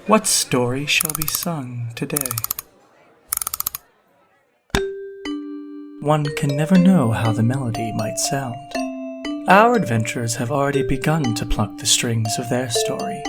What story shall be sung today? One can never know how the melody might sound. Our adventurers have already begun to pluck the strings of their story,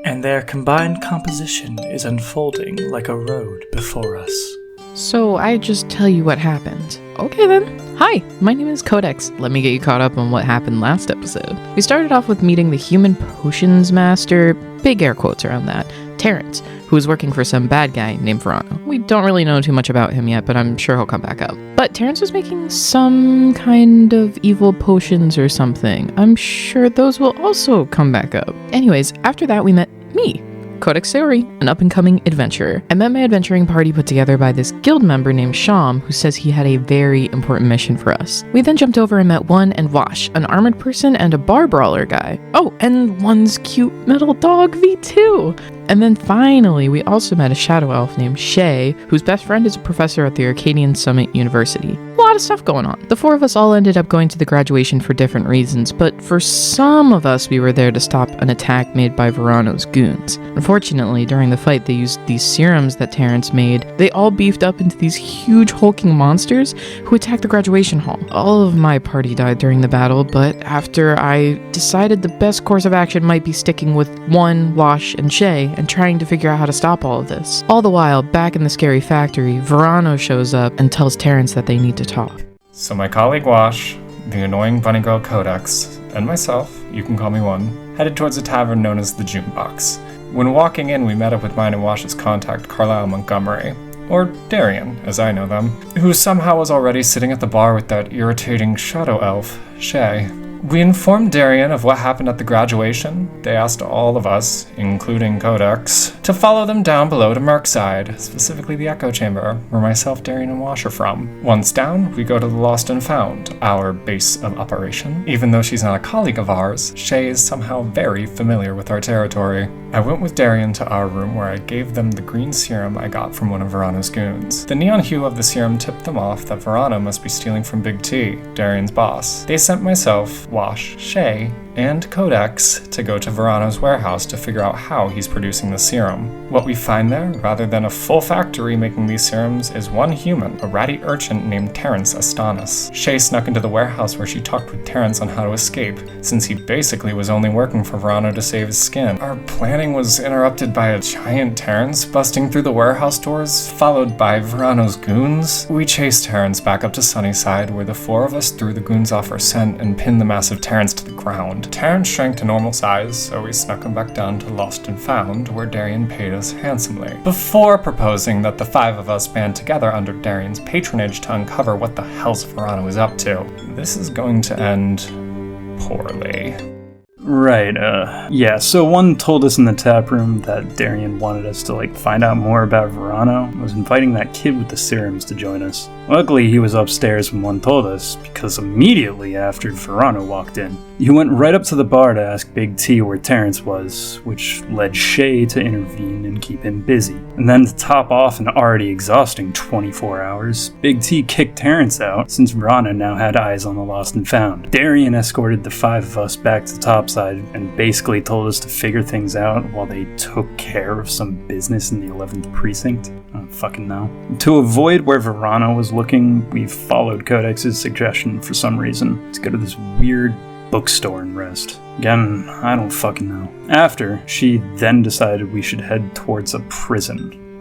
and their combined composition is unfolding like a road before us. So I just tell you what happened. Okay then. Hi, my name is Codex. Let me get you caught up on what happened last episode. We started off with meeting the human potions master, big air quotes around that, Terrence, who was working for some bad guy named Verano. We don't really know too much about him yet, but I'm sure he'll come back up. But Terrence was making some kind of evil potions or something. I'm sure those will also come back up. Anyways, after that we met me, Codex Seori, an up-and-coming adventurer. I met my adventuring party put together by this guild member named Sham, who says he had a very important mission for us. We then jumped over and met One and Wash, an armored person and a bar brawler guy. Oh, and One's cute metal dog V2! And then finally, we also met a shadow elf named Shay, whose best friend is a professor at the Arcadian Summit University. A lot of stuff going on. The four of us all ended up going to the graduation for different reasons, but for some of us, we were there to stop an attack made by Verano's goons. Unfortunately, during the fight, they used these serums that Terrence made. They all beefed up into these huge hulking monsters who attacked the graduation hall. All of my party died during the battle, but after I decided the best course of action might be sticking with One, Wash, and Shay, and trying to figure out how to stop all of this. All the while, back in the scary factory, Verano shows up and tells Terrence that they need to talk. So my colleague Wash, the annoying bunny girl Codex, and myself, you can call me One, headed towards a tavern known as the Junebox. When walking in, we met up with mine and Wash's contact, Carlisle Montgomery, or Darian, as I know them, who somehow was already sitting at the bar with that irritating shadow elf, Shay. We informed Darian of what happened at the graduation. They asked all of us, including Codex, to follow them down below to Merkside, specifically the Echo Chamber, where myself, Darian, and Wash are from. Once down, we go to the Lost and Found, our base of operation. Even though she's not a colleague of ours, Shay is somehow very familiar with our territory. I went with Darian to our room where I gave them the green serum I got from one of Verano's goons. The neon hue of the serum tipped them off that Verano must be stealing from Big T, Darian's boss. They sent myself, Wash, Shay, and Codex to go to Verano's warehouse to figure out how he's producing the serum. What we find there, rather than a full factory making these serums, is one human, a ratty urchin named Terrence Astanis. Shay snuck into the warehouse where she talked with Terrence on how to escape, since he basically was only working for Verano to save his skin. Our planning was interrupted by a giant Terrence busting through the warehouse doors, followed by Verano's goons. We chased Terrence back up to Sunnyside, where the four of us threw the goons off our scent and pinned the massive Terrence to the ground. Terrence shrank to normal size, so we snuck him back down to Lost and Found, where Darian paid us handsomely, before proposing that the five of us band together under Darian's patronage to uncover what the hell's Verano is up to. This is going to end poorly. Right, yeah, so One told us in the tap room that Darian wanted us to, find out more about Verano, and was inviting that kid with the serums to join us. Luckily, he was upstairs when One told us, because immediately after Verano walked in, he went right up to the bar to ask Big T where Terrence was, which led Shay to intervene and keep him busy. And then to top off an already exhausting 24 hours, Big T kicked Terrence out, since Verano now had eyes on the Lost and Found. Darian escorted the five of us back to topside and basically told us to figure things out while they took care of some business in the 11th precinct. I don't fucking know. To avoid where Verano was looking, we followed Codex's suggestion for some reason to go to this weird bookstore and rest. Again, I don't fucking know. After, she then decided we should head towards a prison.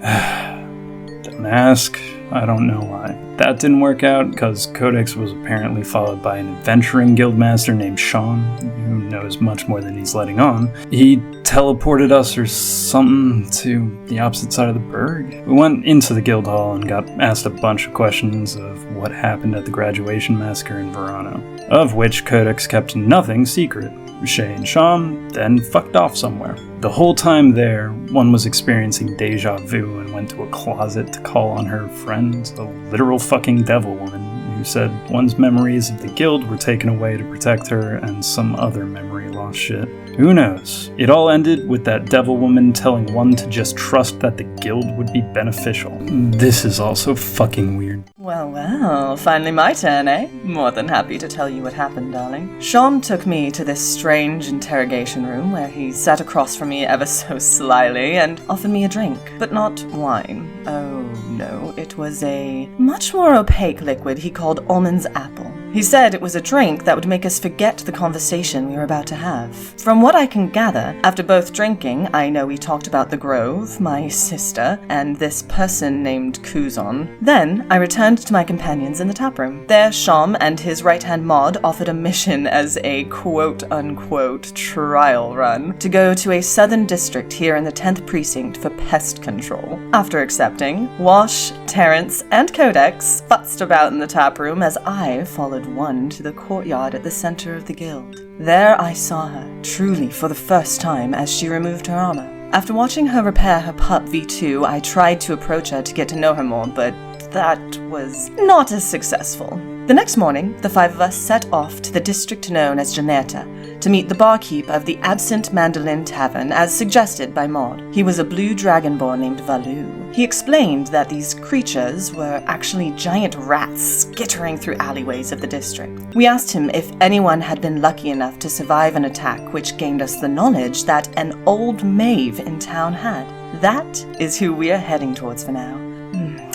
Don't ask, I don't know why. That didn't work out because Codex was apparently followed by an adventuring guildmaster named Sean, who knows much more than he's letting on. He teleported us or something to the opposite side of the burg. We went into the guild hall and got asked a bunch of questions of what happened at the graduation massacre in Verano, of which Codex kept nothing secret. Shay and Sean then fucked off somewhere. The whole time there, One was experiencing deja vu and went to a closet to call on her friend, a literal fucking devil woman, who said One's memories of the guild were taken away to protect her and some other memory loss shit. Who knows? It all ended with that devil woman telling One to just trust that the guild would be beneficial. This is also fucking weird. Well, finally my turn, eh? More than happy to tell you what happened, darling. Sean took me to this strange interrogation room where he sat across from me ever so slyly and offered me a drink. But not wine. Oh, no, it was a much more opaque liquid he called Almond's Apple. He said it was a drink that would make us forget the conversation we were about to have. From what I can gather, after both drinking, I know we talked about the Grove, my sister, and this person named Kuzon. Then, I returned to my companions in the taproom. There, Sham and his right-hand Maud offered a mission as a quote-unquote trial run to go to a southern district here in the 10th precinct for pest control. After accepting, Wash, Terrence, and Codex futzed about in the taproom as I followed one to the courtyard at the center of the guild. There I saw her, truly for the first time, as she removed her armor. After watching her repair her pup V2, I tried to approach her to get to know her more, but that was not as successful. The next morning, the five of us set off to the district known as Janerta to meet the barkeep of the Absent Mandolin Tavern as suggested by Maud. He was a blue dragonborn named Valu. He explained that these creatures were actually giant rats skittering through alleyways of the district. We asked him if anyone had been lucky enough to survive an attack, which gained us the knowledge that an old mave in town had. That is who we are heading towards for now.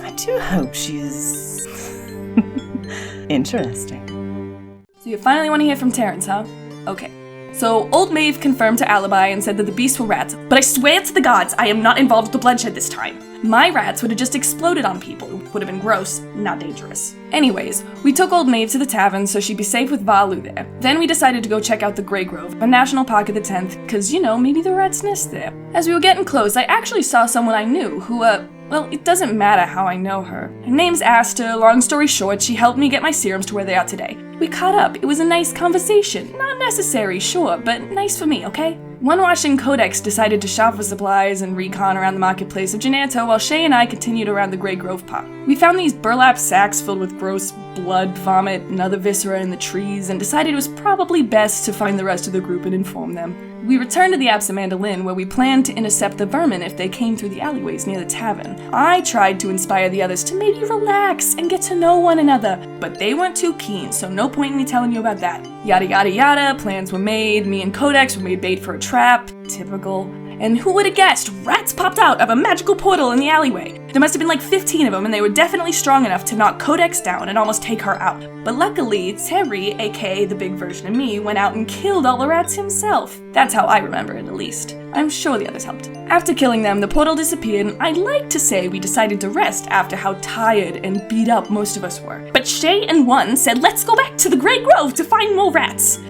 I do hope she is interesting. So you finally want to hear from Terrence, huh? Okay. So, Old Maeve confirmed to Alibi and said that the beasts were rats, but I swear to the gods I am not involved with the bloodshed this time. My rats would have just exploded on people. Would have been gross, not dangerous. Anyways, we took Old Maeve to the tavern so she'd be safe with Valu there. Then we decided to go check out the Grey Grove, a national park of the 10th, cause maybe the rats nest there. As we were getting close, I actually saw someone I knew who, well, it doesn't matter how I know her. Her name's Aster. Long story short, she helped me get my serums to where they are today. We caught up. It was a nice conversation. Not necessary, sure, but nice for me, okay? One Wash and Codex decided to shop for supplies and recon around the marketplace of Janerta while Shay and I continued around the Grey Grove Park. We found these burlap sacks filled with gross blood, vomit, and other viscera in the trees and decided it was probably best to find the rest of the group and inform them. We returned to the Absent Mandolin where we planned to intercept the vermin if they came through the alleyways near the tavern. I tried to inspire the others to maybe relax and get to know one another, but they weren't too keen, so no point in me telling you about that. Yada yada yada, plans were made, me and Codex were made bait for a trap, typical. And who would have guessed? Rats popped out of a magical portal in the alleyway. There must have been like 15 of them, and they were definitely strong enough to knock Codex down and almost take her out. But luckily, Terry, aka the big version of me, went out and killed all the rats himself. That's how I remember it, at least. I'm sure the others helped. After killing them, the portal disappeared, and I'd like to say we decided to rest after how tired and beat up most of us were. But Shay and One said, let's go back to the Grey Grove to find more rats.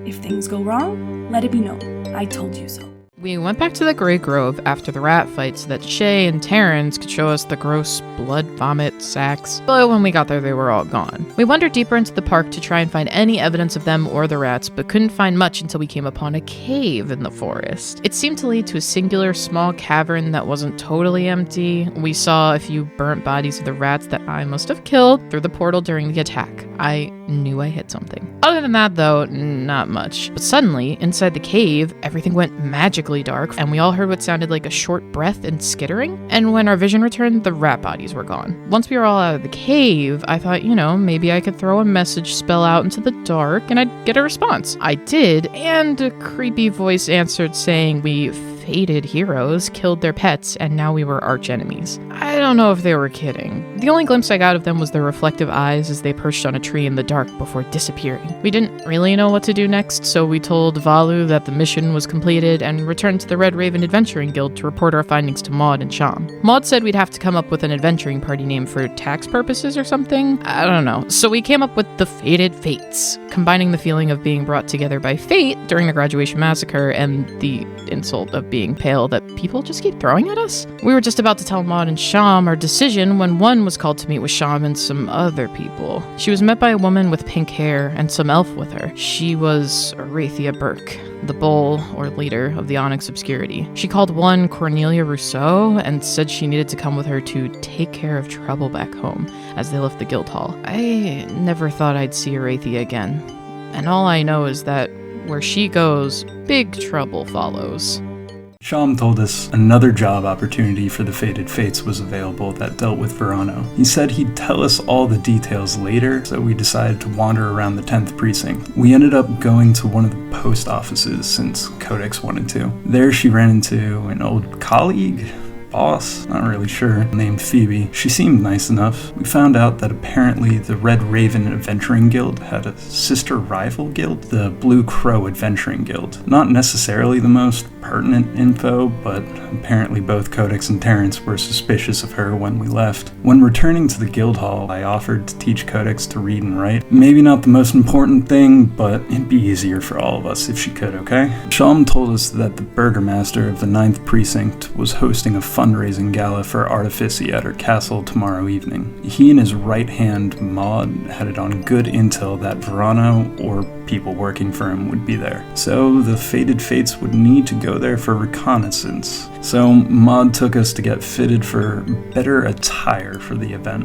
If things go wrong, let it be known. I told you so. We went back to the Grey Grove after the rat fight so that Shay and Terrence could show us the gross blood vomit sacks, but when we got there they were all gone. We wandered deeper into the park to try and find any evidence of them or the rats, but couldn't find much until we came upon a cave in the forest. It seemed to lead to a singular small cavern that wasn't totally empty. We saw a few burnt bodies of the rats that I must have killed through the portal during the attack. I knew I hit something. Other than that though, not much. But suddenly, inside the cave, everything went magically dark, and we all heard what sounded like a short breath and skittering, and when our vision returned, the rat bodies were gone. Once we were all out of the cave, I thought, maybe I could throw a message spell out into the dark and I'd get a response. I did, and a creepy voice answered saying we fated heroes killed their pets and now we were arch enemies. I don't know if they were kidding. The only glimpse I got of them was their reflective eyes as they perched on a tree in the dark before disappearing. We didn't really know what to do next, so we told Valu that the mission was completed and returned to the Red Raven Adventuring Guild to report our findings to Maud and Sham. Maud said we'd have to come up with an adventuring party name for tax purposes or something. I don't know. So we came up with the Fated Fates, combining the feeling of being brought together by fate during the graduation massacre and the insult of being pale that people just keep throwing at us. We were just about to tell Maud and Sham our decision when One was called to meet with Sham and some other people. She was met by a woman with pink hair and some elf with her. She was Arathia Burke, the bull or leader of the Onyx Obscurity. She called One Cornelia Rousseau and said she needed to come with her to take care of trouble back home as they left the guild hall. I never thought I'd see Arathia again, and all I know is that where she goes, big trouble follows. Sham told us another job opportunity for the Fated Fates was available that dealt with Verano. He said he'd tell us all the details later, so we decided to wander around the 10th precinct. We ended up going to one of the post offices since Codex wanted to. There she ran into an old colleague? Boss, not really sure, named Phoebe. She seemed nice enough. We found out that apparently the Red Raven Adventuring Guild had a sister rival guild, the Blue Crow Adventuring Guild. Not necessarily the most pertinent info, but apparently both Codex and Terrence were suspicious of her when we left. When returning to the guild hall, I offered to teach Codex to read and write. Maybe not the most important thing, but it'd be easier for all of us if she could, okay? Sham told us that the burgomaster of the 9th precinct was hosting a fundraising gala for Artifici at her castle tomorrow evening. He and his right hand, Maud, had it on good intel that Verano, or people working for him, would be there. So the Fated Fates would need to go there for reconnaissance. So Maud took us to get fitted for better attire for the event.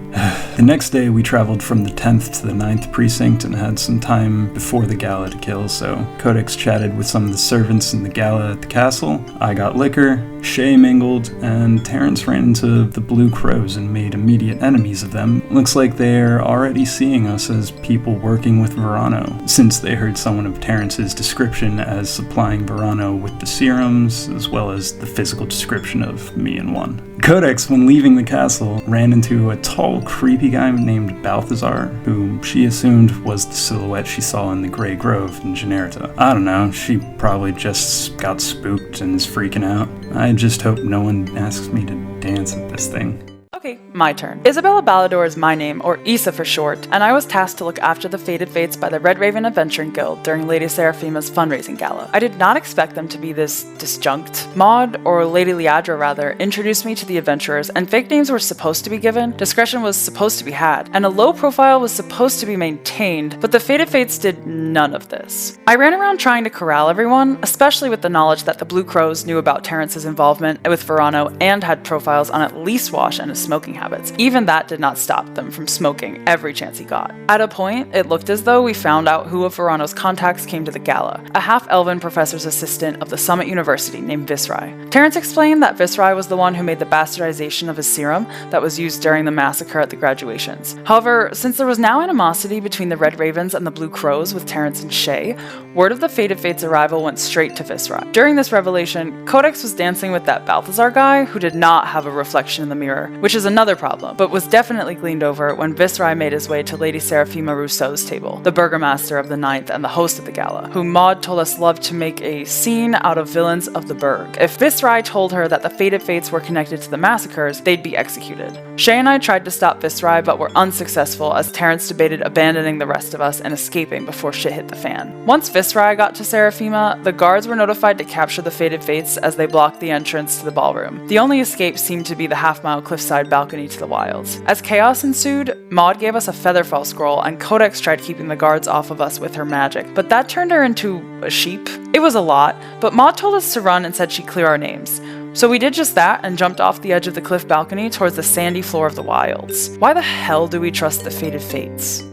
The next day we traveled from the 10th to the 9th precinct and had some time before the gala to kill, so Codex chatted with some of the servants in the gala at the castle. I got liquor, Shay mingled, and Terrence ran into the Blue Crows and made immediate enemies of them. Looks like they're already seeing us as people working with Verano, since they heard someone of Terrence's description as supplying Verano with the serums, as well as the physical description of me and one. Codex, when leaving the castle, ran into a tall, creepy guy named Balthazar, who she assumed was the silhouette she saw in the Grey Grove in Generta. I don't know, she probably just got spooked and is freaking out. I just hope no one asks me to dance at this thing. Okay, my turn. Isabella Ballador is my name, or Issa for short, and I was tasked to look after the Fated Fates by the Red Raven Adventuring Guild during Lady Seraphima's fundraising gala. I did not expect them to be this disjunct. Maud, or Lady Liadra rather, introduced me to the adventurers, and fake names were supposed to be given, discretion was supposed to be had, and a low profile was supposed to be maintained, but the Fated Fates did none of this. I ran around trying to corral everyone, especially with the knowledge that the Blue Crows knew about Terrence's involvement with Verano and had profiles on at least Wash and his smoking habits. Even that did not stop them from smoking every chance he got. At a point, it looked as though we found out who of Verano's contacts came to the gala, a half-elven professor's assistant of the Summit University named Visrai. Terrence explained that Visrai was the one who made the bastardization of his serum that was used during the massacre at the graduations. However, since there was now animosity between the Red Ravens and the Blue Crows with Terrence and Shay, word of the Fated Fates' arrival went straight to Visrai. During this revelation, Codex was dancing with that Balthazar guy who did not have a reflection in the mirror, which is another problem, but was definitely gleaned over when Visrai made his way to Lady Seraphima Rousseau's table, the burgomaster of the 9th and the host of the gala, who Maud told us loved to make a scene out of villains of the burg. If Visrai told her that the Fated Fates were connected to the massacres, they'd be executed. Shay and I tried to stop Visrai, but were unsuccessful as Terrence debated abandoning the rest of us and escaping before shit hit the fan. Once Visrai got to Seraphima, the guards were notified to capture the Fated Fates as they blocked the entrance to the ballroom. The only escape seemed to be the half-mile cliffside balcony to the wilds. As chaos ensued, Maud gave us a Featherfall scroll and Codex tried keeping the guards off of us with her magic, but that turned her into a sheep. It was a lot, but Maud told us to run and said she'd clear our names. So we did just that and jumped off the edge of the cliff balcony towards the sandy floor of the wilds. Why the hell do we trust the Fated Fates?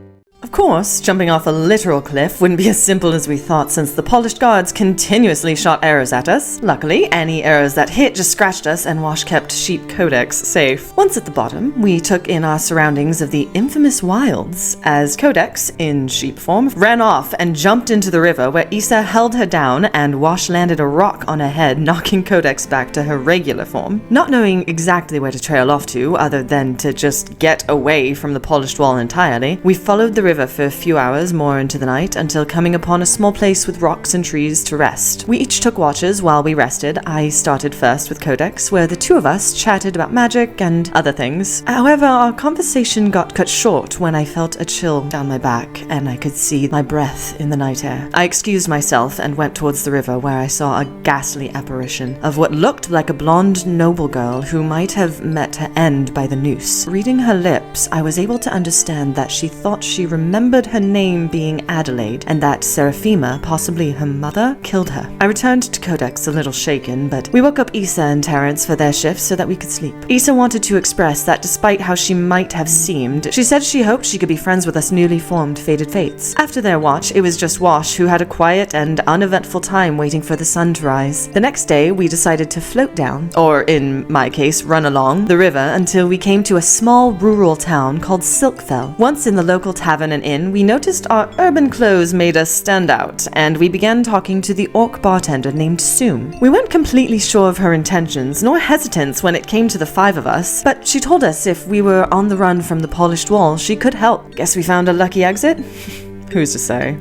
Of course, jumping off a literal cliff wouldn't be as simple as we thought since the polished guards continuously shot arrows at us. Luckily, any arrows that hit just scratched us and Wash kept Sheep Codex safe. Once at the bottom, we took in our surroundings of the infamous wilds as Codex, in sheep form, ran off and jumped into the river where Issa held her down and Wash landed a rock on her head, knocking Codex back to her regular form. Not knowing exactly where to trail off to, other than to just get away from the polished wall entirely, we followed the river for a few hours more into the night until coming upon a small place with rocks and trees to rest. We each took watches while we rested. I started first with Codex, where the two of us chatted about magic and other things. However, our conversation got cut short when I felt a chill down my back and I could see my breath in the night air. I excused myself and went towards the river where I saw a ghastly apparition of what looked like a blonde noble girl who might have met her end by the noose. Reading her lips, I was able to understand that she thought she remembered remembered her name being Adelaide, and that Seraphima, possibly her mother, killed her. I returned to Codex a little shaken, but we woke up Issa and Terrence for their shifts so that we could sleep. Issa wanted to express that despite how she might have seemed, she said she hoped she could be friends with us newly formed Fated Fates. After their watch, it was just Wash who had a quiet and uneventful time waiting for the sun to rise. The next day, we decided to float down, or in my case, run along, the river until we came to a small rural town called Silkfell. Once in the local tavern and inn, we noticed our urban clothes made us stand out, and we began talking to the orc bartender named Soom. We weren't completely sure of her intentions, nor hesitance when it came to the 5 of us, but she told us if we were on the run from the polished wall, she could help. Guess we found a lucky exit? Who's to say?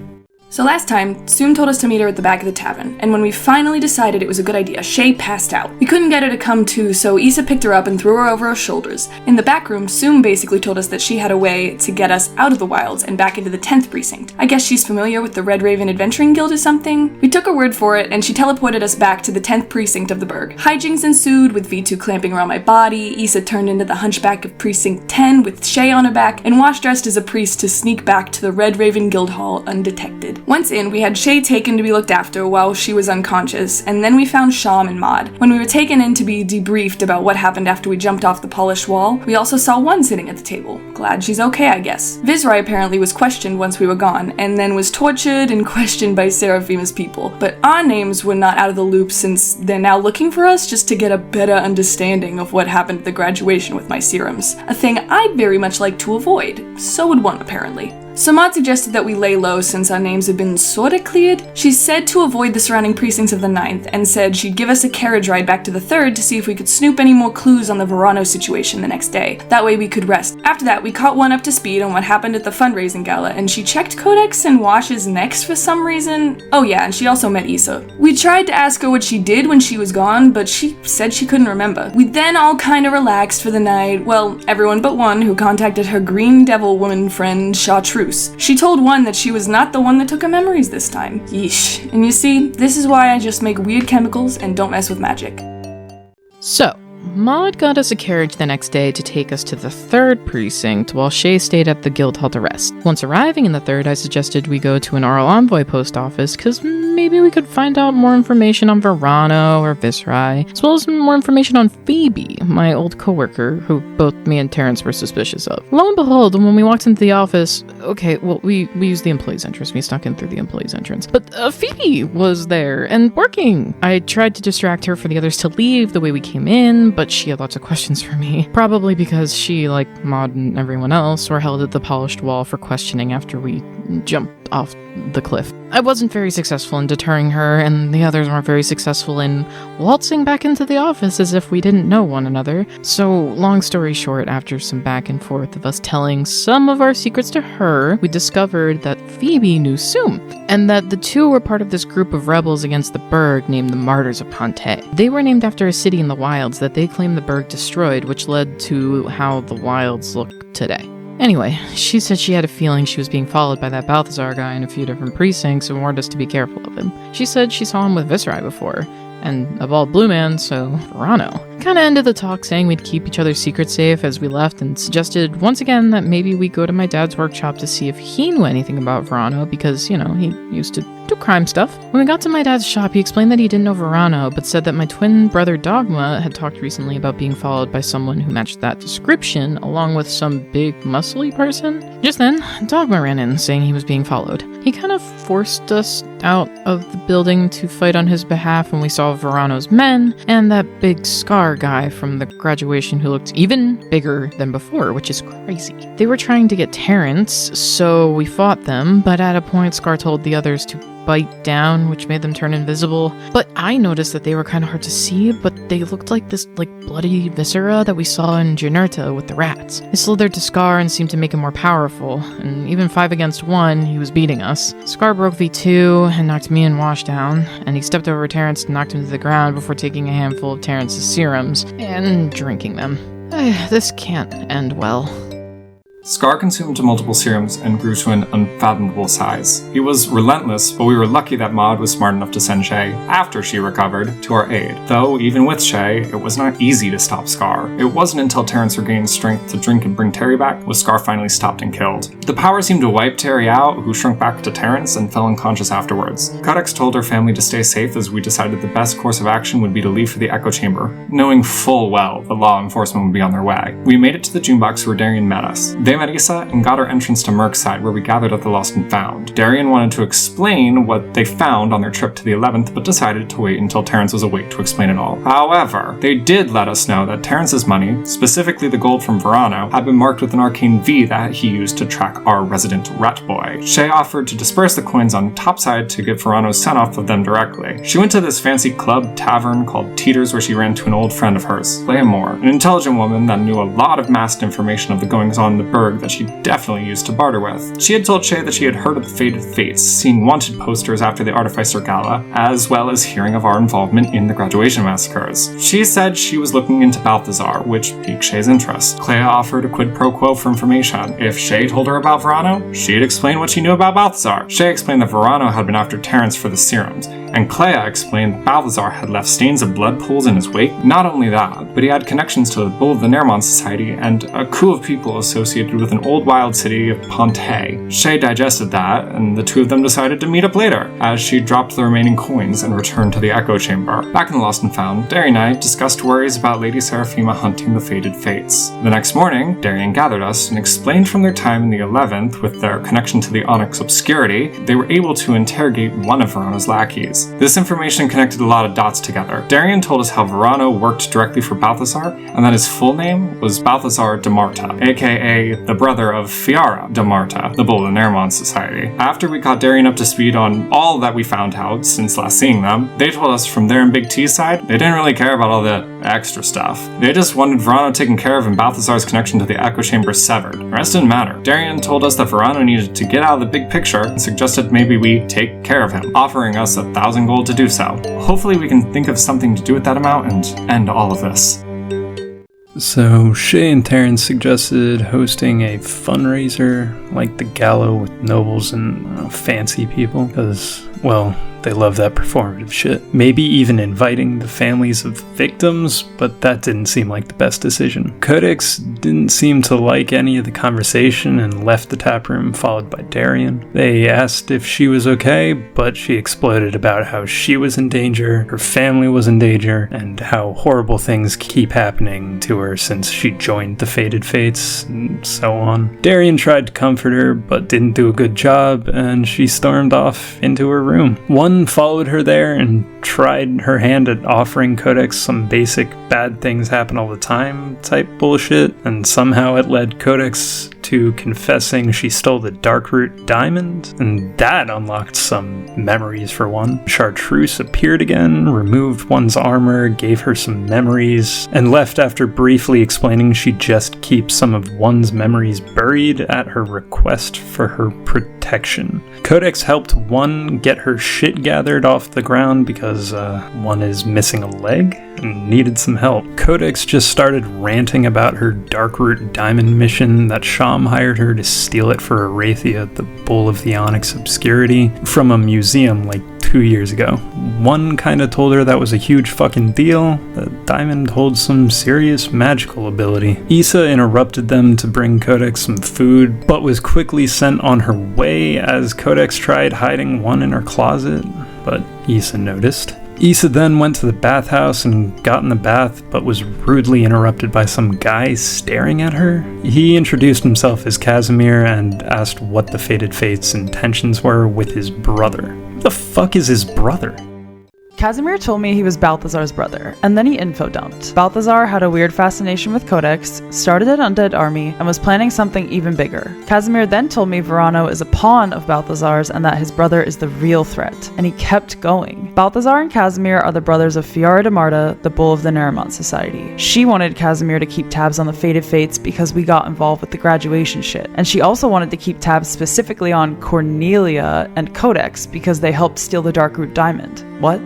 So last time, Soom told us to meet her at the back of the tavern, and when we finally decided it was a good idea, Shay passed out. We couldn't get her to come to, so Issa picked her up and threw her over our shoulders. In the back room, Soom basically told us that she had a way to get us out of the wilds and back into the 10th precinct. I guess she's familiar with the Red Raven Adventuring Guild or something? We took her word for it, and she teleported us back to the 10th precinct of the burg. Hijinks ensued, with V2 clamping around my body, Issa turned into the hunchback of precinct 10 with Shay on her back, and Wash dressed as a priest to sneak back to the Red Raven Guild Hall undetected. Once in, we had Shay taken to be looked after while she was unconscious, and then we found Sham and Maud. When we were taken in to be debriefed about what happened after we jumped off the polished wall, we also saw one sitting at the table. Glad she's okay, I guess. Vizrai apparently was questioned once we were gone, and then was tortured and questioned by Seraphima's people. But our names were not out of the loop since they're now looking for us just to get a better understanding of what happened at the graduation with my serums. A thing I'd very much like to avoid. So would one, apparently. Samad suggested that we lay low since our names had been sorta cleared. She said to avoid the surrounding precincts of the 9th, and said she'd give us a carriage ride back to the 3rd to see if we could snoop any more clues on the Verano situation the next day. That way we could rest. After that, we caught one up to speed on what happened at the fundraising gala, and she checked Codex and Wash's next for some reason. Oh yeah, and she also met Issa. We tried to ask her what she did when she was gone, but she said she couldn't remember. We then all kinda relaxed for the night. Well, everyone but one, who contacted her green devil woman friend, Chartreuse. She told one that she was not the one that took her memories this time. Yeesh. And you see, this is why I just make weird chemicals and don't mess with magic. So, Maud got us a carriage the next day to take us to the 3rd precinct, while Shay stayed at the guild hall to rest. Once arriving in the 3rd, I suggested we go to an oral envoy post office, because maybe we could find out more information on Verano or Vizrai, as well as more information on Phoebe, my old coworker, who both me and Terrence were suspicious of. Lo and behold, when we walked into the office, we used the employee's entrance. We snuck in through the employee's entrance. But Phoebe was there, and working. I tried to distract her for the others to leave the way we came in, but she had lots of questions for me. Probably because she, like Maud and everyone else, were held at the polished wall for questioning after we jumped off the cliff. I wasn't very successful in deterring her, and the others weren't very successful in waltzing back into the office as if we didn't know one another. So, long story short, after some back and forth of us telling some of our secrets to her, we discovered that Phoebe knew Soom, and that the two were part of this group of rebels against the Burg named the Martyrs of Ponte. They were named after a city in the wilds that they claimed the Burg destroyed, which led to how the wilds look today. Anyway, she said she had a feeling she was being followed by that Balthazar guy in a few different precincts and warned us to be careful of him. She said she saw him with Vizrai before, and a bald blue man, so Verano. Kinda ended the talk saying we'd keep each other's secrets safe as we left, and suggested once again that maybe we go to my dad's workshop to see if he knew anything about Verano, because, he used to do crime stuff. When we got to my dad's shop, he explained that he didn't know Verano, but said that my twin brother Dogma had talked recently about being followed by someone who matched that description, along with some big muscly person. Just then, Dogma ran in, saying he was being followed. He kind of forced us out of the building to fight on his behalf when we saw Verano's men, and that big Scar guy from the graduation who looked even bigger than before, which is crazy. They were trying to get Terrence, so we fought them, but at a point Scar told the others to bite down, which made them turn invisible. But I noticed that they were kind of hard to see, but they looked like this bloody viscera that we saw in Janerta with the rats. They slithered to Scar and seemed to make him more powerful, and even 5 against 1, he was beating us. Scar broke V2 and knocked me and Wash down, and he stepped over Terrence and knocked him to the ground before taking a handful of Terrence's serums and drinking them. This can't end well. Scar consumed multiple serums and grew to an unfathomable size. He was relentless, but we were lucky that Maud was smart enough to send Shay, after she recovered, to our aid. Though, even with Shay, it was not easy to stop Scar. It wasn't until Terrence regained strength to drink and bring Terry back was Scar finally stopped and killed. The power seemed to wipe Terry out, who shrunk back to Terrence and fell unconscious afterwards. Codex told her family to stay safe as we decided the best course of action would be to leave for the Echo Chamber, knowing full well the law enforcement would be on their way. We made it to the Junebox where Darian met us. They met Issa and got our entrance to Merc's side where we gathered at the Lost and Found. Darian wanted to explain what they found on their trip to the 11th, but decided to wait until Terrence was awake to explain it all. However, they did let us know that Terrence's money, specifically the gold from Verano, had been marked with an arcane V that he used to track our resident rat boy. Shay offered to disperse the coins on topside to get Verano's send-off of them directly. She went to this fancy club tavern called Teeter's where she ran to an old friend of hers, Leia Moore, an intelligent woman that knew a lot of masked information of the goings-on in the Burg that she definitely used to barter with. She had told Shay that she had heard of the Fated Fates, seen wanted posters after the Artificer Gala, as well as hearing of our involvement in the graduation massacres. She said she was looking into Balthazar, which piqued Shay's interest. Clea offered a quid pro quo for information. If Shay told her about Verano, she'd explain what she knew about Balthazar. Shay explained that Verano had been after Terrence for the serums, and Clea explained that Balthazar had left stains of blood pools in his wake. Not only that, but he had connections to the Bull of the Nermon Society and a crew of people associated with an old wild city of Ponte. Shay digested that, and the two of them decided to meet up later, as she dropped the remaining coins and returned to the Echo Chamber. Back in the Lost and Found, Darian and I discussed worries about Lady Seraphima hunting the Fated Fates. The next morning, Darian gathered us and explained from their time in the 11th, with their connection to the Onyx Obscurity, they were able to interrogate one of Verano's lackeys. This information connected a lot of dots together. Darian told us how Verano worked directly for Balthazar, and that his full name was Balthazar de Marta, aka the brother of Fiara de Marta, the Bull of the Nermon Society. After we got Darian up to speed on all that we found out since last seeing them, they told us from their and Big T's side, they didn't really care about all the extra stuff. They just wanted Verano taken care of and Balthazar's connection to the Echo Chamber severed. The rest didn't matter. Darian told us that Verano needed to get out of the big picture and suggested maybe we take care of him, offering us 1,000 gold to do so. Hopefully we can think of something to do with that amount and end all of this. So Shay and Terrence suggested hosting a fundraiser like the gala with nobles and fancy people, because, well, they love that performative shit. Maybe even inviting the families of victims, but that didn't seem like the best decision. Codex didn't seem to like any of the conversation and left the taproom, followed by Darian. They asked if she was okay, but she exploded about how she was in danger, her family was in danger, and how horrible things keep happening to her since she joined the Fated Fates, and so on. Darian tried to comfort her, but didn't do a good job, and she stormed off into her room. One followed her there and tried her hand at offering Codex some basic bad things happen all the time type bullshit, and somehow it led Codex to confessing she stole the Darkroot diamond, and that unlocked some memories for one. Chartreuse appeared again, removed one's armor, gave her some memories, and left after briefly explaining she'd just keep some of one's memories buried at her request for her protection. Codex helped one get her shit gathered off the ground because one is missing a leg and needed some help. Codex just started ranting about her Darkroot diamond mission that Sham hired her to steal it for Arathia, the Bull of the Onyx Obscurity, from a museum like 2 years ago. One kinda told her that was a huge fucking deal. The diamond holds some serious magical ability. Issa interrupted them to bring Codex some food, but was quickly sent on her way as Codex tried hiding one in her closet, but Issa noticed. Issa then went to the bathhouse and got in the bath, but was rudely interrupted by some guy staring at her. He introduced himself as Casimir and asked what the Fated Fates' intentions were with his brother. Who the fuck is his brother? Casimir told me he was Balthazar's brother, and then he info dumped. Balthazar had a weird fascination with Codex, started an undead army, and was planning something even bigger. Casimir then told me Verano is a pawn of Balthazar's and that his brother is the real threat, and he kept going. Balthazar and Casimir are the brothers of Fiara de Marta, the Bull of the Nermon Society. She wanted Casimir to keep tabs on the Fated Fates because we got involved with the graduation shit, and she also wanted to keep tabs specifically on Cornelia and Codex because they helped steal the Darkroot diamond. What?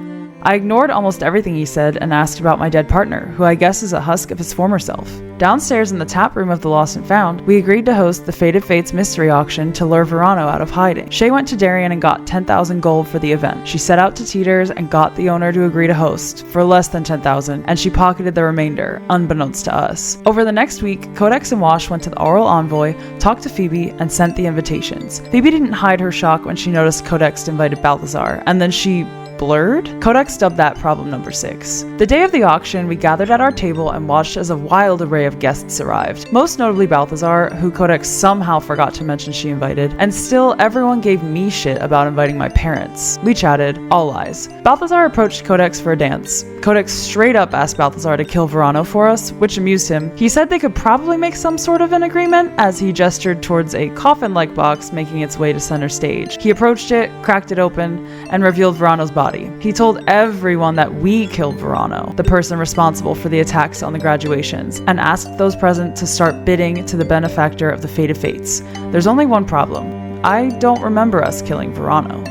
I ignored almost everything he said and asked about my dead partner, who I guess is a husk of his former self. Downstairs in the tap room of the Lost and Found, we agreed to host the Fated Fates mystery auction to lure Verano out of hiding. Shay went to Darien and got 10,000 gold for the event. She set out to Teeters and got the owner to agree to host for less than 10,000, and she pocketed the remainder, unbeknownst to us. Over the next week, Codex and Wash went to the Oral Envoy, talked to Phoebe, and sent the invitations. Phoebe didn't hide her shock when she noticed Codex invited Balthazar, and then she blurred? Codex dubbed that problem number 6. The day of the auction, we gathered at our table and watched as a wild array of guests arrived. Most notably Balthazar, who Codex somehow forgot to mention she invited, and still everyone gave me shit about inviting my parents. We chatted, all lies. Balthazar approached Codex for a dance. Codex straight up asked Balthazar to kill Verano for us, which amused him. He said they could probably make some sort of an agreement, as he gestured towards a coffin-like box making its way to center stage. He approached it, cracked it open, and revealed Verano's body. He told everyone that we killed Verano, the person responsible for the attacks on the graduations, and asked those present to start bidding to the benefactor of the Fated Fates. There's only one problem. I don't remember us killing Verano.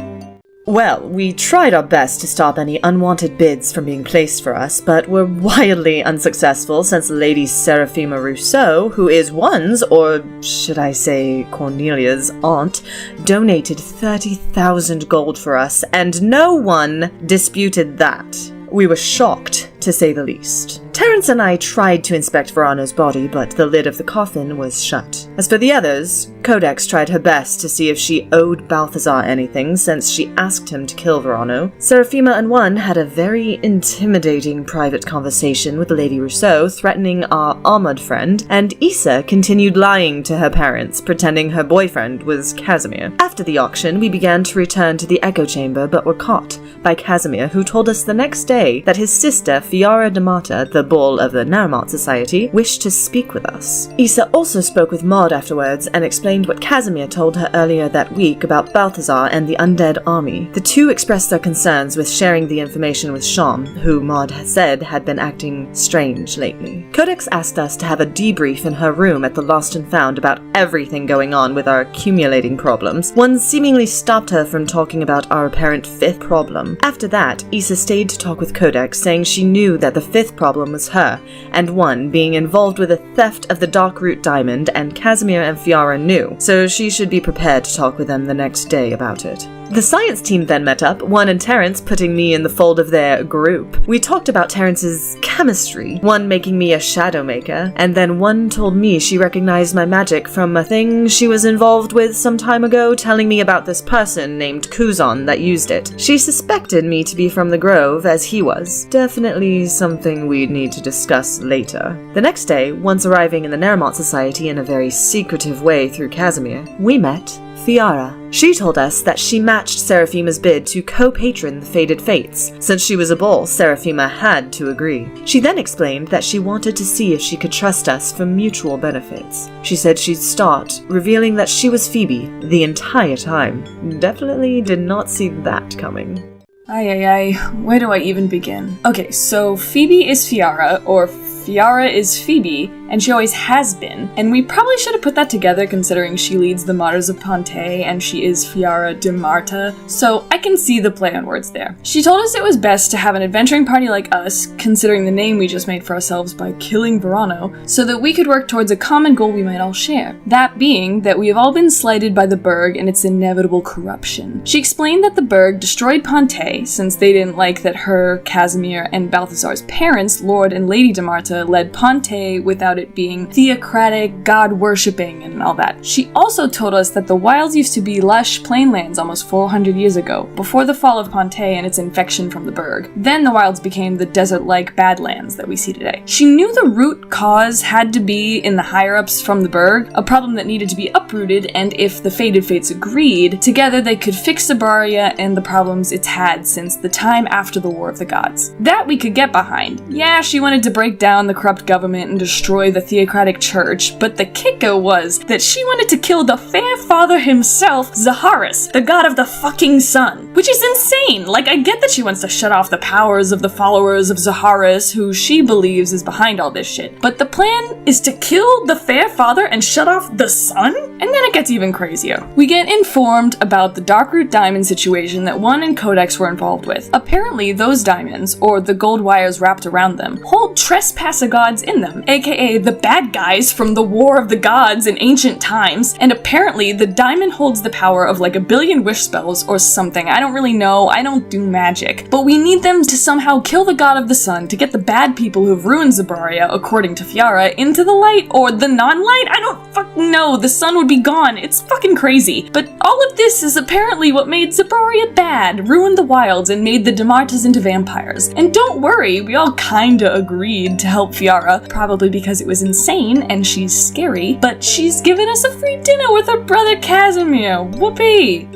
Well, we tried our best to stop any unwanted bids from being placed for us, but were wildly unsuccessful since Lady Seraphima Rousseau, who is one's, or should I say Cornelia's, aunt, donated 30,000 gold for us, and no one disputed that. We were shocked, to say the least. Terence and I tried to inspect Verano's body, but the lid of the coffin was shut. As for the others, Codex tried her best to see if she owed Balthazar anything since she asked him to kill Verano. Seraphima and one had a very intimidating private conversation with Lady Rousseau, threatening our armored friend, and Issa continued lying to her parents, pretending her boyfriend was Casimir. After the auction, we began to return to the echo chamber, but were caught by Casimir, who told us the next day that his sister, Fiara de Mata, the bull of the Naramont Society, wished to speak with us. Issa also spoke with Maud afterwards and explained what Casimir told her earlier that week about Balthazar and the undead army. The two expressed their concerns with sharing the information with Sham, who Maud said had been acting strange lately. Codex asked us to have a debrief in her room at the Lost and Found about everything going on with our accumulating problems. One seemingly stopped her from talking about our apparent 5th problem. After that, Issa stayed to talk with Codex, saying she knew that the 5th problem was her, and one being involved with a theft of the Darkroot diamond, and Casimir and Fiara knew, so she should be prepared to talk with them the next day about it. The science team then met up, one and Terence putting me in the fold of their group. We talked about Terence's chemistry, one making me a shadow maker, and then one told me she recognized my magic from a thing she was involved with some time ago, telling me about this person named Kuzon that used it. She suspected me to be from the Grove, as he was. Definitely something we'd need to discuss later. The next day, once arriving in the Naramont Society in a very secretive way through Casimir, we met Fiara. She told us that she matched Seraphima's bid to co-patron the Fated Fates. Since she was a bull, Seraphima had to agree. She then explained that she wanted to see if she could trust us for mutual benefits. She said she'd start, revealing that she was Phoebe the entire time. Definitely did not see that coming. Where do I even begin? Okay, so Phoebe is Fiara, or Fiara is Phoebe, and she always has been, and we probably should have put that together considering she leads the Martyrs of Ponte and she is Fiara de Marta, so I can see the play on words there. She told us it was best to have an adventuring party like us, considering the name we just made for ourselves by killing Verano, so that we could work towards a common goal we might all share. That being that we have all been slighted by the Burg and its inevitable corruption. She explained that the Burg destroyed Ponte since they didn't like that her, Casimir, and Balthazar's parents, Lord and Lady de Marta, led Ponte without it being theocratic, god-worshipping, and all that. She also told us that the wilds used to be lush plainlands almost 400 years ago, before the fall of Ponte and its infection from the Burg. Then the wilds became the desert-like badlands that we see today. She knew the root cause had to be in the higher-ups from the Burg, a problem that needed to be uprooted, and if the Fated Fates agreed, together they could fix Zabaria and the problems it's had since the time after the War of the Gods. That we could get behind. Yeah, she wanted to break down the corrupt government and destroy destroy the theocratic church, but the kicker was that she wanted to kill the fair father himself, Zaharis, the god of the fucking sun. Which is insane! Like, I get that she wants to shut off the powers of the followers of Zaharis, who she believes is behind all this shit. But the plan is to kill the fair father and shut off the sun? And then it gets even crazier. We get informed about the Darkroot diamond situation that One and Codex were involved with. Apparently, those diamonds, or the gold wires wrapped around them, hold trespasser gods in them, aka the bad guys from the War of the Gods in ancient times, and apparently the diamond holds the power of like 1 billion wish spells or something. I don't really know, I don't do magic. But we need them to somehow kill the god of the sun to get the bad people who've ruined Zabaria, according to Fiara, into the light or the non-light? I don't fucking know, the sun would be gone. It's fucking crazy. But all of this is apparently what made Zabaria bad, ruined the wilds, and made the Demartas into vampires. And don't worry, we all kinda agreed to help Fiara, probably because it was insane and she's scary, but she's given us a free dinner with her brother Casimir. Whoopee!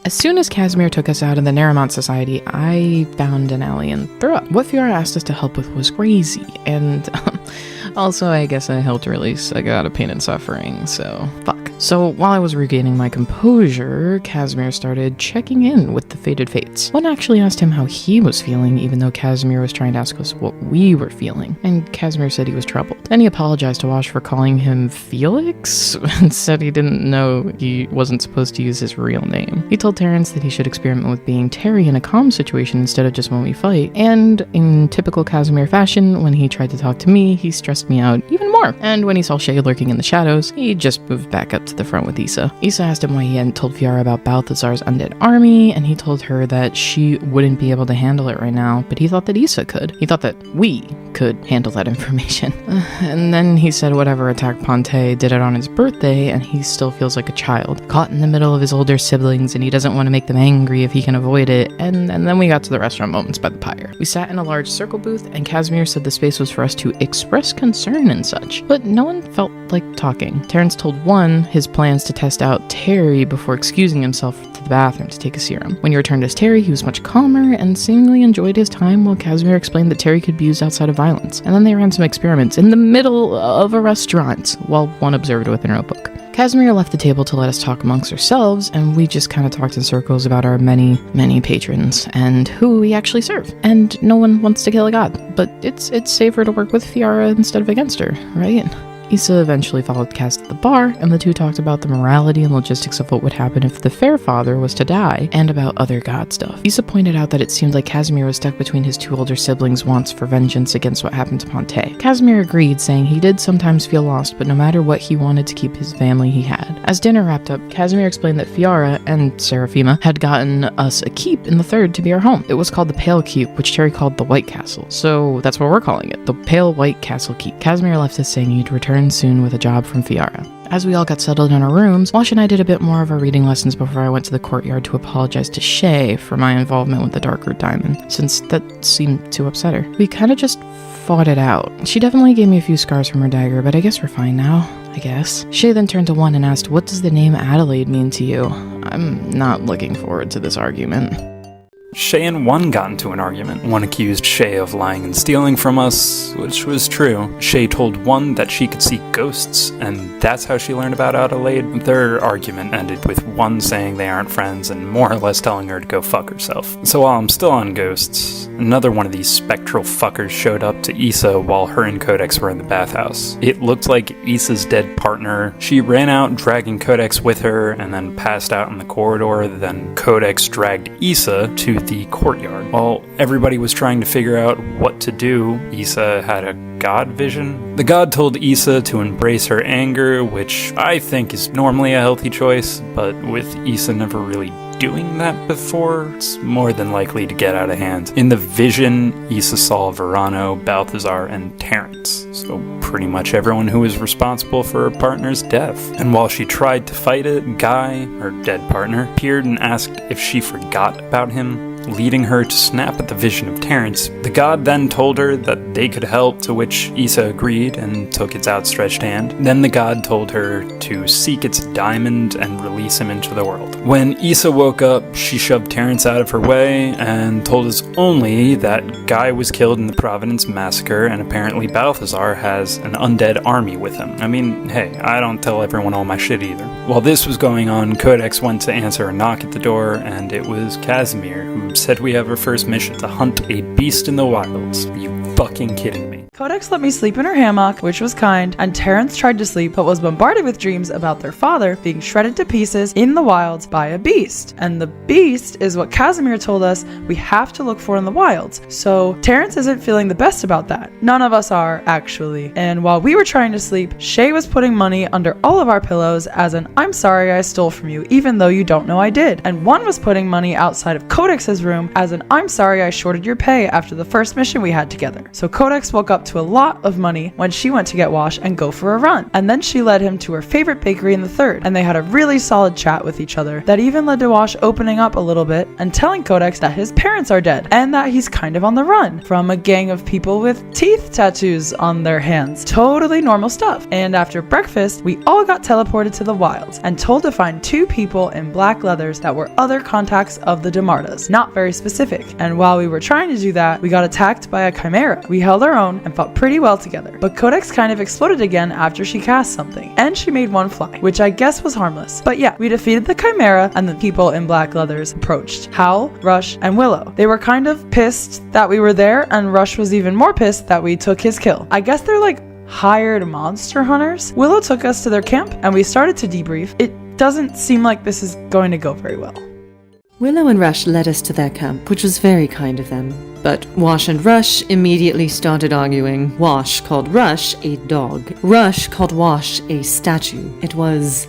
As soon as Casimir took us out of the Naramont Society, I found an alley and threw up. What Fiora asked us to help with was crazy, and also I guess I helped release a god of pain and suffering, so fuck. So while I was regaining my composure, Casimir started checking in with the Fated Fates. One actually asked him how he was feeling, even though Casimir was trying to ask us what we were feeling, and Casimir said he was troubled. Then he apologized to Wash for calling him Felix, and said he didn't know he wasn't supposed to use his real name. He told Terrence that he should experiment with being Terry in a calm situation instead of just when we fight, and in typical Casimir fashion, when he tried to talk to me, he stressed me out even more. And when he saw Shay lurking in the shadows, he just moved back up to the front with Issa. Issa asked him why he hadn't told Fiara about Balthazar's undead army, and he told her that she wouldn't be able to handle it right now, but he thought that Issa could. He thought that we could handle that information. And then he said whatever attacked Ponte did it on his birthday, and he still feels like a child, caught in the middle of his older siblings, and he doesn't want to make them angry if he can avoid it. And then we got to the restaurant moments by the pyre. We sat in a large circle booth, and Casimir said the space was for us to express concern and such, but no one felt like talking. Terrence told One his plans to test out Terry before excusing himself to the bathroom to take a serum. When he returned as Terry, he was much calmer and seemingly enjoyed his time while Casimir explained that Terry could be used outside of violence. And then they ran some experiments in the middle of a restaurant while One observed with a notebook. Casimir left the table to let us talk amongst ourselves, and we just kind of talked in circles about our many, many patrons and who we actually serve. And no one wants to kill a god, but it's safer to work with Fiara instead of against her, right? Issa eventually followed Kaz to the bar, and the two talked about the morality and logistics of what would happen if the Fairfather was to die, and about other god stuff. Issa pointed out that it seemed like Casimir was stuck between his two older siblings' wants for vengeance against what happened to Ponte. Casimir agreed, saying he did sometimes feel lost, but no matter what, he wanted to keep his family he had. As dinner wrapped up, Casimir explained that Fiara and Seraphima had gotten us a keep in the third to be our home. It was called the Pale Keep, which Terry called the White Castle, so that's what we're calling it, the Pale White Castle Keep. Casimir left us saying he'd return soon with a job from Fiara. As we all got settled in our rooms, Wash and I did a bit more of our reading lessons before I went to the courtyard to apologize to Shay for my involvement with the Darkroot Diamond, since that seemed to upset her. We kind of just fought it out. She definitely gave me a few scars from her dagger, but I guess we're fine now. I guess. Shay then turned to One and asked, "What does the name Adelaide mean to you?" I'm not looking forward to this argument. Shay and One got into an argument. One accused Shay of lying and stealing from us, which was true. Shay told One that she could see ghosts, and that's how she learned about Adelaide. Their argument ended with One saying they aren't friends and more or less telling her to go fuck herself. So while I'm still on ghosts, another one of these spectral fuckers showed up to Issa while her and Codex were in the bathhouse. It looked like Issa's dead partner. She ran out dragging Codex with her and then passed out in the corridor. Then Codex dragged Issa to the courtyard. While everybody was trying to figure out what to do, Issa had a god vision. The god told Issa to embrace her anger, which I think is normally a healthy choice, but with Issa never really doing that before, it's more than likely to get out of hand. In the vision, Issa saw Verano, Balthazar, and Terrence, so pretty much everyone who was responsible for her partner's death. And while she tried to fight it, Guy, her dead partner, appeared and asked if she forgot about him. leading her to snap at the vision of Terrence. The god then told her that they could help, to which Issa agreed and took its outstretched hand. Then the god told her to seek its diamond and release him into the world. When Issa woke up, she shoved Terrence out of her way and told us only that Guy was killed in the Providence massacre, and apparently Balthazar has an undead army with him. I mean, hey, I don't tell everyone all my shit either. While this was going on, Codex went to answer a knock at the door, and it was Casimir, who said we have our first mission to hunt a beast in the wilds. Are you fucking kidding me? Codex let me sleep in her hammock, which was kind, and Terrence tried to sleep but was bombarded with dreams about their father being shredded to pieces in the wilds by a beast. And the beast is what Casimir told us we have to look for in the wilds. So Terrence isn't feeling the best about that. None of us are, actually. And while we were trying to sleep, Shay was putting money under all of our pillows as an I'm sorry I stole from you even though you don't know I did. And one was putting money outside of Codex's room as an I'm sorry I shorted your pay after the first mission we had together. So Codex woke up to a lot of money when she went to get Wash and go for a run. And then she led him to her favorite bakery in the third, and they had a really solid chat with each other that even led to Wash opening up a little bit and telling Codex that his parents are dead and that he's kind of on the run from a gang of people with teeth tattoos on their hands. Totally normal stuff. And after breakfast, we all got teleported to the wilds and told to find 2 people in black leathers that were other contacts of the Demardas. Not very specific. And while we were trying to do that, we got attacked by a chimera. We held our own and fought pretty well together. But Codex kind of exploded again after she cast something, and she made one fly, which I guess was harmless. But yeah, we defeated the chimera, and the people in black leathers approached. Howl, Rush, and Willow. They were kind of pissed that we were there, and Rush was even more pissed that we took his kill. I guess they're like hired monster hunters. Willow took us to their camp, and we started to debrief. It doesn't seem like this is going to go very well. Willow and Rush led us to their camp, which was very kind of them. But Wash and Rush immediately started arguing. Wash called Rush a dog. Rush called Wash a statue. It was,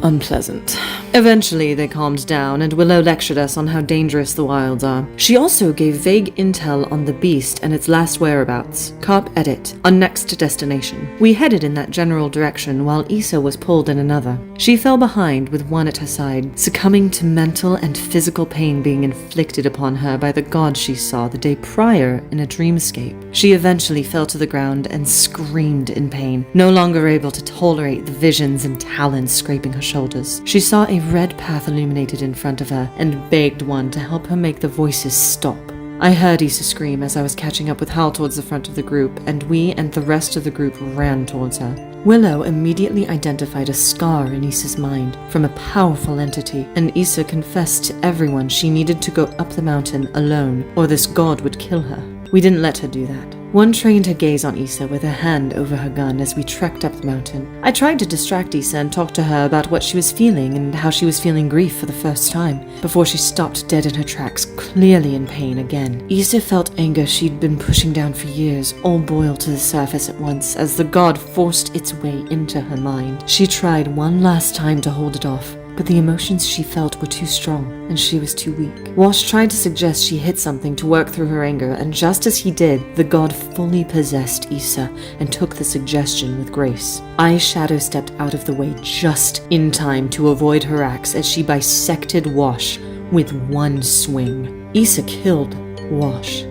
unpleasant. Eventually, they calmed down, and Willow lectured us on how dangerous the wilds are. She also gave vague intel on the beast and its last whereabouts. Carp edit. Our next destination. We headed in that general direction, while Issa was pulled in another. She fell behind with one at her side, succumbing to mental and physical pain being inflicted upon her by the god she saw the day prior in a dreamscape. She eventually fell to the ground and screamed in pain, no longer able to tolerate the visions and talons scraping her shoulders. She saw a red path illuminated in front of her and begged one to help her make the voices stop. I heard Issa scream as I was catching up with Hal towards the front of the group, and we and the rest of the group ran towards her. Willow immediately identified a scar in Issa's mind from a powerful entity, and Issa confessed to everyone she needed to go up the mountain alone, or this god would kill her. We didn't let her do that. One trained her gaze on Issa with her hand over her gun as we trekked up the mountain. I tried to distract Issa and talk to her about what she was feeling and how she was feeling grief for the first time, before she stopped dead in her tracks, clearly in pain again. Issa felt anger she'd been pushing down for years, all boil to the surface at once as the god forced its way into her mind. She tried one last time to hold it off, but the emotions she felt were too strong, and she was too weak. Wash tried to suggest she hit something to work through her anger, and just as he did, the god fully possessed Issa and took the suggestion with grace. I shadow stepped out of the way just in time to avoid her axe as she bisected Wash with one swing. Issa killed Wash.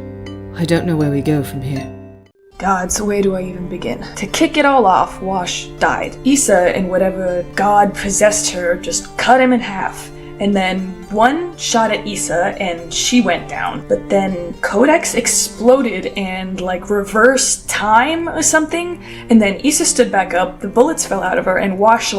I don't know where we go from here. God, so where do I even begin? To kick it all off, Wash died. Issa and whatever god possessed her just cut him in half. And then one shot at Issa and she went down. But then Codex exploded and reversed time or something. And then Issa stood back up, the bullets fell out of her, and Wash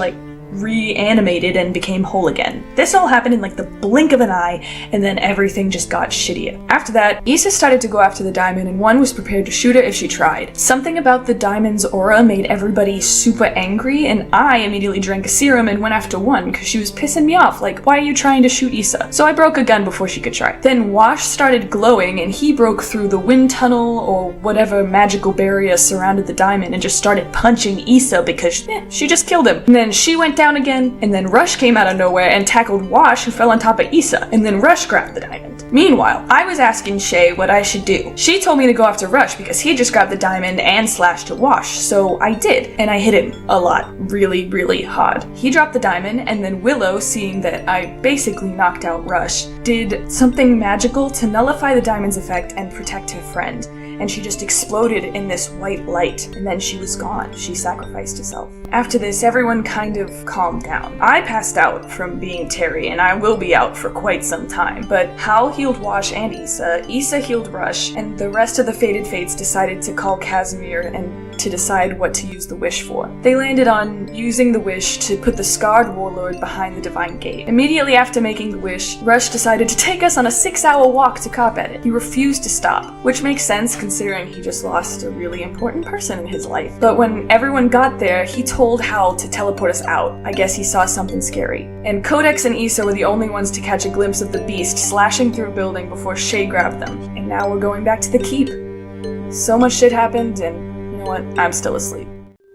reanimated and became whole again. This all happened in the blink of an eye, and then everything just got shittier. After that, Issa started to go after the diamond, and one was prepared to shoot her if she tried. Something about the diamond's aura made everybody super angry, and I immediately drank a serum and went after one because she was pissing me off. Why are you trying to shoot Issa? So I broke a gun before she could try. Then Wash started glowing, and he broke through the wind tunnel or whatever magical barrier surrounded the diamond and just started punching Issa because she just killed him. And then she went down again, and then Rush came out of nowhere and tackled Wash, who fell on top of Issa, and then Rush grabbed the diamond. Meanwhile, I was asking Shay what I should do. She told me to go after Rush because he just grabbed the diamond and slashed at Wash, so I did, and I hit him a lot, really, really hard. He dropped the diamond, and then Willow, seeing that I basically knocked out Rush, did something magical to nullify the diamond's effect and protect her friend. And she just exploded in this white light, and then she was gone. She sacrificed herself. After this, everyone kind of calmed down. I passed out from being Terry, and I will be out for quite some time, but Hal healed Wash and Issa healed Rush, and the rest of the Fated Fates decided to call Casimir and to decide what to use the wish for. They landed on using the wish to put the scarred warlord behind the Divine Gate. Immediately after making the wish, Rush decided to take us on a 6-hour walk to Carpet. He refused to stop, which makes sense considering he just lost a really important person in his life. But when everyone got there, he told Hal to teleport us out. I guess he saw something scary. And Codex and Issa were the only ones to catch a glimpse of the beast slashing through a building before Shay grabbed them. And now we're going back to the keep. So much shit happened, and you know what? I'm still asleep.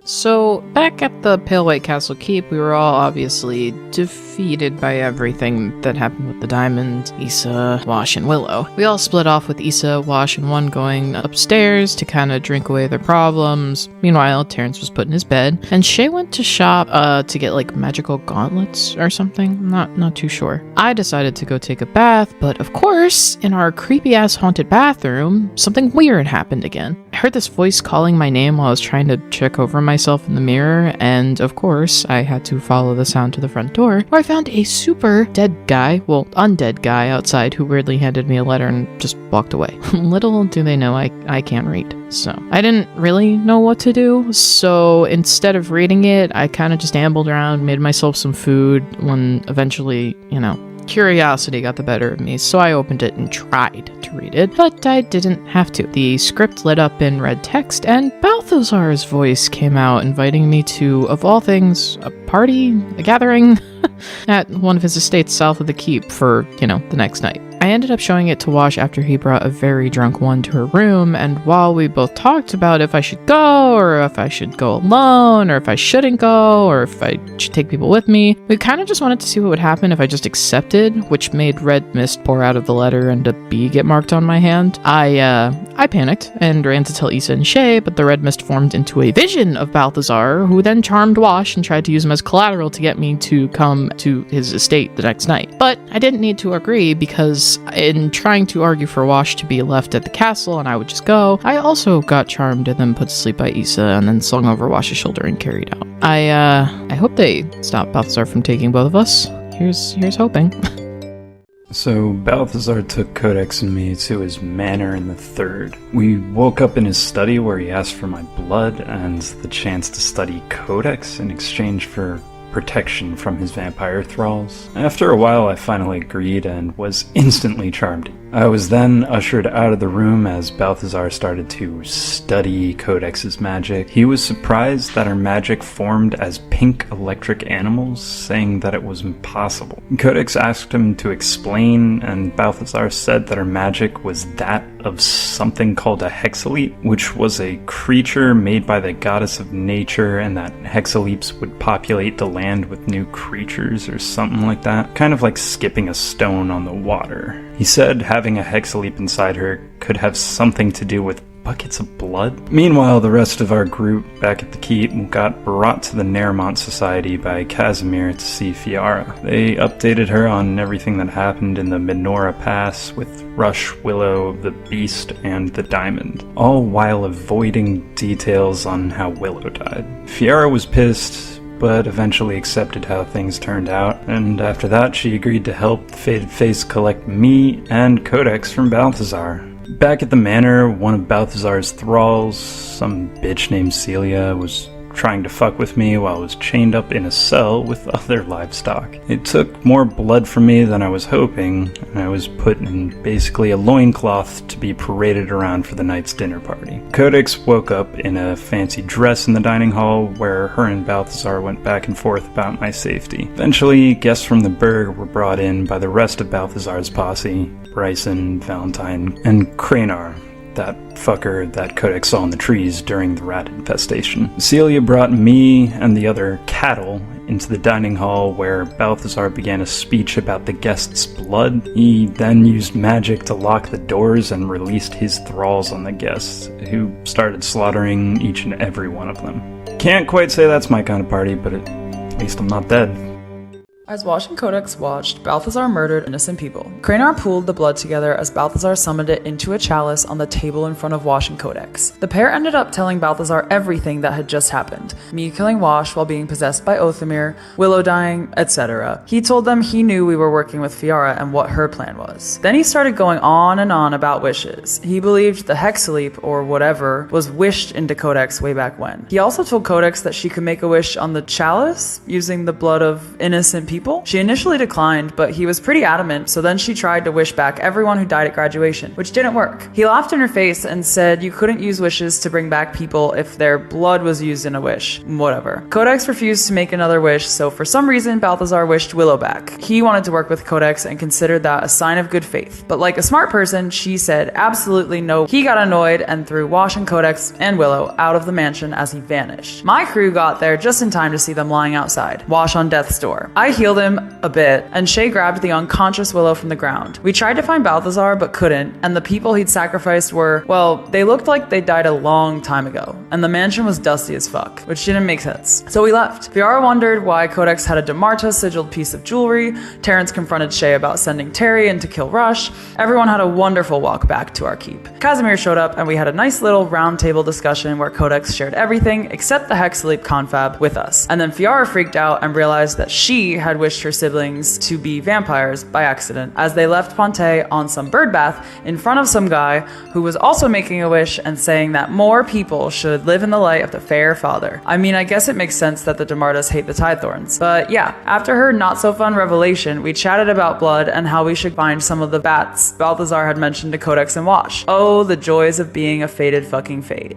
So, back at the Pale White Castle Keep, we were all obviously defeated by everything that happened with the diamond, Issa, Wash, and Willow. We all split off with Issa, Wash, and one going upstairs to kind of drink away their problems. Meanwhile, Terrence was put in his bed, and Shay went to shop to get like magical gauntlets or something. I'm not too sure. I decided to go take a bath, but of course, in our creepy-ass haunted bathroom, something weird happened again. I heard this voice calling my name while I was trying to check over myself in the mirror, and of course, I had to follow the sound to the front door, where I found a super undead guy outside who weirdly handed me a letter and just walked away. Little do they know I can't read. So I didn't really know what to do, so instead of reading it, I kind of just ambled around, made myself some food, when eventually, curiosity got the better of me, so I opened it and tried to read it, but I didn't have to. The script lit up in red text, and Balthazar's voice came out inviting me to, of all things, a party, a gathering, at one of his estates south of the keep for, the next night. I ended up showing it to Wash after he brought a very drunk one to her room, and while we both talked about if I should go, or if I should go alone, or if I shouldn't go, or if I should take people with me, we kind of just wanted to see what would happen if I just accepted, which made red mist pour out of the letter and a B get marked on my hand. I panicked and ran to tell Issa and Shay, but the red mist formed into a vision of Balthazar, who then charmed Wash and tried to use him as collateral to get me to come to his estate the next night. But I didn't need to agree, because in trying to argue for Wash to be left at the castle and I would just go, I also got charmed and then put to sleep by Issa and then slung over Wash's shoulder and carried out. I hope they stop Balthazar from taking both of us. Here's hoping. So Balthazar took Codex and me to his manor in the Third. We woke up in his study where he asked for my blood and the chance to study Codex in exchange for protection from his vampire thralls. After a while, I finally agreed and was instantly charmed. I was then ushered out of the room as Balthazar started to study Codex's magic. He was surprised that our magic formed as pink electric animals, saying that it was impossible. Codex asked him to explain, and Balthazar said that our magic was that of something called a hexaleap, which was a creature made by the goddess of nature, and that hexaleaps would populate the land with new creatures or something like that. Kind of like skipping a stone on the water. He said having a hexaleap inside her could have something to do with buckets of blood. Meanwhile, the rest of our group back at the keep got brought to the Nairmont Society by Casimir to see Fiara. They updated her on everything that happened in the Minora Pass with Rush, Willow, the Beast, and the Diamond, all while avoiding details on how Willow died. Fiara was pissed, but eventually accepted how things turned out, and after that she agreed to help the Fated Face collect me and Codex from Balthazar. Back at the manor, one of Balthazar's thralls, some bitch named Celia, was trying to fuck with me while I was chained up in a cell with other livestock. It took more blood from me than I was hoping, and I was put in basically a loincloth to be paraded around for the night's dinner party. Codex woke up in a fancy dress in the dining hall where her and Balthazar went back and forth about my safety. Eventually, guests from the burg were brought in by the rest of Balthazar's posse, Bryson, Valentine, and Cranar. that fucker that Codex saw in the trees during the rat infestation. Celia brought me and the other cattle into the dining hall where Balthazar began a speech about the guests' blood. He then used magic to lock the doors and released his thralls on the guests, who started slaughtering each and every one of them. Can't quite say that's my kind of party, but at least I'm not dead. As Wash and Codex watched, Balthazar murdered innocent people. Cranar pooled the blood together as Balthazar summoned it into a chalice on the table in front of Wash and Codex. The pair ended up telling Balthazar everything that had just happened. Me killing Wash while being possessed by Othamir, Willow dying, etc. He told them he knew we were working with Fiara and what her plan was. Then he started going on and on about wishes. He believed the Hexaleap, or whatever, was wished into Codex way back when. He also told Codex that she could make a wish on the chalice using the blood of innocent people. She initially declined, but he was pretty adamant, so then she tried to wish back everyone who died at graduation, which didn't work. He laughed in her face and said you couldn't use wishes to bring back people if their blood was used in a wish. Whatever. Codex refused to make another wish, so for some reason Balthazar wished Willow back. He wanted to work with Codex and considered that a sign of good faith. But like a smart person, she said absolutely no. He got annoyed and threw Wash and Codex and Willow out of the mansion as he vanished. My crew got there just in time to see them lying outside, Wash on death's door. I healed him a bit, and Shay grabbed the unconscious Willow from the ground. We tried to find Balthazar, but couldn't, and the people he'd sacrificed were, well, they looked like they died a long time ago, and the mansion was dusty as fuck, which didn't make sense. So we left. Fiara wondered why Codex had a Demarta sigiled piece of jewelry, Terrence confronted Shay about sending Terry in to kill Rush. Everyone had a wonderful walk back to our keep. Casimir showed up, and we had a nice little round table discussion where Codex shared everything except the Hexaleap confab with us, and then Fiara freaked out and realized that she had wished her siblings to be vampires by accident as they left Ponte on some birdbath in front of some guy who was also making a wish and saying that more people should live in the light of the fair father. I mean, I guess it makes sense that the Demartas hate the Tidethorns. But yeah, after her not so fun revelation, we chatted about blood and how we should find some of the bats Balthazar had mentioned to Codex and Wash. Oh, the joys of being a fated fucking fate.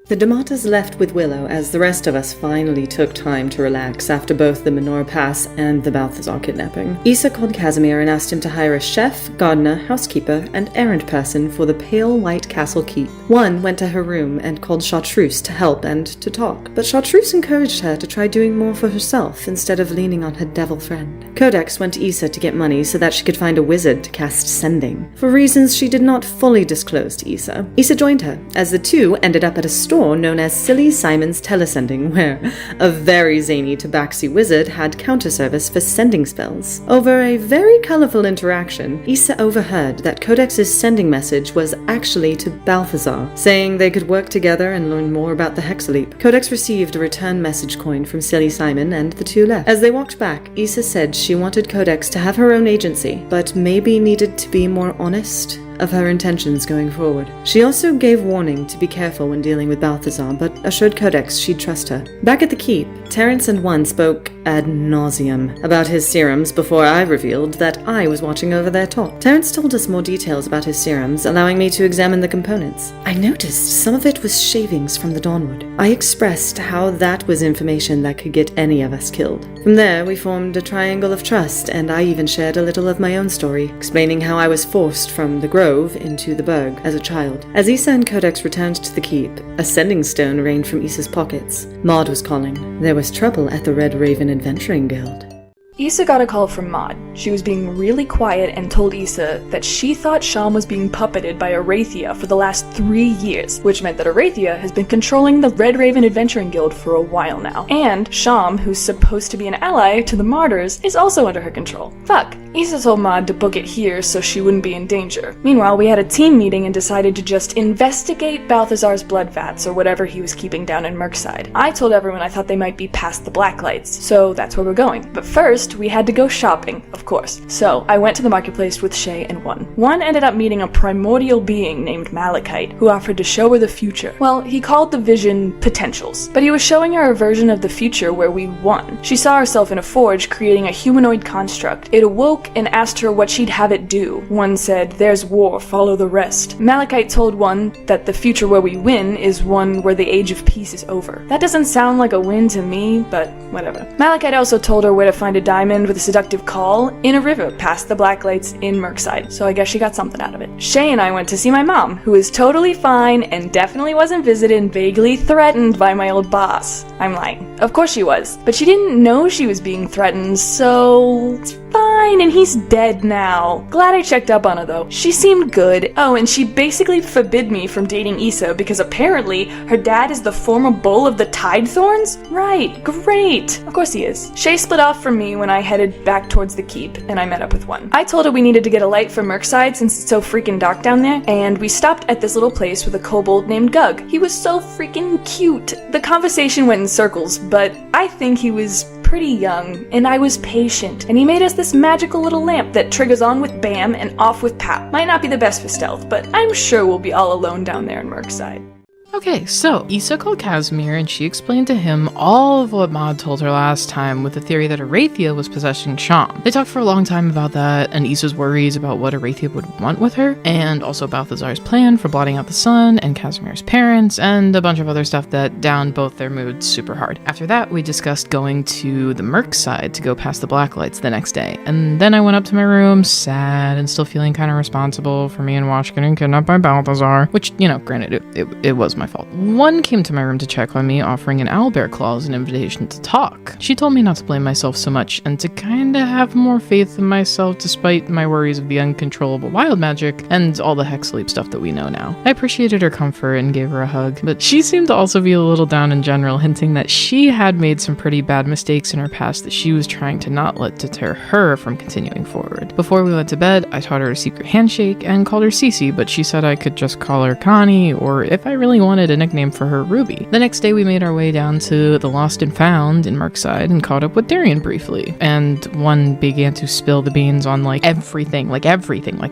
The Demartas left with Willow as the rest of us finally took time to relax after both the Menorah Pass and the Balthazar kidnapping. Issa called Casimir and asked him to hire a chef, gardener, housekeeper, and errand person for the Pale White Castle Keep. One went to her room and called Chartreuse to help and to talk, but Chartreuse encouraged her to try doing more for herself instead of leaning on her devil friend. Codex went to Issa to get money so that she could find a wizard to cast Sending, for reasons she did not fully disclose to Issa. Issa joined her, as the two ended up at a store known as Silly Simon's Telesending, where a very zany tabaxi wizard had counter service for sending spells. Over a very colorful interaction, Issa overheard that Codex's sending message was actually to Balthazar, saying they could work together and learn more about the Hexaleap. Codex received a return message coin from Silly Simon, and the two left. As they walked back, Issa said she wanted Codex to have her own agency, but maybe needed to be more honest of her intentions going forward. She also gave warning to be careful when dealing with Balthazar, but assured Codex she'd trust her. Back at the keep, Terrence and One spoke ad nauseum about his serums before I revealed that I was watching over their talk. Terrence told us more details about his serums, allowing me to examine the components. I noticed some of it was shavings from the Dawnwood. I expressed how that was information that could get any of us killed. From there, we formed a triangle of trust, and I even shared a little of my own story, explaining how I was forced from the Grove into the Burg as a child. As Issa and Codex returned to the keep, a sending stone rained from Issa's pockets. Maud was calling. There was trouble at the Red Raven Adventuring Guild. Issa got a call from Maud. She was being really quiet and told Issa that she thought Sham was being puppeted by Arathia for the last 3 years, which meant that Arathia has been controlling the Red Raven Adventuring Guild for a while now. And Sham, who's supposed to be an ally to the Martyrs, is also under her control. Fuck. Issa told Maud to book it here so she wouldn't be in danger. Meanwhile, we had a team meeting and decided to just investigate Balthazar's blood vats or whatever he was keeping down in Merkside. I told everyone I thought they might be past the Blacklights, so that's where we're going. But first, we had to go shopping, of course. So I went to the marketplace with Shay and One. One ended up meeting a primordial being named Malachite, who offered to show her the future. Well, he called the vision potentials, but he was showing her a version of the future where we won. She saw herself in a forge creating a humanoid construct. It awoke and asked her what she'd have it do. One said, "There's war, follow the rest." Malachite told One that the future where we win is one where the age of peace is over. That doesn't sound like a win to me, but whatever. Malachite also told her where to find a diamond with a seductive call in a river past the black lights in Merkside, so I guess she got something out of it. Shay and I went to see my mom, who is totally fine and definitely wasn't visited and vaguely threatened by my old boss. I'm lying. Of course she was, but she didn't know she was being threatened, so it's fine, and he's dead now. Glad I checked up on her though. She seemed good. Oh, and she basically forbid me from dating Issa because apparently her dad is the former bull of the Tidethorns? Right, great. Of course he is. Shay split off from me when I headed back towards the keep, and I met up with one. I told her we needed to get a light from Merkside since it's so freaking dark down there, and we stopped at this little place with a kobold named Gug. He was so freaking cute. The conversation went in circles, but I think he was pretty young, and I was patient, and he made us this magical little lamp that triggers on with bam and off with pow. Might not be the best for stealth, but I'm sure we'll be all alone down there in Merkside. Okay, so Issa called Casimir and she explained to him all of what Maud told her last time with the theory that Arathia was possessing Sham. They talked for a long time about that and Issa's worries about what Arathia would want with her, and also Balthazar's plan for blotting out the sun and Casimir's parents, and a bunch of other stuff that downed both their moods super hard. After that, we discussed going to the Merkside to go past the black lights the next day, and then I went up to my room, sad and still feeling kind of responsible for me and Wash getting kidnapped by Balthazar, which, you know, granted, it was my fault. One came to my room to check on me, offering an owlbear claw as an invitation to talk. She told me not to blame myself so much and to kinda have more faith in myself despite my worries of the uncontrollable wild magic and all the hex sleep stuff that we know now. I appreciated her comfort and gave her a hug, but she seemed to also be a little down in general, hinting that she had made some pretty bad mistakes in her past that she was trying to not let deter her from continuing forward. Before we went to bed, I taught her a secret handshake and called her Cece, but she said I could just call her Connie, or if I really wanted a nickname for her, Ruby. The next day we made our way down to the Lost and Found in Merkside and caught up with Darian briefly, and one began to spill the beans on everything, like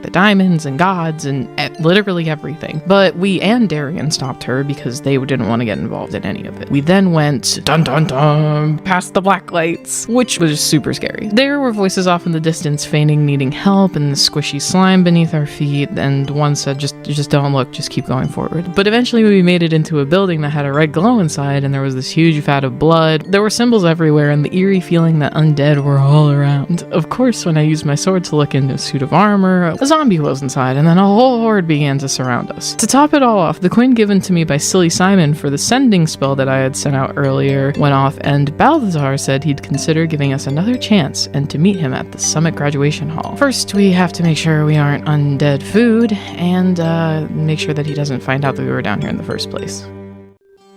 the diamonds and gods and literally everything. But we and Darian stopped her because they didn't want to get involved in any of it. We then went dun dun dun past the black lights, which was super scary. There were voices off in the distance feigning needing help and the squishy slime beneath our feet, and one said just don't look, just keep going forward. But eventually we made it into a building that had a red glow inside, and there was this huge vat of blood. There were symbols everywhere and the eerie feeling that undead were all around. Of course, when I used my sword to look into a suit of armor, a zombie was inside, and then a whole horde began to surround us. To top it all off, the coin given to me by Silly Simon for the sending spell that I had sent out earlier went off, and Balthazar said he'd consider giving us another chance and to meet him at the Summit Graduation Hall. First, we have to make sure we aren't undead food, and make sure that he doesn't find out that we were down here in the first place.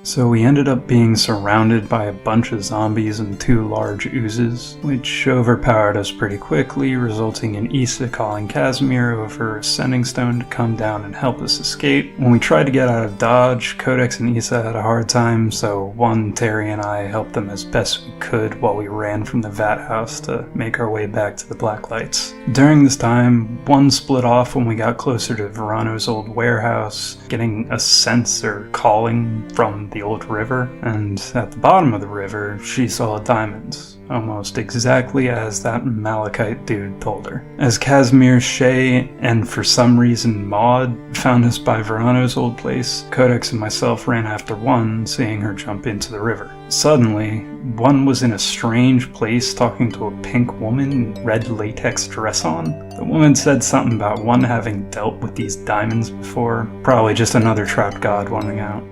So we ended up being surrounded by a bunch of zombies and 2 large oozes, which overpowered us pretty quickly, resulting in Issa calling Casimir over a sending stone to come down and help us escape. When we tried to get out of Dodge, Codex and Issa had a hard time, so Terry and I helped them as best we could while we ran from the vat house to make our way back to the black lights. During this time, one split off when we got closer to Verano's old warehouse, getting a sense or calling from the old river, and at the bottom of the river, she saw diamonds, almost exactly as that Malachite dude told her. As Casimir, Shay, and for some reason Maud found us by Verano's old place, Codex and myself ran after one, seeing her jump into the river. Suddenly, one was in a strange place talking to a pink woman, red latex dress on. The woman said something about one having dealt with these diamonds before, probably just another trapped god wanting out.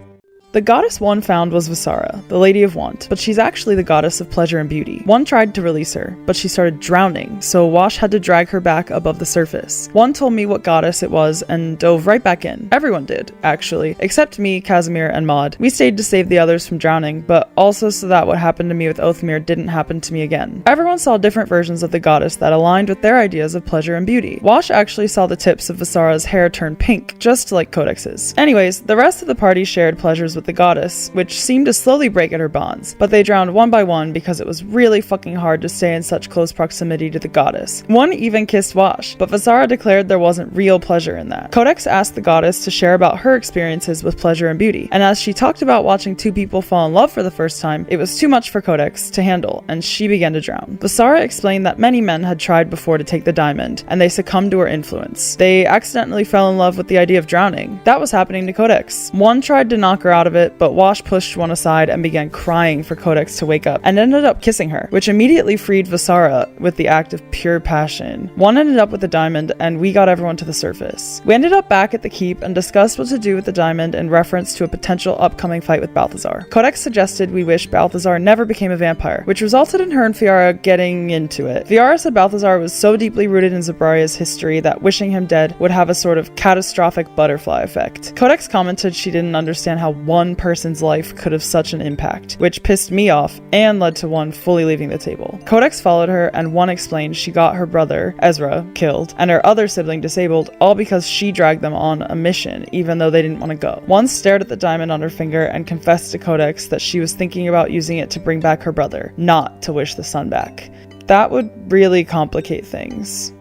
The goddess one found was Visara, the Lady of Want, but she's actually the goddess of pleasure and beauty. One tried to release her, but she started drowning, so Wash had to drag her back above the surface. One told me what goddess it was and dove right back in. Everyone did, actually, except me, Casimir, and Maud. We stayed to save the others from drowning, but also so that what happened to me with Oathmere didn't happen to me again. Everyone saw different versions of the goddess that aligned with their ideas of pleasure and beauty. Wash actually saw the tips of Visara's hair turn pink, just like Codex's. Anyways, the rest of the party shared pleasures with the goddess, which seemed to slowly break at her bonds, but they drowned one by one because it was really fucking hard to stay in such close proximity to the goddess. One even kissed Wash, but Visara declared there wasn't real pleasure in that. Codex asked the goddess to share about her experiences with pleasure and beauty, and as she talked about watching 2 people fall in love for the first time, it was too much for Codex to handle, and she began to drown. Visara explained that many men had tried before to take the diamond, and they succumbed to her influence. They accidentally fell in love with the idea of drowning. That was happening to Codex. One tried to knock her out of of it, but Wash pushed one aside and began crying for Codex to wake up, and ended up kissing her, which immediately freed Visara with the act of pure passion. One ended up with the diamond, and we got everyone to the surface. We ended up back at the keep and discussed what to do with the diamond in reference to a potential upcoming fight with Balthazar. Codex suggested we wish Balthazar never became a vampire, which resulted in her and Fiara getting into it. Fiara said Balthazar was so deeply rooted in Zabraria's history that wishing him dead would have a sort of catastrophic butterfly effect. Codex commented she didn't understand how one person's life could have such an impact, which pissed me off and led to one fully leaving the table. Codex followed her, and one explained she got her brother, Ezra, killed, and her other sibling disabled, all because she dragged them on a mission, even though they didn't want to go. One stared at the diamond on her finger and confessed to Codex that she was thinking about using it to bring back her brother, not to wish the sun back. That would really complicate things.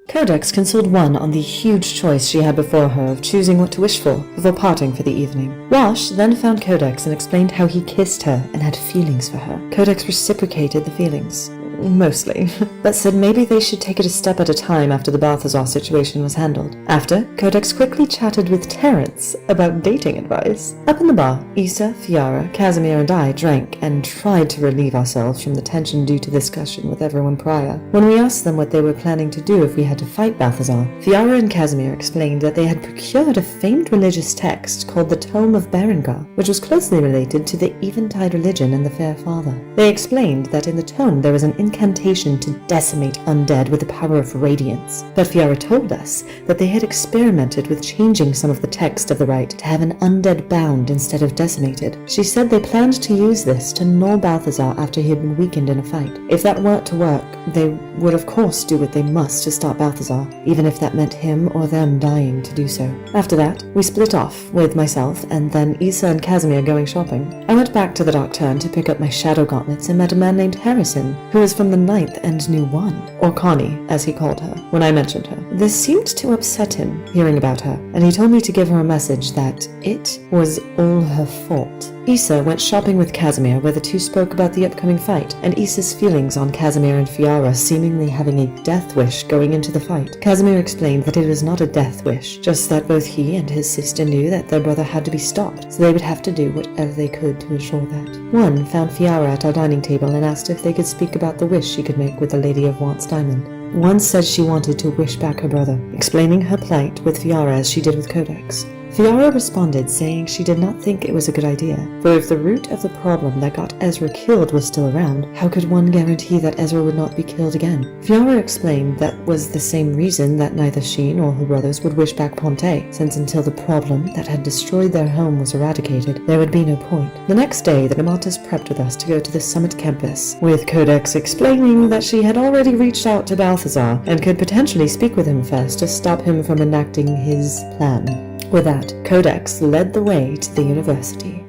Codex consoled One on the huge choice she had before her of choosing what to wish for before parting for the evening. Wash then found Codex and explained how he kissed her and had feelings for her. Codex reciprocated the feelings. Mostly, but said maybe they should take it a step at a time after the Balthazar situation was handled. After, Codex quickly chatted with Terrence about dating advice. Up in the bar, Issa, Fiara, Casimir, and I drank and tried to relieve ourselves from the tension due to discussion with everyone prior. When we asked them what they were planning to do if we had to fight Balthazar, Fiara and Casimir explained that they had procured a famed religious text called the Tome of Berengar, which was closely related to the Eventide religion and the Fair Father. They explained that in the tome there was an incantation to decimate undead with the power of radiance. But Fiara told us that they had experimented with changing some of the text of the rite to have an undead bound instead of decimated. She said they planned to use this to null Balthazar after he had been weakened in a fight. If that weren't to work, they would of course do what they must to stop Balthazar, even if that meant him or them dying to do so. After that, we split off, with myself and then Issa and Casimir going shopping. I went back to the Dark Turn to pick up my shadow gauntlets and met a man named Harrison, who was from the 9th and knew One, or Connie, as he called her, when I mentioned her. This seemed to upset him, hearing about her, and he told me to give her a message that it was all her fault. Issa went shopping with Casimir, where the two spoke about the upcoming fight, and Issa's feelings on Casimir and Fiara seemingly having a death wish going into the fight. Casimir explained that it was not a death wish, just that both he and his sister knew that their brother had to be stopped, so they would have to do whatever they could to ensure that. One found Fiara at our dining table and asked if they could speak about the wish she could make with the Lady of Want's diamond. One said she wanted to wish back her brother, explaining her plight with Fiara as she did with Codex. Fiara responded, saying she did not think it was a good idea, for if the root of the problem that got Ezra killed was still around, how could one guarantee that Ezra would not be killed again? Fiara explained that was the same reason that neither she nor her brothers would wish back Ponte, since until the problem that had destroyed their home was eradicated, there would be no point. The next day, the Nematas prepped with us to go to the summit campus, with Codex explaining that she had already reached out to Balthazar and could potentially speak with him first to stop him from enacting his plan. With that, Codex led the way to the university.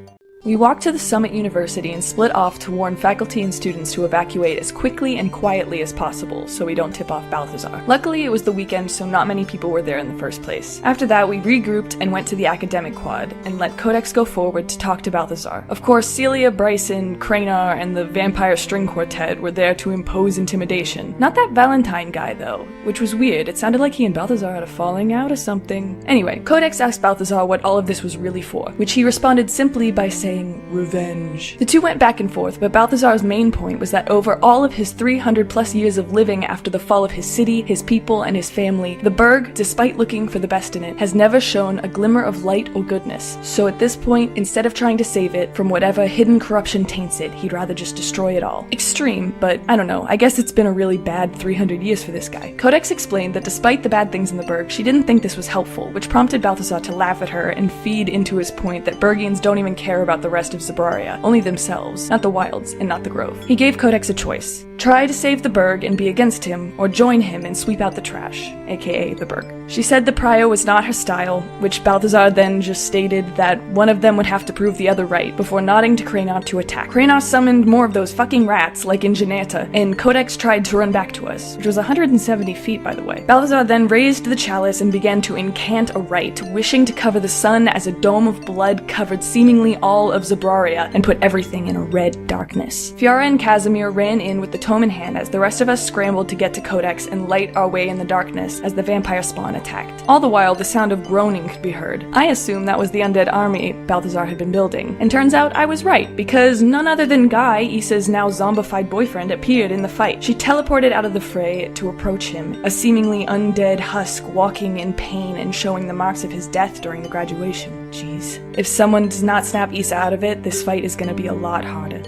We walked to the Summit University and split off to warn faculty and students to evacuate as quickly and quietly as possible so we don't tip off Balthazar. Luckily, it was the weekend, so not many people were there in the first place. After that, we regrouped and went to the academic quad and let Codex go forward to talk to Balthazar. Of course, Celia, Bryson, Cranar, and the Vampire String Quartet were there to impose intimidation. Not that Valentine guy, though, which was weird. It sounded like he and Balthazar had a falling out or something. Anyway, Codex asked Balthazar what all of this was really for, which he responded simply by saying, revenge. The two went back and forth, but Balthazar's main point was that over all of his 300 plus years of living after the fall of his city, his people, and his family, the Burg, despite looking for the best in it, has never shown a glimmer of light or goodness. So at this point, instead of trying to save it from whatever hidden corruption taints it, he'd rather just destroy it all. Extreme, but I don't know, I guess it's been a really bad 300 years for this guy. Codex explained that despite the bad things in the Burg, she didn't think this was helpful, which prompted Balthazar to laugh at her and feed into his point that Burgians don't even care about the rest of Zabraria, only themselves, not the wilds, and not the grove. He gave Codex a choice. Try to save the Burg and be against him, or join him and sweep out the trash, aka the Burg. She said the Prior was not her style, which Balthazar then just stated that one of them would have to prove the other right, before nodding to Cranar to attack. Cranar summoned more of those fucking rats, like in Janata, and Codex tried to run back to us, which was 170 feet, by the way. Balthazar then raised the chalice and began to incant a rite, wishing to cover the sun as a dome of blood covered seemingly all of Zabraria and put everything in a red darkness. Fiara and Casimir ran in with the tome in hand as the rest of us scrambled to get to Codex and light our way in the darkness as the vampire spawn attacked. All the while, the sound of groaning could be heard. I assumed that was the undead army Balthazar had been building, and turns out I was right, because none other than Guy, Issa's now zombified boyfriend, appeared in the fight. She teleported out of the fray to approach him, a seemingly undead husk walking in pain and showing the marks of his death during the graduation. Jeez. If someone does not snap Issa out of it, this fight is gonna be a lot harder.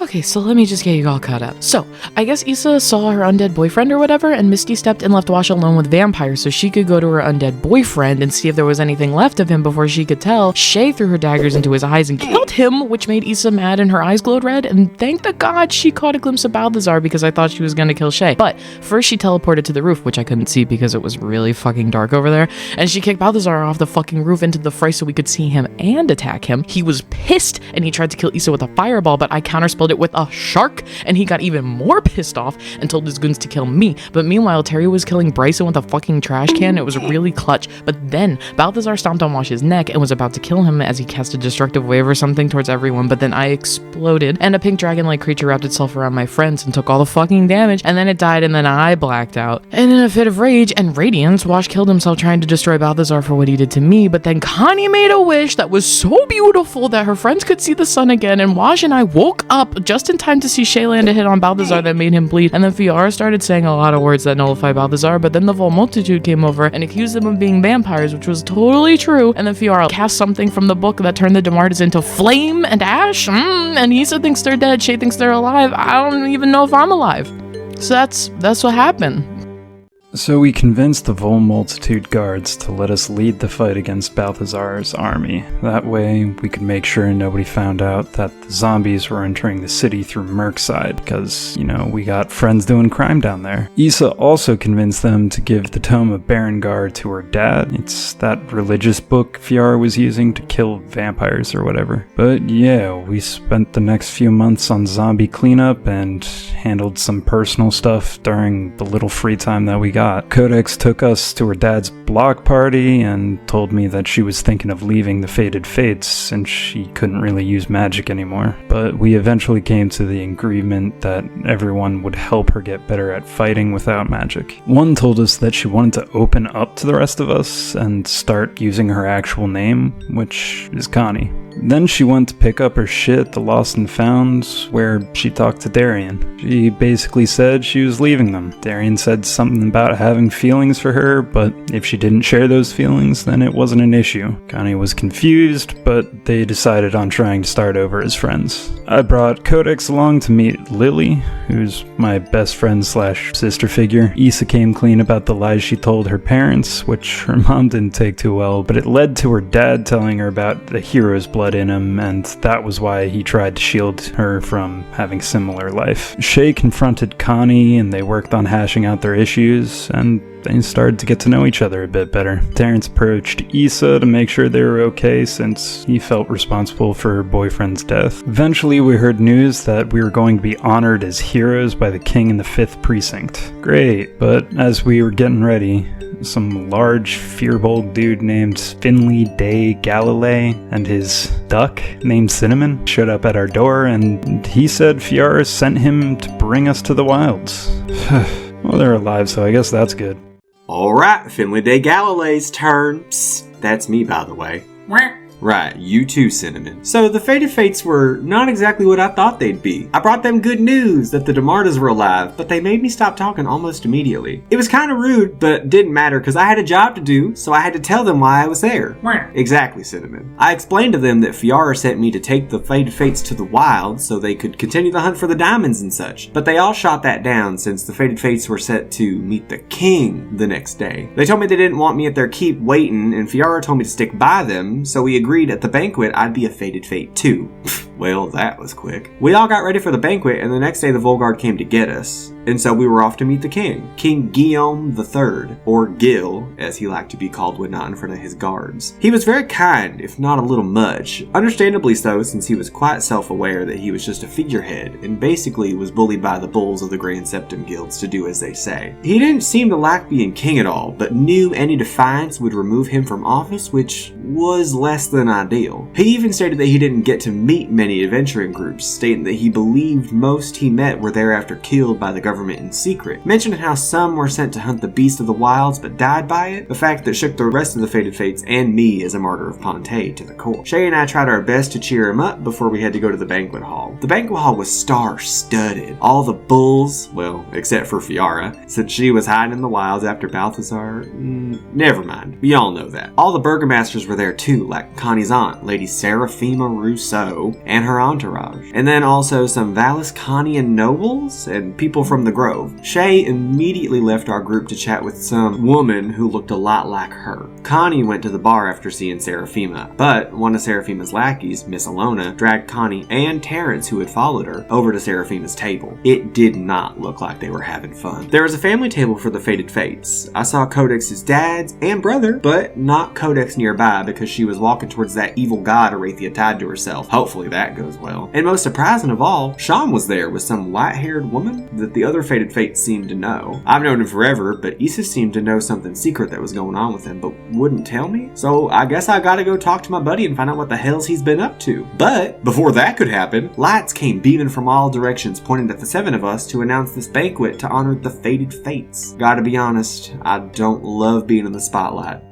Okay, so let me just get you all caught up. So, I guess Issa saw her undead boyfriend or whatever, and Misty stepped and left Wash alone with vampires so she could go to her undead boyfriend and see if there was anything left of him before she could tell. Shay threw her daggers into his eyes and killed him, which made Issa mad and her eyes glowed red, and thank the god she caught a glimpse of Balthazar because I thought she was gonna kill Shay. But first she teleported to the roof, which I couldn't see because it was really fucking dark over there, and she kicked Balthazar off the fucking roof into the fray so we could see him and attack him. He was pissed and he tried to kill Issa with a fireball, but I counterspelled it with a shark, and he got even more pissed off and told his goons to kill me. But meanwhile, Terry was killing Bryson with a fucking trash can. It was really clutch. But then Balthazar stomped on Wash's neck and was about to kill him as he cast a destructive wave or something towards everyone, but then I exploded and a pink dragon-like creature wrapped itself around my friends and took all the fucking damage, and then it died, and then I blacked out. And in a fit of rage and radiance, Wash killed himself trying to destroy Balthazar for what he did to me, but then Connie made a wish that was so beautiful that her friends could see the sun again, and Wash and I woke up just in time to see Shay land a hit on Balthazar that made him bleed, and then Fiara started saying a lot of words that nullify Balthazar, but then the full multitude came over and accused them of being vampires, which was totally true, and then Fiara cast something from the book that turned the Demartis into flame and ash, and Issa thinks they're dead, Shay thinks they're alive. I don't even know if I'm alive. So that's what happened. So we convinced the Vol Multitude guards to let us lead the fight against Balthazar's army. That way, we could make sure nobody found out that the zombies were entering the city through Merkside, because, we got friends doing crime down there. Issa also convinced them to give the Tome of Berengar to her dad. It's that religious book Fiara was using to kill vampires or whatever. But yeah, we spent the next few months on zombie cleanup and handled some personal stuff during the little free time that we got. Codex took us to her dad's block party and told me that she was thinking of leaving the Fated Fates since she couldn't really use magic anymore. But we eventually came to the agreement that everyone would help her get better at fighting without magic. One told us that she wanted to open up to the rest of us and start using her actual name, which is Connie. Then she went to pick up her shit at the Lost and Founds, where she talked to Darian. She basically said she was leaving them. Darian said something about having feelings for her, but if she didn't share those feelings, then it wasn't an issue. Connie was confused, but they decided on trying to start over as friends. I brought Codex along to meet Lily, who's my best friend / sister figure. Issa came clean about the lies she told her parents, which her mom didn't take too well, but it led to her dad telling her about the hero's blood in him, and that was why he tried to shield her from having similar life. Shay confronted Connie, and they worked on hashing out their issues, and they started to get to know each other a bit better. Terrence approached Issa to make sure they were okay since he felt responsible for her boyfriend's death. Eventually we heard news that we were going to be honored as heroes by the king in the 5th precinct. Great, but as we were getting ready, some large, fearbold dude named Finley Day Galilei and his duck named Cinnamon showed up at our door, and he said Fiara sent him to bring us to the wilds. Well, they're alive, so I guess that's good. Alright, Finley Day Galilei's turn. Psst, that's me, by the way. Right, you too, Cinnamon. So the Fated Fates were not exactly what I thought they'd be. I brought them good news that the Demartas were alive, but they made me stop talking almost immediately. It was kind of rude, but didn't matter because I had a job to do, so I had to tell them why I was there. Exactly, Cinnamon. I explained to them that Fiara sent me to take the Fated Fates to the wild so they could continue the hunt for the diamonds and such, but they all shot that down since the Fated Fates were set to meet the king the next day. They told me they didn't want me at their keep waiting, and Fiara told me to stick by them, so we agreed at the banquet I'd be a Fated Fate too. Well, that was quick. We all got ready for the banquet, and the next day the Volgard came to get us. And so we were off to meet the king, King Guillaume III, or Gil, as he liked to be called when not in front of his guards. He was very kind, if not a little much. Understandably so, since he was quite self-aware that he was just a figurehead, and basically was bullied by the bulls of the Grand Septim guilds to do as they say. He didn't seem to like being king at all, but knew any defiance would remove him from office, which was less than ideal. He even stated that he didn't get to meet many adventuring groups, stating that he believed most he met were thereafter killed by the government in secret. Mentioning how some were sent to hunt the beast of the wilds but died by it, a fact that shook the rest of the Fated Fates and me as a martyr of Ponte to the core. Shay and I tried our best to cheer him up before we had to go to the banquet hall. The banquet hall was star-studded. All the bulls, well, except for Fiara, since she was hiding in the wilds after Balthazar. Never mind. We all know that. All the burgomasters were there too, like Connie's aunt, Lady Seraphima Rousseau, and her entourage. And then also some Valasconian nobles and people from the Grove. Shay immediately left our group to chat with some woman who looked a lot like her. Connie went to the bar after seeing Seraphima, but one of Seraphima's lackeys, Miss Alona, dragged Connie and Terrence, who had followed her, over to Seraphima's table. It did not look like they were having fun. There was a family table for the Fated Fates. I saw Codex's dad's and brother, but not Codex nearby because she was walking towards that evil god Arathia tied to herself. Hopefully that goes well. And most surprising of all, Sean was there with some white-haired woman that the other Fated Fates seemed to know. I've known him forever, but Issa seemed to know something secret that was going on with him, but wouldn't tell me. So I guess I gotta go talk to my buddy and find out what the hell's he's been up to. But before that could happen, lights came beaming from all directions, pointing at the seven of us to announce this banquet to honor the Fated Fates. Gotta be honest, I don't love being in the spotlight.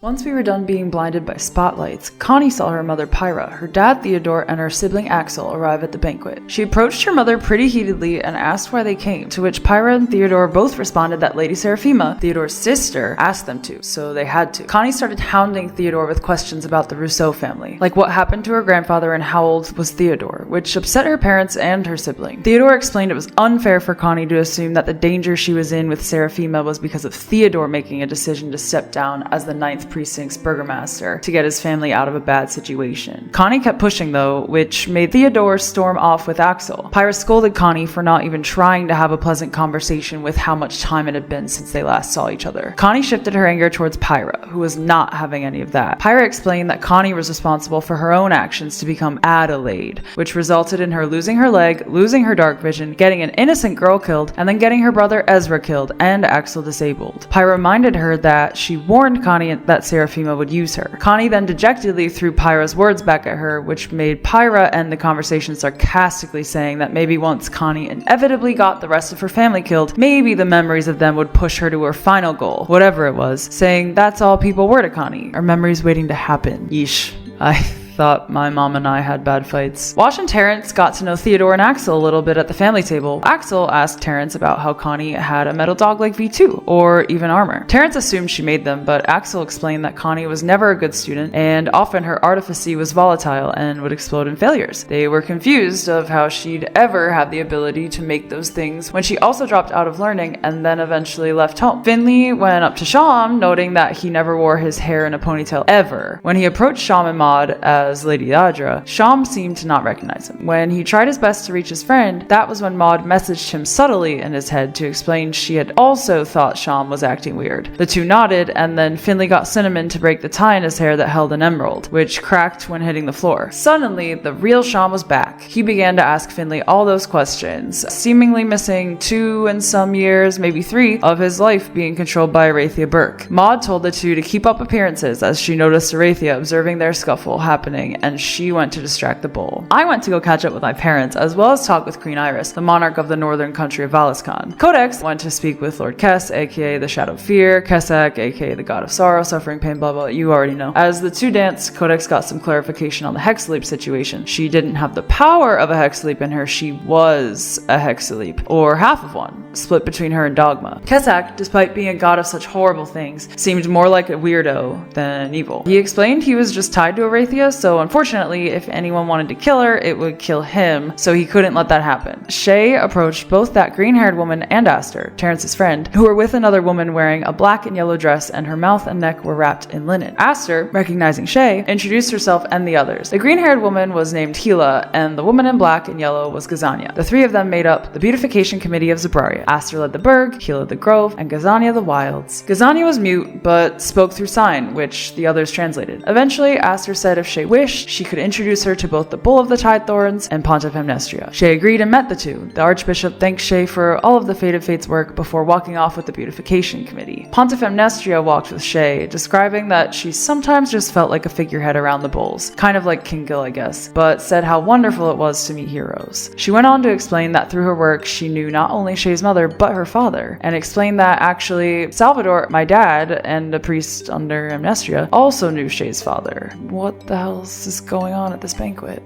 Once we were done being blinded by spotlights, Connie saw her mother Pyra, her dad Theodore, and her sibling Axel arrive at the banquet. She approached her mother pretty heatedly and asked why they came, to which Pyra and Theodore both responded that Lady Seraphima, Theodore's sister, asked them to, so they had to. Connie started hounding Theodore with questions about the Rousseau family, like what happened to her grandfather and how old was Theodore, which upset her parents and her sibling. Theodore explained it was unfair for Connie to assume that the danger she was in with Seraphima was because of Theodore making a decision to step down as the 9th Precinct's burgomaster to get his family out of a bad situation. Connie kept pushing though, which made Theodore storm off with Axel. Pyra scolded Connie for not even trying to have a pleasant conversation with how much time it had been since they last saw each other. Connie shifted her anger towards Pyra, who was not having any of that. Pyra explained that Connie was responsible for her own actions to become Adelaide, which resulted in her losing her leg, losing her dark vision, getting an innocent girl killed, and then getting her brother Ezra killed and Axel disabled. Pyra reminded her that she warned Connie that Seraphima would use her. Connie then dejectedly threw Pyra's words back at her, which made Pyra end the conversation sarcastically saying that maybe once Connie inevitably got the rest of her family killed, maybe the memories of them would push her to her final goal, whatever it was, saying that's all people were to Connie, or memories waiting to happen. Yeesh. I thought my mom and I had bad fights. Wash and Terrence got to know Theodore and Axel a little bit at the family table. Axel asked Terrence about how Connie had a metal dog like V2, or even armor. Terrence assumed she made them, but Axel explained that Connie was never a good student, and often her artificy was volatile and would explode in failures. They were confused of how she'd ever had the ability to make those things when she also dropped out of learning and then eventually left home. Finley went up to Sham, noting that he never wore his hair in a ponytail ever. When he approached Sham and Maud as Lady Adra, Sham seemed to not recognize him. When he tried his best to reach his friend, that was when Maud messaged him subtly in his head to explain she had also thought Sham was acting weird. The two nodded, and then Finley got Cinnamon to break the tie in his hair that held an emerald, which cracked when hitting the floor. Suddenly, the real Sham was back. He began to ask Finley all those questions, seemingly missing 2 and some years, maybe 3, of his life being controlled by Arathia Burke. Maud told the two to keep up appearances as she noticed Arathia observing their scuffle happening, and she went to distract the bull. I went to go catch up with my parents, as well as talk with Queen Iris, the monarch of the northern country of Valascan. Codex went to speak with Lord Kess, aka the Shadow of Fear, Kessak, aka the God of Sorrow, Suffering, Pain, blah blah, you already know. As the two danced, Codex got some clarification on the Hexaleap situation. She didn't have the power of a Hexaleap in her, she was a Hexaleap, or half of one, split between her and Dogma. Kessak, despite being a god of such horrible things, seemed more like a weirdo than evil. He explained he was just tied to Arathia, so unfortunately, if anyone wanted to kill her, it would kill him, so he couldn't let that happen. Shay approached both that green-haired woman and Aster, Terrence's friend, who were with another woman wearing a black and yellow dress, and her mouth and neck were wrapped in linen. Aster, recognizing Shay, introduced herself and the others. The green-haired woman was named Hela, and the woman in black and yellow was Gazania. The three of them made up the Beautification Committee of Zabraria. Aster led the Burg, Hela the Grove, and Gazania the Wilds. Gazania was mute, but spoke through sign, which the others translated. Eventually, Aster said if Shay wished, she could introduce her to both the Bull of the Tidethorns and Pontiff Amnestria. Shay agreed and met the two. The Archbishop thanked Shay for all of the Fated Fates work before walking off with the Beautification Committee. Pontiff Amnestria walked with Shay, describing that she sometimes just felt like a figurehead around the bulls, kind of like King Gil, I guess, but said how wonderful it was to meet heroes. She went on to explain that through her work, she knew not only Shay's mother, but her father, and explained that actually Salvador, my dad, and a priest under Amnestria, also knew Shay's father. What the hell is going on at this banquet?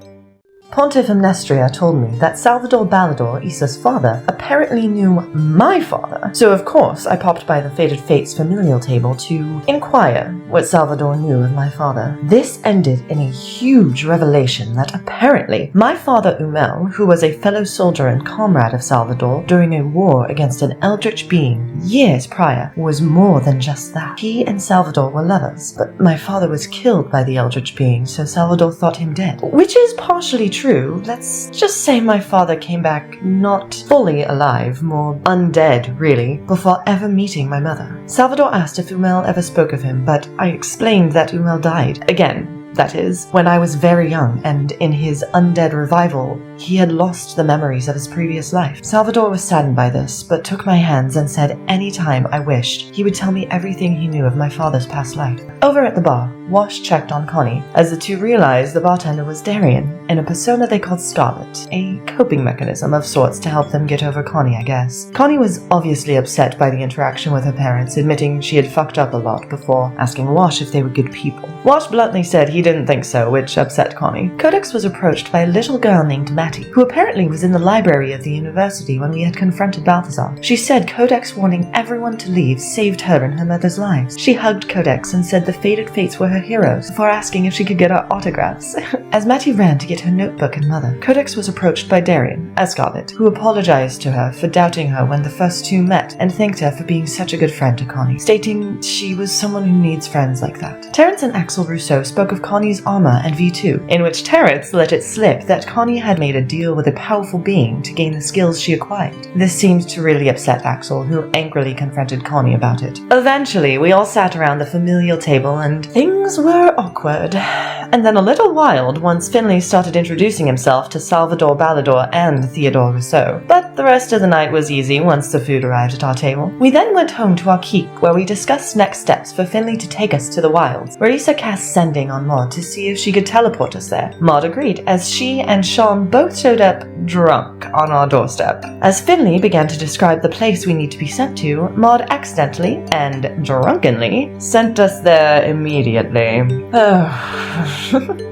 Pontiff Amnestria told me that Salvador Balador, Issa's father, apparently knew my father, so of course I popped by the Fated Fates familial table to inquire what Salvador knew of my father. This ended in a huge revelation that apparently my father Umel, who was a fellow soldier and comrade of Salvador during a war against an eldritch being years prior, was more than just that. He and Salvador were lovers, but my father was killed by the eldritch being, so Salvador thought him dead, which is partially true. Let's just say my father came back not fully alive, more undead, really, before ever meeting my mother. Salvador asked if Umel ever spoke of him, but I explained that Umel died. Again, that is, when I was very young, and in his undead revival, he had lost the memories of his previous life. Salvador was saddened by this, but took my hands and said any time I wished, he would tell me everything he knew of my father's past life. Over at the bar, Wash checked on Connie, as the two realized the bartender was Darien, in a persona they called Scarlet, a coping mechanism of sorts to help them get over Connie, I guess. Connie was obviously upset by the interaction with her parents, admitting she had fucked up a lot before asking Wash if they were good people. Wash bluntly said he didn't think so, which upset Connie. Codex was approached by a little girl named Mattie, who apparently was in the library of the university when we had confronted Balthazar. She said Codex warning everyone to leave saved her and her mother's lives. She hugged Codex and said the Fated Fates were her heroes, before asking if she could get our autographs. As Mattie ran to get her notebook and mother, Codex was approached by Darien, as Scarlet, who apologized to her for doubting her when the first two met and thanked her for being such a good friend to Connie, stating she was someone who needs friends like that. Terrence and Axel Rousseau spoke of Connie's armor and V2, in which Terrence let it slip that Connie had made a deal with a powerful being to gain the skills she acquired. This seemed to really upset Axel, who angrily confronted Connie about it. Eventually, we all sat around the familial table and things were awkward. And then a little wild once Finley started introducing himself to Salvador Balador and Theodore Rousseau. But the rest of the night was easy once the food arrived at our table. We then went home to our keep, where we discussed next steps for Finley to take us to the wilds, where Issa cast sending on Maud to see if she could teleport us there. Maud agreed, as she and Sean both showed up drunk on our doorstep. As Finley began to describe the place we need to be sent to, Maud accidentally and drunkenly sent us there immediately.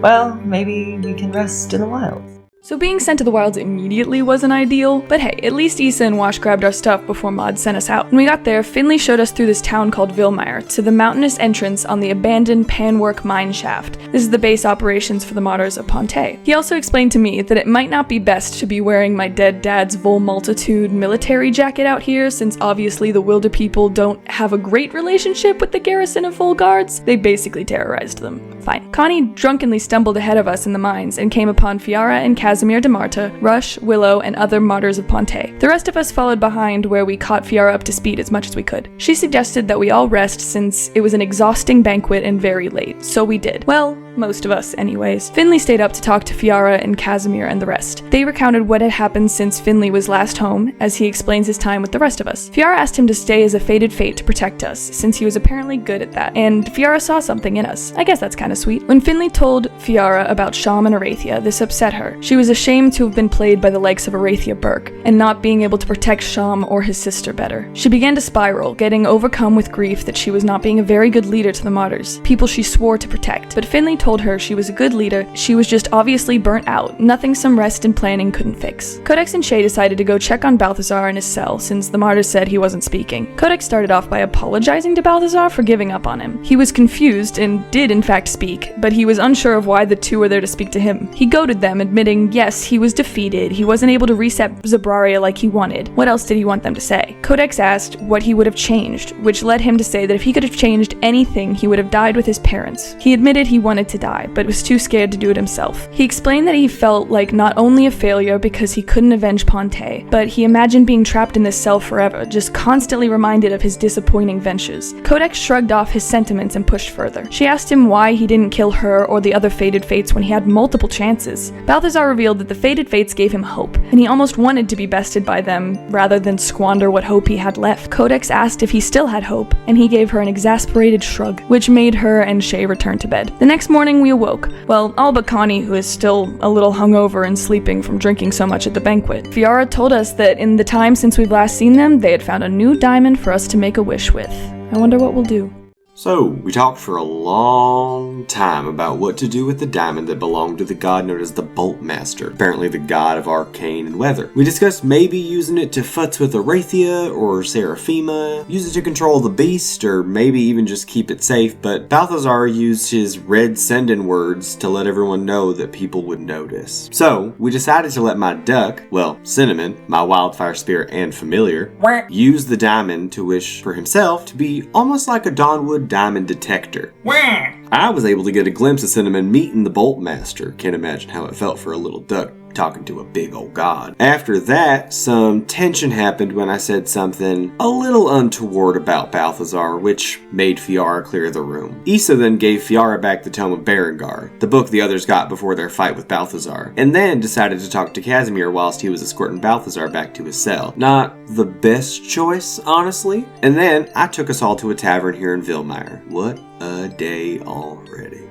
Well, maybe we can rest in the wilds. So being sent to the wilds immediately wasn't ideal, but hey, at least Issa and Wash grabbed our stuff before Maud sent us out. When we got there, Finley showed us through this town called Vilmire to the mountainous entrance on the abandoned Panwork mine shaft. This is the base operations for the martyrs of Ponte. He also explained to me that it might not be best to be wearing my dead dad's Vol Multitude military jacket out here, since obviously the Wilder people don't have a great relationship with the garrison of Vol Guards. They basically terrorized them. Fine. Connie drunkenly stumbled ahead of us in the mines and came upon Fiara and Casimir de Marta, Rush, Willow, and other martyrs of Ponte. The rest of us followed behind, where we caught Fiara up to speed as much as we could. She suggested that we all rest since it was an exhausting banquet and very late, so we did. Well, most of us anyways. Finley stayed up to talk to Fiara and Casimir and the rest. They recounted what had happened since Finley was last home, as he explains his time with the rest of us. Fiara asked him to stay as a fated fate to protect us, since he was apparently good at that, and Fiara saw something in us. I guess that's kinda sweet. When Finley told Fiara about Sham and Arathia, this upset her. She was ashamed to have been played by the likes of Arathia Burke, and not being able to protect Sham or his sister better. She began to spiral, getting overcome with grief that she was not being a very good leader to the martyrs, people she swore to protect. But Finley told her she was a good leader, she was just obviously burnt out, nothing some rest and planning couldn't fix. Codex and Shay decided to go check on Balthazar in his cell since the martyrs said he wasn't speaking. Codex started off by apologizing to Balthazar for giving up on him. He was confused and did in fact speak, but he was unsure of why the two were there to speak to him. He goaded them, admitting yes, he was defeated, he wasn't able to reset Zabraria like he wanted. What else did he want them to say? Codex asked what he would have changed, which led him to say that if he could have changed anything, he would have died with his parents. He admitted he wanted to die, but was too scared to do it himself. He explained that he felt like not only a failure because he couldn't avenge Ponte, but he imagined being trapped in this cell forever, just constantly reminded of his disappointing ventures. Codex shrugged off his sentiments and pushed further. She asked him why he didn't kill her or the other Fated Fates when he had multiple chances. Balthazar revealed that the Fated Fates gave him hope, and he almost wanted to be bested by them rather than squander what hope he had left. Codex asked if he still had hope, and he gave her an exasperated shrug, which made her and Shay return to bed. The next morning we awoke. Well, all but Connie, who is still a little hungover and sleeping from drinking so much at the banquet. Fiara told us that in the time since we've last seen them, they had found a new diamond for us to make a wish with. I wonder what we'll do. So, we talked for a long time about what to do with the diamond that belonged to the god known as the Bolt Master, apparently the god of arcane and weather. We discussed maybe using it to futz with Arathia or Seraphima, use it to control the beast, or maybe even just keep it safe, but Balthazar used his red sending words to let everyone know that people would notice. So, we decided to let my duck, well, Cinnamon, my wildfire spirit and familiar, use the diamond to wish for himself to be almost like a Dawnwood diamond detector. I was able to get a glimpse of Cinnamon meeting the Bolt Master. Can't imagine how it felt for a little duck talking to a big old god. After that, some tension happened when I said something a little untoward about Balthazar, which made Fiara clear the room. Issa then gave Fiara back the Tome of Berengar, the book the others got before their fight with Balthazar, and then decided to talk to Casimir whilst he was escorting Balthazar back to his cell. Not the best choice, honestly. And then I took us all to a tavern here in Vilmire. What a day already.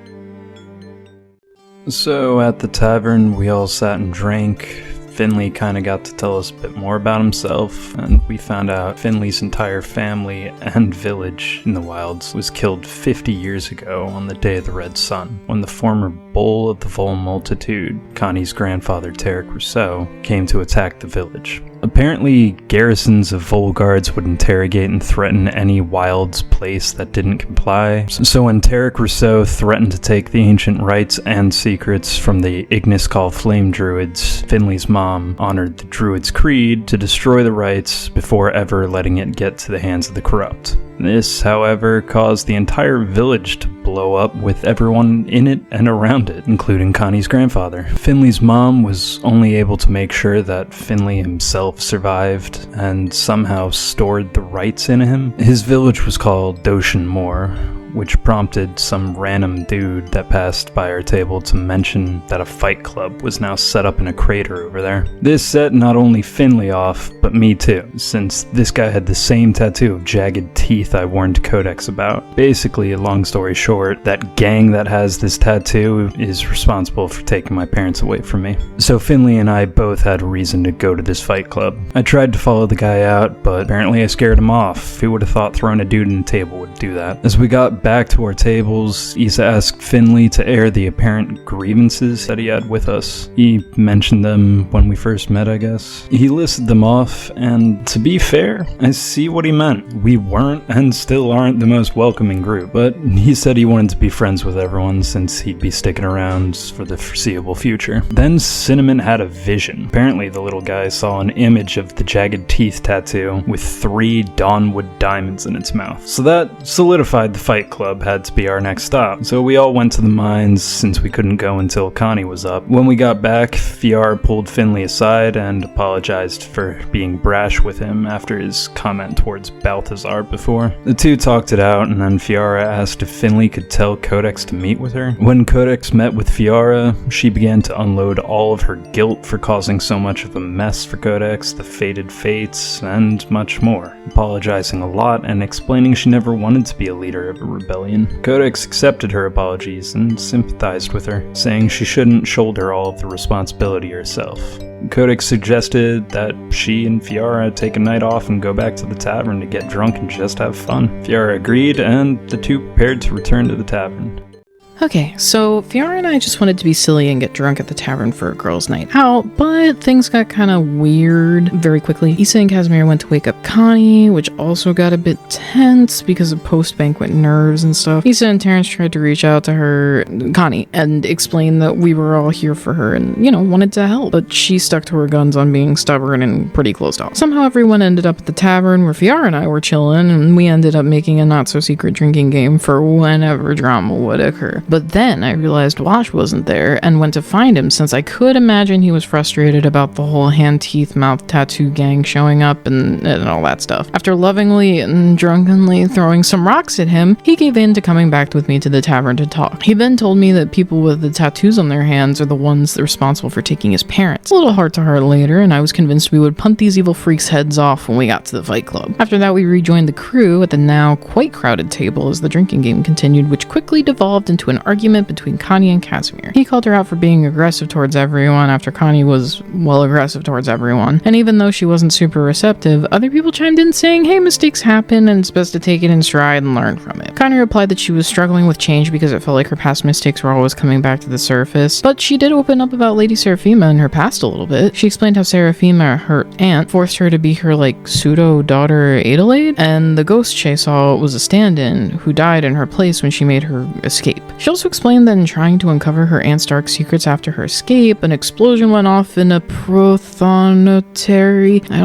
So at the tavern, we all sat and drank. Finley kind of got to tell us a bit more about himself, and we found out Finley's entire family and village in the wilds was killed 50 years ago on the Day of the Red Sun, when the former Bull of the Vol Multitude, Connie's grandfather Tarek Rousseau, came to attack the village. Apparently, garrisons of Vol guards would interrogate and threaten any wilds place that didn't comply. So when Tarek Rousseau threatened to take the ancient rites and secrets from the Igniskal Flame Druids, Finley's mom honored the Druids' creed to destroy the rites before ever letting it get to the hands of the corrupt. This, however, caused the entire village to blow up with everyone in it and around it, including Connie's grandfather. Finley's mom was only able to make sure that Finley himself survived and somehow stored the rites in him. His village was called Doshan Moor, which prompted some random dude that passed by our table to mention that a fight club was now set up in a crater over there. This set not only Finley off, but me too, since this guy had the same tattoo of jagged teeth I warned Codex about. Basically, long story short, that gang that has this tattoo is responsible for taking my parents away from me. So Finley and I both had reason to go to this fight club. I tried to follow the guy out, but apparently I scared him off. Who would have thought throwing a dude in a table would do that? As we got back to our tables, Issa asked Finley to air the apparent grievances that he had with us. He mentioned them when we first met, I guess. He listed them off, and to be fair, I see what he meant. We weren't and still aren't the most welcoming group, but he said he wanted to be friends with everyone since he'd be sticking around for the foreseeable future. Then Cinnamon had a vision. Apparently the little guy saw an image of the jagged teeth tattoo with 3 Dawnwood diamonds in its mouth. So that solidified the fight club had to be our next stop. So we all went to the mines since we couldn't go until Connie was up. When we got back, Fiar pulled Finley aside and apologized for being brash with him after his comment towards Balthazar before. The two talked it out, and then Fiara asked if Finley could tell Codex to meet with her. When Codex met with Fiara, she began to unload all of her guilt for causing so much of a mess for Codex, the Fated Fates, and much more, apologizing a lot and explaining she never wanted to be a leader of a rebellion. Codex accepted her apologies and sympathized with her, saying she shouldn't shoulder all of the responsibility herself. Codex suggested that she and Fiara take a night off and go back to the tavern to get drunk and just have fun. Fiara agreed, and the two prepared to return to the tavern. Okay, so Fiora and I just wanted to be silly and get drunk at the tavern for a girls' night out, but things got kind of weird very quickly. Issa and Casimir went to wake up Connie, which also got a bit tense because of post-banquet nerves and stuff. Issa and Terrence tried to reach out to her, Connie, and explain that we were all here for her and, wanted to help, but she stuck to her guns on being stubborn and pretty closed off. Somehow everyone ended up at the tavern where Fiora and I were chilling, and we ended up making a not-so-secret drinking game for whenever drama would occur. But then I realized Wash wasn't there and went to find him, since I could imagine he was frustrated about the whole hand, teeth, mouth tattoo gang showing up and all that stuff. After lovingly and drunkenly throwing some rocks at him, he gave in to coming back with me to the tavern to talk. He then told me that people with the tattoos on their hands are the ones responsible for taking his parents. A little heart to heart later, and I was convinced we would punt these evil freaks' heads off when we got to the fight club. After that, we rejoined the crew at the now quite crowded table as the drinking game continued, which quickly devolved into an argument between Connie and Casimir. He called her out for being aggressive towards everyone after Connie was, aggressive towards everyone. And even though she wasn't super receptive, other people chimed in saying, hey, mistakes happen and it's best to take it in stride and learn from it. Connie replied that she was struggling with change because it felt like her past mistakes were always coming back to the surface, but she did open up about Lady Seraphima and her past a little bit. She explained how Seraphima, her aunt, forced her to be her pseudo-daughter Adelaide, and the ghost she saw was a stand-in who died in her place when she made her escape. She also explained that in trying to uncover her aunt's dark secrets after her escape, an explosion went off in a prothonotary. I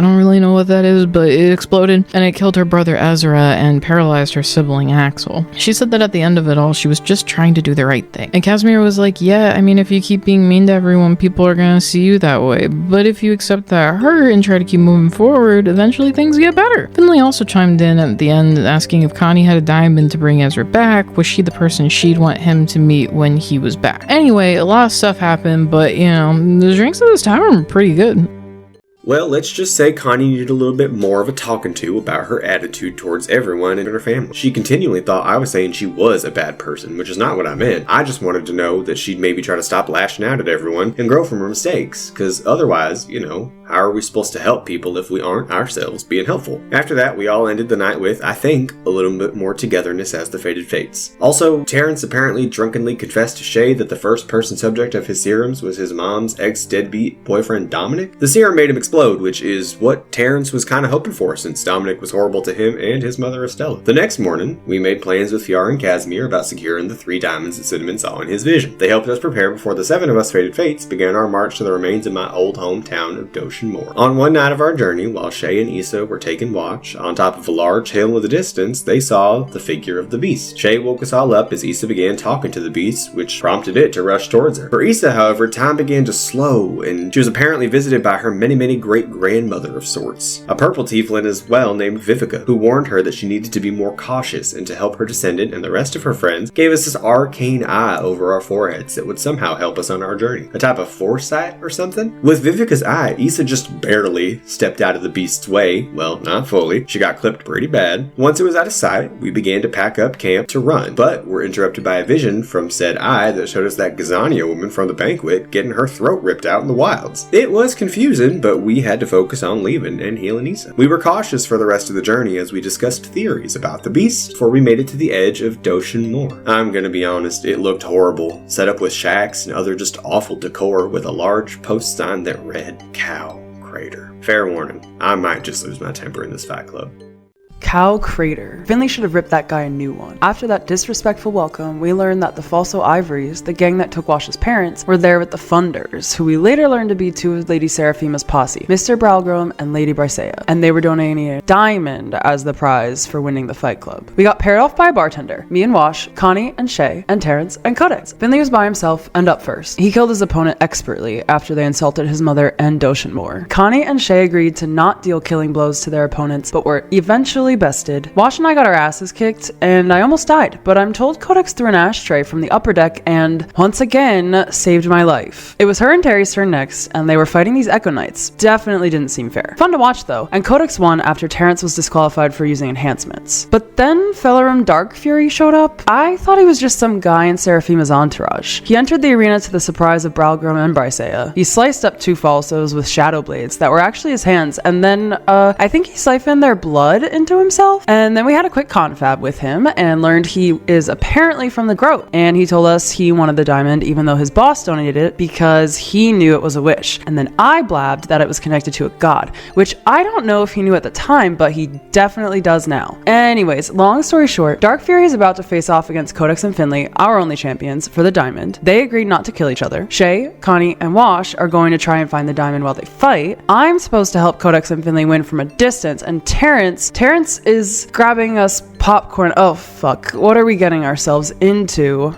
don't really know what that is, but it exploded, and it killed her brother Ezra and paralyzed her sibling Axel. She said that at the end of it all, she was just trying to do the right thing. And Casimir was like, yeah, I mean, if you keep being mean to everyone, people are gonna see you that way. But if you accept that hurt and try to keep moving forward, eventually things get better. Finley also chimed in at the end, asking if Connie had a diamond to bring Ezra back, was she the person she'd want him to meet when he was back? Anyway, a lot of stuff happened, but the drinks at this tavern were pretty good. Well, let's just say Connie needed a little bit more of a talking to about her attitude towards everyone in her family. She continually thought I was saying she was a bad person, which is not what I meant. I just wanted to know that she'd maybe try to stop lashing out at everyone and grow from her mistakes, because otherwise, how are we supposed to help people if we aren't ourselves being helpful? After that, we all ended the night with, I think, a little bit more togetherness as the Fated Fates. Also, Terrence apparently drunkenly confessed to Shay that the first person subject of his serums was his mom's ex-deadbeat boyfriend Dominic. The serum made him explode, which is what Terrence was kind of hoping for since Dominic was horrible to him and his mother Estella. The next morning, we made plans with Fiora and Casimir about securing the 3 diamonds that Cinnamon saw in his vision. They helped us prepare before the 7 of us Fated Fates began our march to the remains of my old hometown of Doshin Moor. On one night of our journey, while Shay and Issa were taking watch, on top of a large hill in the distance, they saw the figure of the beast. Shay woke us all up as Issa began talking to the beast, which prompted it to rush towards her. For Issa, however, time began to slow, and she was apparently visited by her many great-grandmother of sorts, a purple tiefling as well named Vivica, who warned her that she needed to be more cautious, and to help her descendant and the rest of her friends, gave us this arcane eye over our foreheads that would somehow help us on our journey. A type of foresight or something? With Vivica's eye, Issa just barely stepped out of the beast's way. Well, not fully. She got clipped pretty bad. Once it was out of sight, we began to pack up camp to run, but were interrupted by a vision from said eye that showed us that Gazania woman from the banquet getting her throat ripped out in the wilds. It was confusing, but we had to focus on leaving and healing Issa. We were cautious for the rest of the journey as we discussed theories about the beast before we made it to the edge of Doshin Moor. I'm gonna be honest, it looked horrible, set up with shacks and other just awful decor with a large post sign that read Cow Crater. Fair warning, I might just lose my temper in this fight club. Cow Crater. Finley should have ripped that guy a new one. After that disrespectful welcome, we learned that the Falso Ivories, the gang that took Wash's parents, were there with the Funders, who we later learned to be 2 of Lady Seraphima's posse, Mr. Bralgrim and Lady Brycea, and they were donating a diamond as the prize for winning the fight club. We got paired off by a bartender, me and Wash, Connie and Shay, and Terrence and Codex. Finley was by himself and up first. He killed his opponent expertly after they insulted his mother and Doshin Moor. Connie and Shay agreed to not deal killing blows to their opponents, but were eventually bested. Wash and I got our asses kicked, and I almost died, but I'm told Codex threw an ashtray from the upper deck and, once again, saved my life. It was her and Terry's turn next, and they were fighting these Echo Knights. Definitely didn't seem fair. Fun to watch though, and Codex won after Terrence was disqualified for using enhancements. But then Felarum Dark Fury showed up. I thought he was just some guy in Seraphima's entourage. He entered the arena to the surprise of Bralgrim and Brycea. He sliced up 2 Falsos with shadow blades that were actually his hands, and then, I think he siphoned their blood into himself. And then we had a quick confab with him and learned he is apparently from the Grove. And he told us he wanted the diamond even though his boss donated it because he knew it was a wish. And then I blabbed that it was connected to a god, which I don't know if he knew at the time, but he definitely does now. Anyways, long story short, Dark Fury is about to face off against Codex and Finley, our only champions, for the diamond. They agreed not to kill each other. Shay, Connie, and Wash are going to try and find the diamond while they fight. I'm supposed to help Codex and Finley win from a distance, and Terrence is grabbing us popcorn. Oh fuck, what are we getting ourselves into?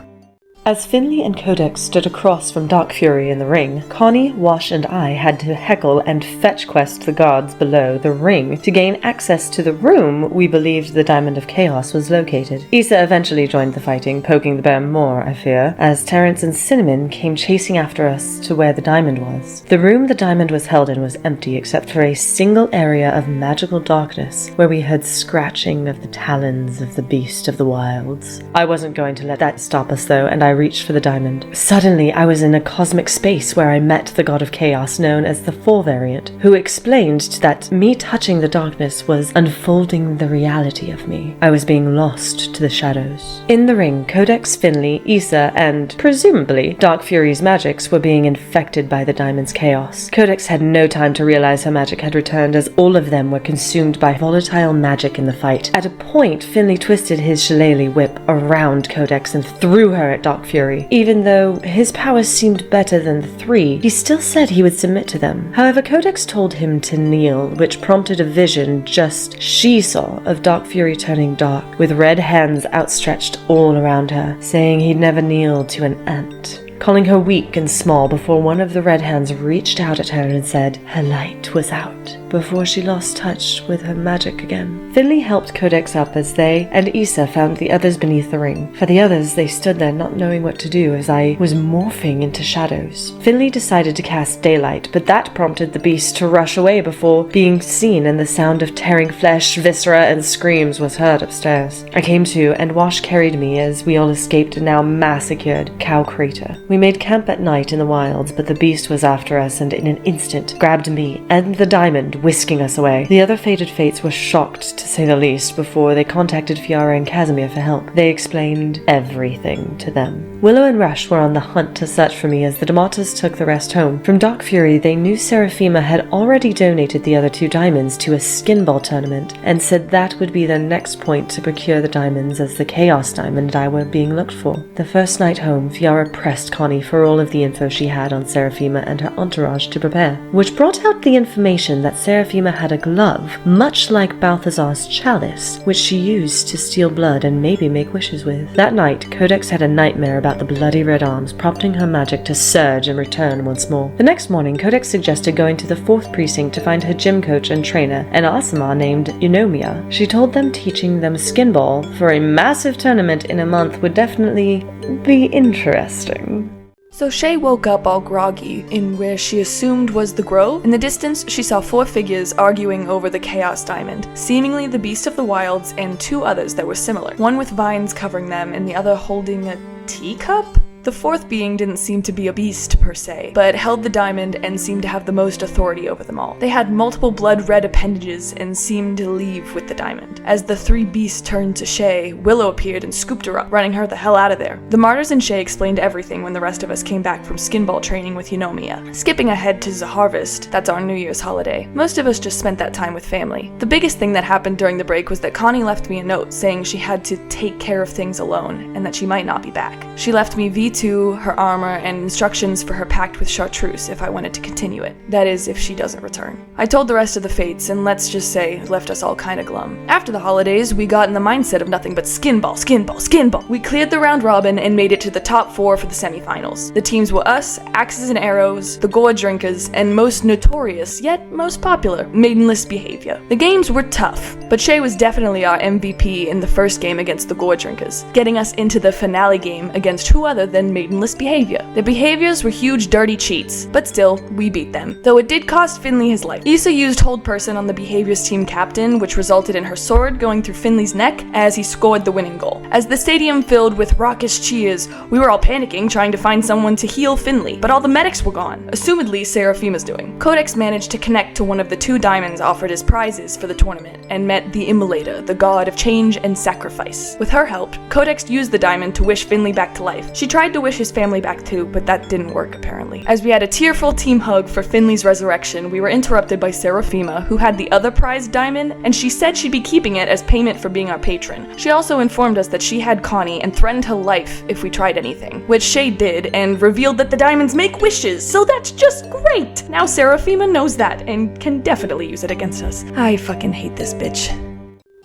As Finley and Codex stood across from Dark Fury in the ring, Connie, Wash, and I had to heckle and fetch quest the guards below the ring to gain access to the room we believed the Diamond of Chaos was located. Issa eventually joined the fighting, poking the bear more, I fear, as Terrence and Cinnamon came chasing after us to where the diamond was. The room the diamond was held in was empty except for a single area of magical darkness where we heard scratching of the talons of the beast of the wilds. I wasn't going to let that stop us though, and I reached for the diamond. Suddenly, I was in a cosmic space where I met the god of chaos known as the 4 variant, who explained that me touching the darkness was unfolding the reality of me. I was being lost to the shadows. In the ring, Codex, Finley, Issa, and presumably Dark Fury's magics were being infected by the diamond's chaos. Codex had no time to realize her magic had returned, as all of them were consumed by volatile magic in the fight. At a point, Finley twisted his shillelagh whip around Codex and threw her at Dark Fury. Even though his powers seemed better than the 3, he still said he would submit to them. However, Codex told him to kneel, which prompted a vision just she saw of Dark Fury turning dark, with red hands outstretched all around her, saying he'd never kneel to an ant, calling her weak and small before one of the red hands reached out at her and said her light was out, before she lost touch with her magic again. Finley helped Codex up as they and Issa found the others beneath the ring. For the others, they stood there not knowing what to do as I was morphing into shadows. Finley decided to cast daylight, but that prompted the beast to rush away before being seen, and the sound of tearing flesh, viscera, and screams was heard upstairs. I came to, and Wash carried me as we all escaped a now massacred cow crater. We made camp at night in the wilds, but the beast was after us and in an instant grabbed me and the diamond, whisking us away. The other fated fates were shocked, to say the least, before they contacted Fiara and Casimir for help. They explained everything to them. Willow and Rush were on the hunt to search for me as the D'Amatas took the rest home. From Dark Fury, they knew Seraphima had already donated the other 2 diamonds to a skin ball tournament, and said that would be their next point to procure the diamonds, as the Chaos Diamond and I were being looked for. The first night home, Fiara pressed Connie for all of the info she had on Seraphima and her entourage to prepare, which brought out the information that Seraphima had a glove, much like Balthazar's chalice, which she used to steal blood and maybe make wishes with. That night, Codex had a nightmare about the bloody red arms, prompting her magic to surge and return once more. The next morning, Codex suggested going to the 4th precinct to find her gym coach and trainer, an Asama named Eunomia. She told them teaching them skinball for a massive tournament in a month would definitely be interesting. So Shay woke up all groggy in where she assumed was the Grove. In the distance, she saw 4 figures arguing over the Chaos Diamond, seemingly the Beast of the Wilds and 2 others that were similar, one with vines covering them and the other holding a teacup? The 4th being didn't seem to be a beast per se, but held the diamond and seemed to have the most authority over them all. They had multiple blood-red appendages and seemed to leave with the diamond. As the 3 beasts turned to Shay, Willow appeared and scooped her up, running her the hell out of there. The Martyrs and Shay explained everything when the rest of us came back from skinball training with Eunomia. Skipping ahead to Zaharvest, that's our New Year's holiday, most of us just spent that time with family. The biggest thing that happened during the break was that Connie left me a note saying she had to take care of things alone and that she might not be back. She left me V2, her armor, and instructions for her pact with Chartreuse if I wanted to continue it. That is, if she doesn't return. I told the rest of the fates, and let's just say, it left us all kinda glum. After the holidays, we got in the mindset of nothing but skinball, skinball, skinball. We cleared the round robin and made it to the top 4 for the semifinals. The teams were us, Axes and Arrows, the Gore Drinkers, and most notorious, yet most popular, Maidenless Behavior. The games were tough, but Shay was definitely our MVP in the first game against the Gore Drinkers, getting us into the finale game against who other than and maidenless behavior. Their behaviors were huge dirty cheats, but still, we beat them. Though it did cost Finley his life. Issa used hold person on the behaviors team captain, which resulted in her sword going through Finley's neck as he scored the winning goal. As the stadium filled with raucous cheers, we were all panicking trying to find someone to heal Finley, but all the medics were gone, assumedly Seraphima's doing. Codex managed to connect to one of the 2 diamonds offered as prizes for the tournament, and met the Immolator, the god of change and sacrifice. With her help, Codex used the diamond to wish Finley back to life. She tried to wish his family back too, but that didn't work apparently. As we had a tearful team hug for Finley's resurrection, we were interrupted by Seraphima, who had the other prized diamond, and she said she'd be keeping it as payment for being our patron. She also informed us that she had Connie and threatened her life if we tried anything, which Shay did, and revealed that the diamonds make wishes, so that's just great! Now Seraphima knows that, and can definitely use it against us. I fucking hate this bitch.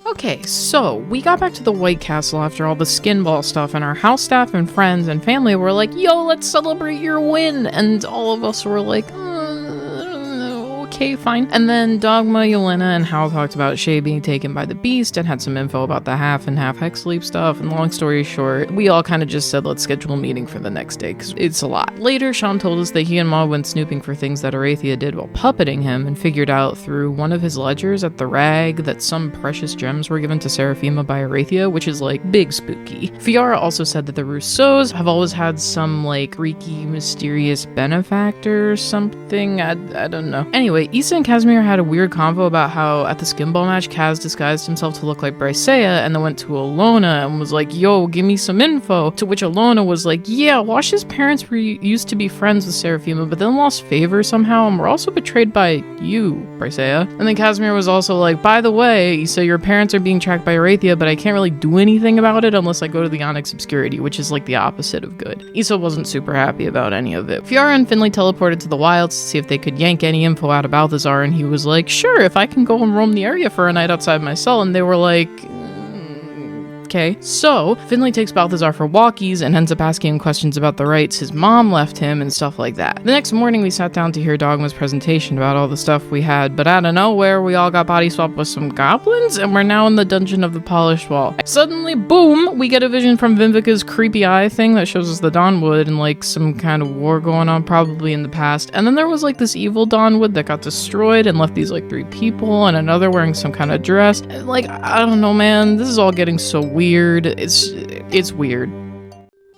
Okay, so we got back to the White Castle after all the skin ball stuff, and our house staff and friends and family were like, yo, let's celebrate your win! And all of us were like, okay, fine. And then Dogma, Yelena, and Hal talked about Shay being taken by the Beast and had some info about the half and half hex sleep stuff. And long story short, we all kind of just said, let's schedule a meeting for the next day, because it's a lot. Later, Sean told us that he and Ma went snooping for things that Arathia did while puppeting him and figured out through one of his ledgers at the Rag that some precious gems were given to Seraphima by Arathia, which is like big spooky. Fiara also said that the Rousseaus have always had some like freaky, mysterious benefactor or something. I don't know. Anyway, Issa and Casimir had a weird convo about how at the skinball match, Kaz disguised himself to look like Brysea and then went to Alona and was like, yo, give me some info. To which Alona was like, yeah, Wash's parents used to be friends with Seraphima, but then lost favor somehow and were also betrayed by you, Brysea. And then Casimir was also like, by the way, Issa, your parents are being tracked by Arathia, but I can't really do anything about it unless I go to the Onyx Obscurity, which is like the opposite of good. Issa wasn't super happy about any of it. Fiara and Finley teleported to the wilds to see if they could yank any info out of Balthazar, and he was like, sure, if I can go and roam the area for a night outside my cell. And they were like, okay. So, Finley takes Balthazar for walkies and ends up asking him questions about the rights his mom left him and stuff like that. The next morning, we sat down to hear Dogma's presentation about all the stuff we had, but out of nowhere, we all got body swapped with some goblins, and we're now in the Dungeon of the Polished Wall. Suddenly, boom, we get a vision from Viveka's creepy eye thing that shows us the Dawnwood and like some kind of war going on probably in the past. And then there was like this evil Dawnwood that got destroyed and left these like 3 people and another wearing some kind of dress. Like, I don't know, man, this is all getting so weird. It's weird.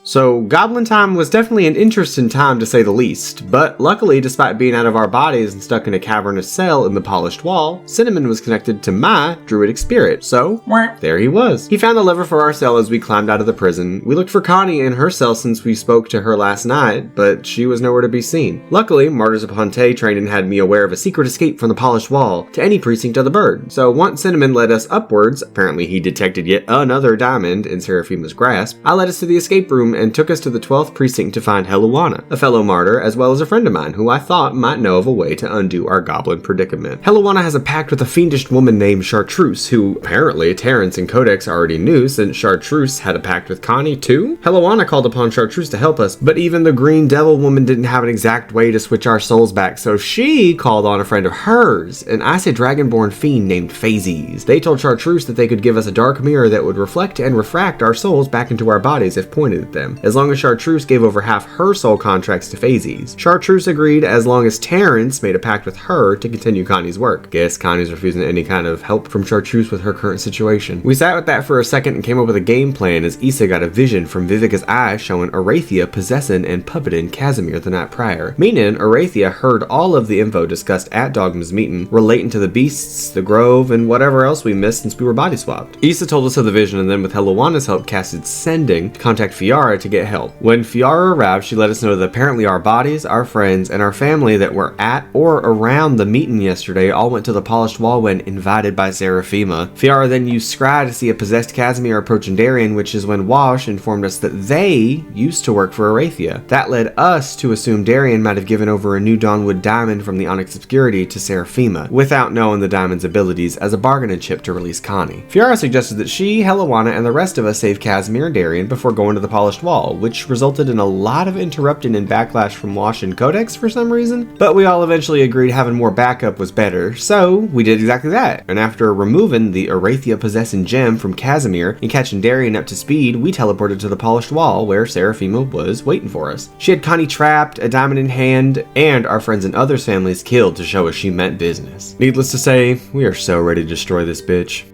So, Goblin Time was definitely an interesting time to say the least, but luckily, despite being out of our bodies and stuck in a cavernous cell in the Polished Wall, Cinnamon was connected to my druidic spirit, so there he was. He found the lever for our cell as we climbed out of the prison. We looked for Connie in her cell since we spoke to her last night, but she was nowhere to be seen. Luckily, Martyrs of Ponte training had me aware of a secret escape from the Polished Wall to any precinct of the bird, so once Cinnamon led us upwards, apparently he detected yet another diamond in Seraphima's grasp, I led us to the escape room and took us to the 12th precinct to find Heluana, a fellow martyr as well as a friend of mine who I thought might know of a way to undo our goblin predicament. Heluana has a pact with a fiendish woman named Chartreuse, who apparently Terrence and Codex already knew since Chartreuse had a pact with Connie too. Heluana called upon Chartreuse to help us, but even the green devil woman didn't have an exact way to switch our souls back, so she called on a friend of hers, an Icid Dragonborn fiend named Phazes. They told Chartreuse that they could give us a dark mirror that would reflect and refract our souls back into our bodies if pointed at them, as long as Chartreuse gave over half her soul contracts to Phazes. Chartreuse agreed as long as Terrence made a pact with her to continue Connie's work. Guess Connie's refusing any kind of help from Chartreuse with her current situation. We sat with that for a second and came up with a game plan as Issa got a vision from Viveka's eye showing Arathia possessing and puppeting Casimir the night prior. Meaning, Arathia heard all of the info discussed at Dogma's meeting relating to the beasts, the grove, and whatever else we missed since we were body swapped. Issa told us of the vision and then with Heluana's help casted Sending to contact Fiara to get help. When Fiara arrived, she let us know that apparently our bodies, our friends, and our family that were at or around the meeting yesterday all went to the Polished Wall when invited by Seraphima. Fiara then used Scry to see a possessed Casimir approaching Darien, which is when Wash informed us that they used to work for Arathia. That led us to assume Darien might have given over a new Dawnwood diamond from the Onyx Obscurity to Seraphima, without knowing the diamond's abilities as a bargaining chip to release Connie. Fiara suggested that she, Heluana, and the rest of us save Casimir and Darien before going to the Polished polished wall, which resulted in a lot of interrupting and backlash from Wash and Codex for some reason. But we all eventually agreed having more backup was better, so we did exactly that. And after removing the Arathia-possessing gem from Casimir and catching Darian up to speed, we teleported to the polished wall where Seraphima was waiting for us. She had Connie trapped, a diamond in hand, and our friends and others' families killed to show us she meant business. Needless to say, we are so ready to destroy this bitch.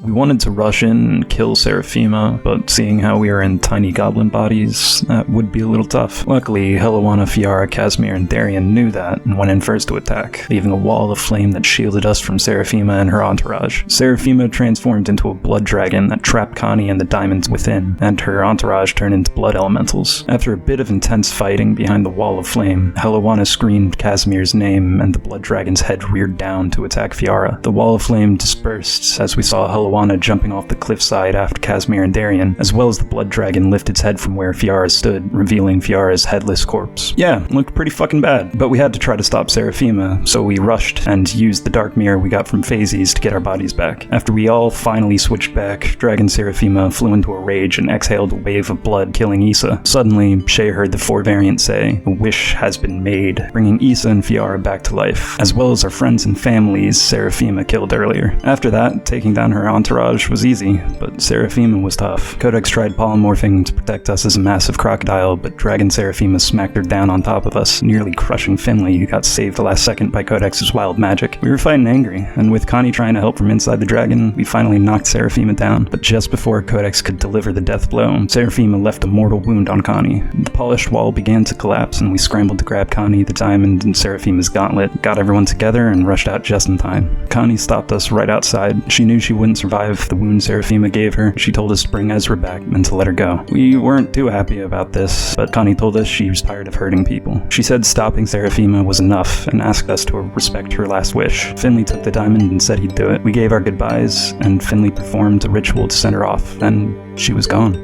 We wanted to rush in and kill Seraphima, but seeing how we are in tiny goblin bodies, that would be a little tough. Luckily, Helluwana, Fiara, Casimir, and Darian knew that and went in first to attack, leaving a wall of flame that shielded us from Seraphima and her entourage. Seraphima transformed into a blood dragon that trapped Connie and the diamonds within, and her entourage turned into blood elementals. After a bit of intense fighting behind the wall of flame, Helluwana screamed Casimir's name, and the blood dragon's head reared down to attack Fiara. The wall of flame dispersed as we saw Helluwana jumping off the cliffside after Casimir and Darian, as well as the blood dragon lift its head from where Fiara stood, revealing Fiara's headless corpse. Yeah, looked pretty fucking bad, but we had to try to stop Seraphima, so we rushed and used the dark mirror we got from Phazes to get our bodies back. After we all finally switched back, Dragon Seraphima flew into a rage and exhaled a wave of blood, killing Issa. Suddenly, Shay heard the Four Variant say, "A wish has been made," bringing Issa and Fiara back to life, as well as our friends and families Seraphima killed earlier. After that, taking down her entourage was easy, but Seraphima was tough. Codex tried polymorphing to protect us as a massive crocodile, but Dragon Seraphima smacked her down on top of us, nearly crushing Finley, who got saved the last second by Codex's wild magic. We were fighting angry, and with Connie trying to help from inside the dragon, we finally knocked Seraphima down. But just before Codex could deliver the death blow, Seraphima left a mortal wound on Connie. The polished wall began to collapse, and we scrambled to grab Connie, the diamond, and Seraphima's gauntlet, got everyone together, and rushed out just in time. Connie stopped us right outside. She knew she wouldn't survive the wound Seraphima gave her. She told us to bring Ezra back and to let her go. We weren't too happy about this, but Connie told us she was tired of hurting people. She said stopping Seraphima was enough and asked us to respect her last wish. Finley took the diamond and said he'd do it. We gave our goodbyes, and Finley performed a ritual to send her off. Then she was gone.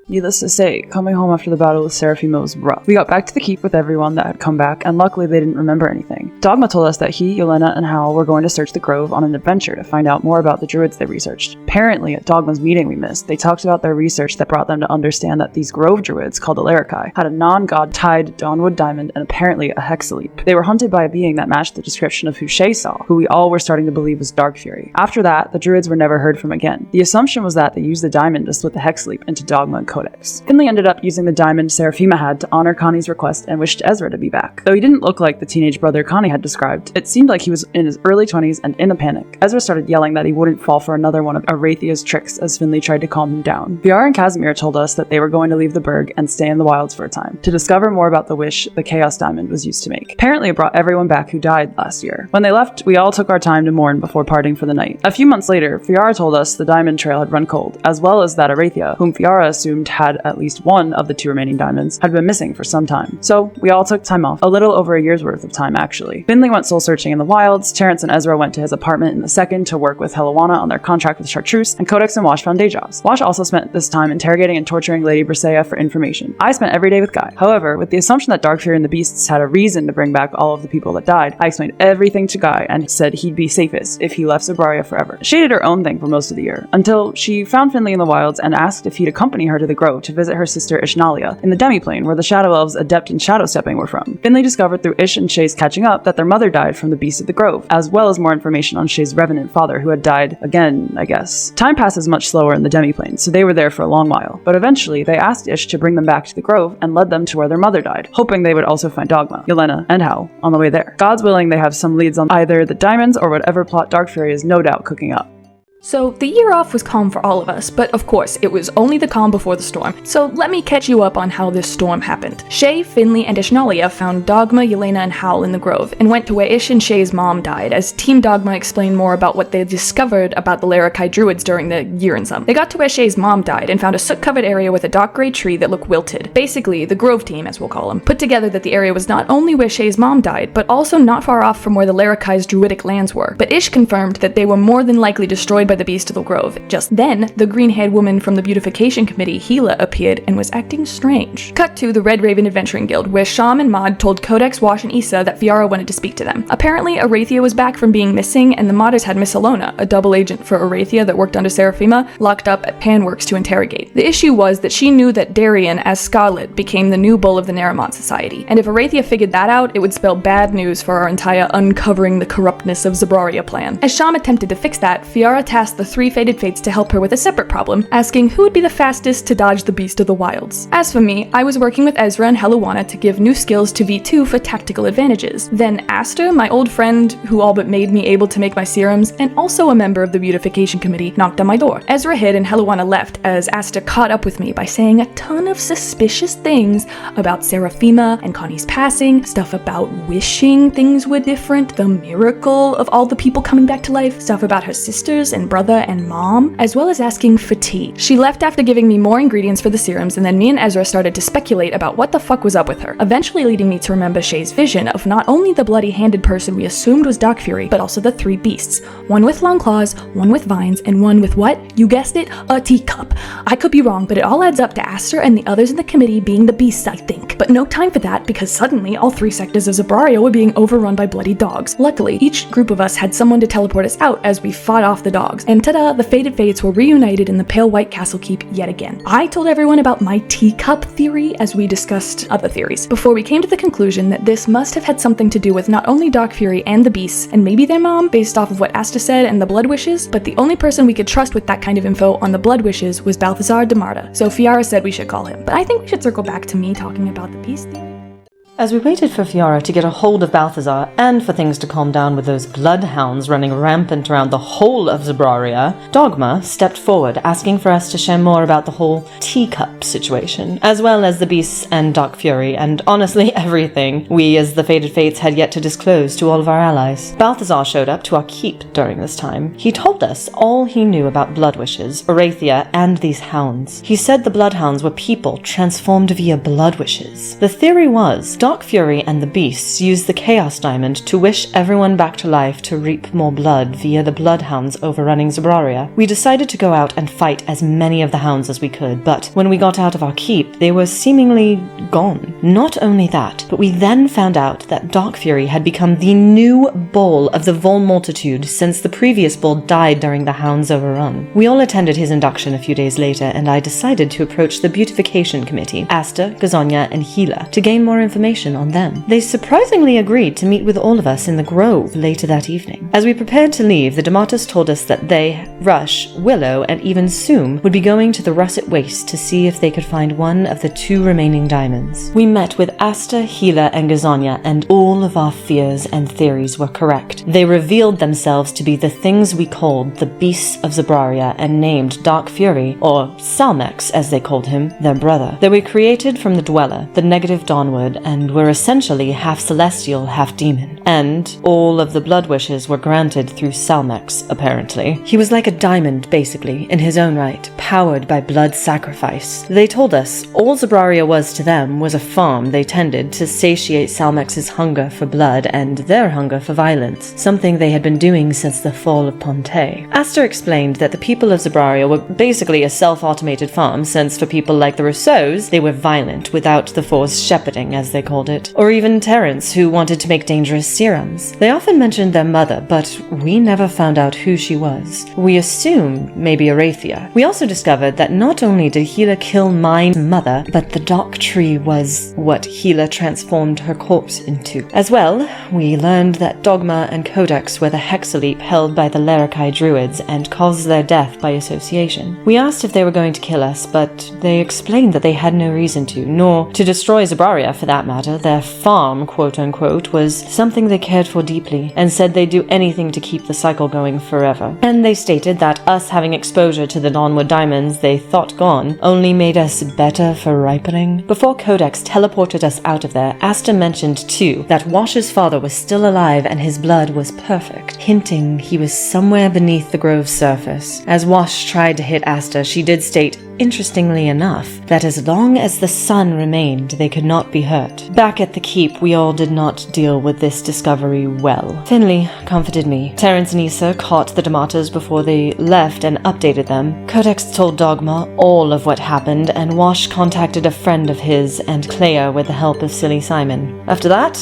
Needless to say, coming home after the battle with Seraphima was rough. We got back to the keep with everyone that had come back, and luckily they didn't remember anything. Dogma told us that he, Yelena, and Hal were going to search the Grove on an adventure to find out more about the druids they researched. Apparently, at Dogma's meeting we missed, they talked about their research that brought them to understand that these Grove druids, called the Larakai, had a non-god tied Dawnwood diamond and apparently a hexaleap. They were hunted by a being that matched the description of who Shay saw, who we all were starting to believe was Dark Fury. After that, the druids were never heard from again. The assumption was that they used the diamond to split the hexaleap into Dogma and Codex. Finley ended up using the diamond Seraphima had to honor Connie's request and wished Ezra to be back. Though he didn't look like the teenage brother Connie had described, it seemed like he was in his early 20s and in a panic. Ezra started yelling that he wouldn't fall for another one of Arathia's tricks as Finley tried to calm him down. Fiara and Casimir told us that they were going to leave the Burg and stay in the wilds for a time, to discover more about the wish the Chaos Diamond was used to make. Apparently it brought everyone back who died last year. When they left, we all took our time to mourn before parting for the night. A few months later, Fiara told us the diamond trail had run cold, as well as that Arathia, whom Fiara assumed had at least one of the two remaining diamonds, had been missing for some time. So we all took time off, a little over a year's worth of time actually. Finley went soul searching in the wilds, Terrence and Ezra went to his apartment in the second to work with Helluwana on their contract with Chartreuse, and Codex and Wash found day jobs. Wash also spent this time interrogating and torturing Lady Brisea for information. I spent every day with Guy. However, with the assumption that Dark Fury and the Beasts had a reason to bring back all of the people that died, I explained everything to Guy and said he'd be safest if he left Zabraria forever. She did her own thing for most of the year, until she found Finley in the wilds and asked if he'd accompany her to the Grove to visit her sister Ishnalia in the Demiplane where the Shadow Elves adept in shadow stepping were from. Finley discovered through Ish and Shay's catching up that their mother died from the Beast of the Grove, as well as more information on Shay's revenant father who had died again, I guess. Time passes much slower in the Demiplane, so they were there for a long while, but eventually they asked Ish to bring them back to the Grove and led them to where their mother died, hoping they would also find Dogma, Yelena, and Hal on the way there. God's willing they have some leads on either the diamonds or whatever plot Dark Fury is no doubt cooking up. So, the year off was calm for all of us, but of course, it was only the calm before the storm. So, let me catch you up on how this storm happened. Shay, Finley, and Ishnalia found Dogma, Yelena, and Hal in the Grove, and went to where Ish and Shay's mom died, as Team Dogma explained more about what they discovered about the Larakai druids during the year and some. They got to where Shay's mom died, and found a soot-covered area with a dark grey tree that looked wilted. Basically, the Grove team, as we'll call them, put together that the area was not only where Shay's mom died, but also not far off from where the Larakai's druidic lands were. But Ish confirmed that they were more than likely destroyed destroyed by the beast of the grove. Just then, the green-haired woman from the beautification committee, Gila, appeared and was acting strange. Cut to the Red Raven Adventuring Guild, where Sham and Maud told Codex, Wash, and Issa that Fiara wanted to speak to them. Apparently, Arathia was back from being missing, and the modders had Miss Alona, a double agent for Arathia that worked under Seraphima, locked up at Panworks to interrogate. The issue was that she knew that Darien, as Scarlet, became the new bull of the Naramont Society, and if Arathia figured that out, it would spell bad news for our entire uncovering the corruptness of Zabraria plan. As Sham attempted to fix that, Fiara tasked the three Fated Fates to help her with a separate problem, asking who would be the fastest to dodge the beast of the wilds. As for me, I was working with Ezra and Helluwana to give new skills to V2 for tactical advantages. Then Aster, my old friend who all but made me able to make my serums, and also a member of the beautification committee, knocked on my door. Ezra hid and Helluwana left as Aster caught up with me by saying a ton of suspicious things about Seraphima and Connie's passing, stuff about wishing things were different, the miracle of all the people coming back to life, stuff about her sisters and brother and mom, as well as asking for tea. She left after giving me more ingredients for the serums, and then me and Ezra started to speculate about what the fuck was up with her, eventually leading me to remember Shay's vision of not only the bloody-handed person we assumed was Dark Fury, but also the three beasts. One with long claws, one with vines, and one with what? You guessed it, a teacup. I could be wrong, but it all adds up to Aster and the others in the committee being the beasts, I think. But no time for that, because suddenly all three sectors of Zabraria were being overrun by bloody dogs. Luckily, each group of us had someone to teleport us out as we fought off the dogs, and ta-da, the Fated Fates were reunited in the Pale White Castle Keep yet again. I told everyone about my teacup theory as we discussed other theories, before we came to the conclusion that this must have had something to do with not only Dark Fury and the beasts, and maybe their mom, based off of what Asta said and the blood wishes, but the only person we could trust with that kind of info on the blood wishes was Balthazar de Marta, so Fiara said we should call him. But I think we should circle back to me talking about the beast theory. As we waited for Fiara to get a hold of Balthazar, and for things to calm down with those bloodhounds running rampant around the whole of Zabraria, Dogma stepped forward, asking for us to share more about the whole teacup situation, as well as the beasts and Dark Fury, and honestly everything we as the Fated Fates had yet to disclose to all of our allies. Balthazar showed up to our keep during this time. He told us all he knew about blood wishes, Arathia, and these hounds. He said the bloodhounds were people transformed via blood wishes. The theory was Dark Fury and the beasts used the Chaos Diamond to wish everyone back to life to reap more blood via the bloodhounds overrunning Zabraria. We decided to go out and fight as many of the hounds as we could, but when we got out of our keep, they were seemingly gone. Not only that, but we then found out that Dark Fury had become the new bull of the Vol Multitude since the previous bull died during the hounds overrun. We all attended his induction a few days later, and I decided to approach the beautification committee, Asta, Gazonia, and Gila, to gain more information on them. They surprisingly agreed to meet with all of us in the grove later that evening. As we prepared to leave, the Dematas told us that they, Rush, Willow, and even Soom would be going to the Russet Waste to see if they could find one of the two remaining diamonds. We met with Asta, Gila, and Gazonia, and all of our fears and theories were correct. They revealed themselves to be the things we called the Beasts of Zabraria and named Dark Fury, or Salmex as they called him, their brother. They were created from the Dweller, the negative Dawnwood, and were essentially half celestial, half demon. And all of the blood wishes were granted through Salmex, apparently. He was like a diamond, basically, in his own right, powered by blood sacrifice. They told us all Zabraria was to them was a farm they tended to satiate Salmex's hunger for blood and their hunger for violence, something they had been doing since the fall of Ponte. Aster explained that the people of Zabraria were basically a self-automated farm, since for people like the Rousseaus, they were violent without the force shepherding, as they called it, or even Terrence, who wanted to make dangerous serums. They often mentioned their mother, but we never found out who she was. We assumed maybe Arathia. We also discovered that not only did Gila kill my mother, but the Dark Tree was what Gila transformed her corpse into. As well, we learned that Dogma and Codex were the Hexaleap held by the Larakai Druids and caused their death by association. We asked if they were going to kill us, but they explained that they had no reason to, nor to destroy Zabraria for that matter. Their farm, quote-unquote, was something they cared for deeply, and said they'd do anything to keep the cycle going forever. And they stated that us having exposure to the Dawnwood diamonds they thought gone only made us better for ripening. Before Codex teleported us out of there, Asta mentioned, too, that Wash's father was still alive and his blood was perfect, hinting he was somewhere beneath the grove's surface. As Wash tried to hit Asta, she did state, interestingly enough, that as long as the sun remained, they could not be hurt. Back at the keep, we all did not deal with this discovery well. Finley comforted me. Terrence and Issa caught the D'Amatos before they left and updated them. Codex told Dogma all of what happened, and Wash contacted a friend of his and Clea with the help of Silly Simon. After that,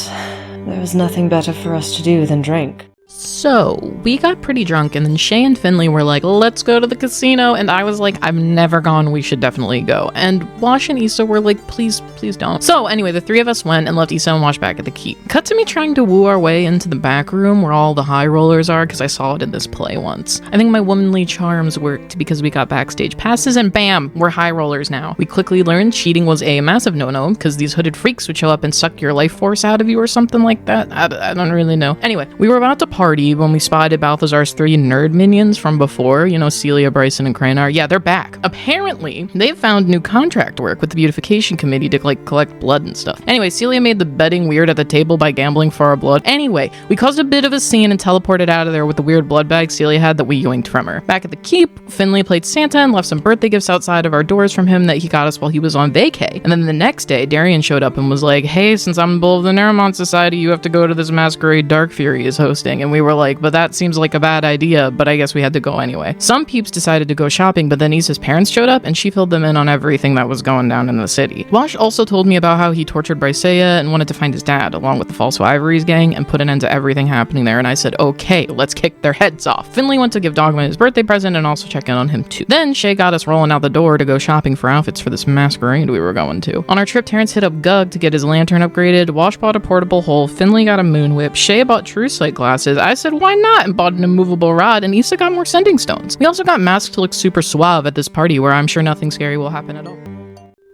there was nothing better for us to do than drink. So, we got pretty drunk, and then Shay and Finley were like, let's go to the casino, and I was like, I've never gone, we should definitely go. And Wash and Issa were like, please don't. So anyway, the three of us went and left Issa and Wash back at the keep. Cut to me trying to woo our way into the back room where all the high rollers are, because I saw it in this play once. I think my womanly charms worked because we got backstage passes, and bam, we're high rollers now. We quickly learned cheating was a massive no-no, because these hooded freaks would show up and suck your life force out of you or something like that. I don't really know. Anyway, we were about to party when we spotted Balthazar's 3 nerd minions from before, Celia, Bryson, and Kranar. Yeah, they're back. Apparently, they've found new contract work with the beautification committee to collect blood and stuff. Anyway, Celia made the betting weird at the table by gambling for our blood. Anyway, we caused a bit of a scene and teleported out of there with the weird blood bag Celia had that we yoinked from her. Back at the keep, Finley played Santa and left some birthday gifts outside of our doors from him that he got us while he was on vacay. And then the next day, Darian showed up and was like, hey, since I'm the bull of the Neramon Society, you have to go to this masquerade Dark Fury is hosting. And we were like, but that seems like a bad idea, but I guess we had to go anyway. Some peeps decided to go shopping, but then Issa's parents showed up and she filled them in on everything that was going down in the city. Wash also told me about how he tortured Bryceia and wanted to find his dad, along with the False Ivories gang, and put an end to everything happening there, and I said, okay, let's kick their heads off. Finley went to give Dogma his birthday present and also check in on him too. Then Shay got us rolling out the door to go shopping for outfits for this masquerade we were going to. On our trip, Terrence hit up Gug to get his lantern upgraded, Wash bought a portable hole, Finley got a moon whip, Shay bought true sight glasses, I said why not, and bought an immovable rod, and Issa got more sending stones. We also got masks to look super suave at this party where I'm sure nothing scary will happen at all.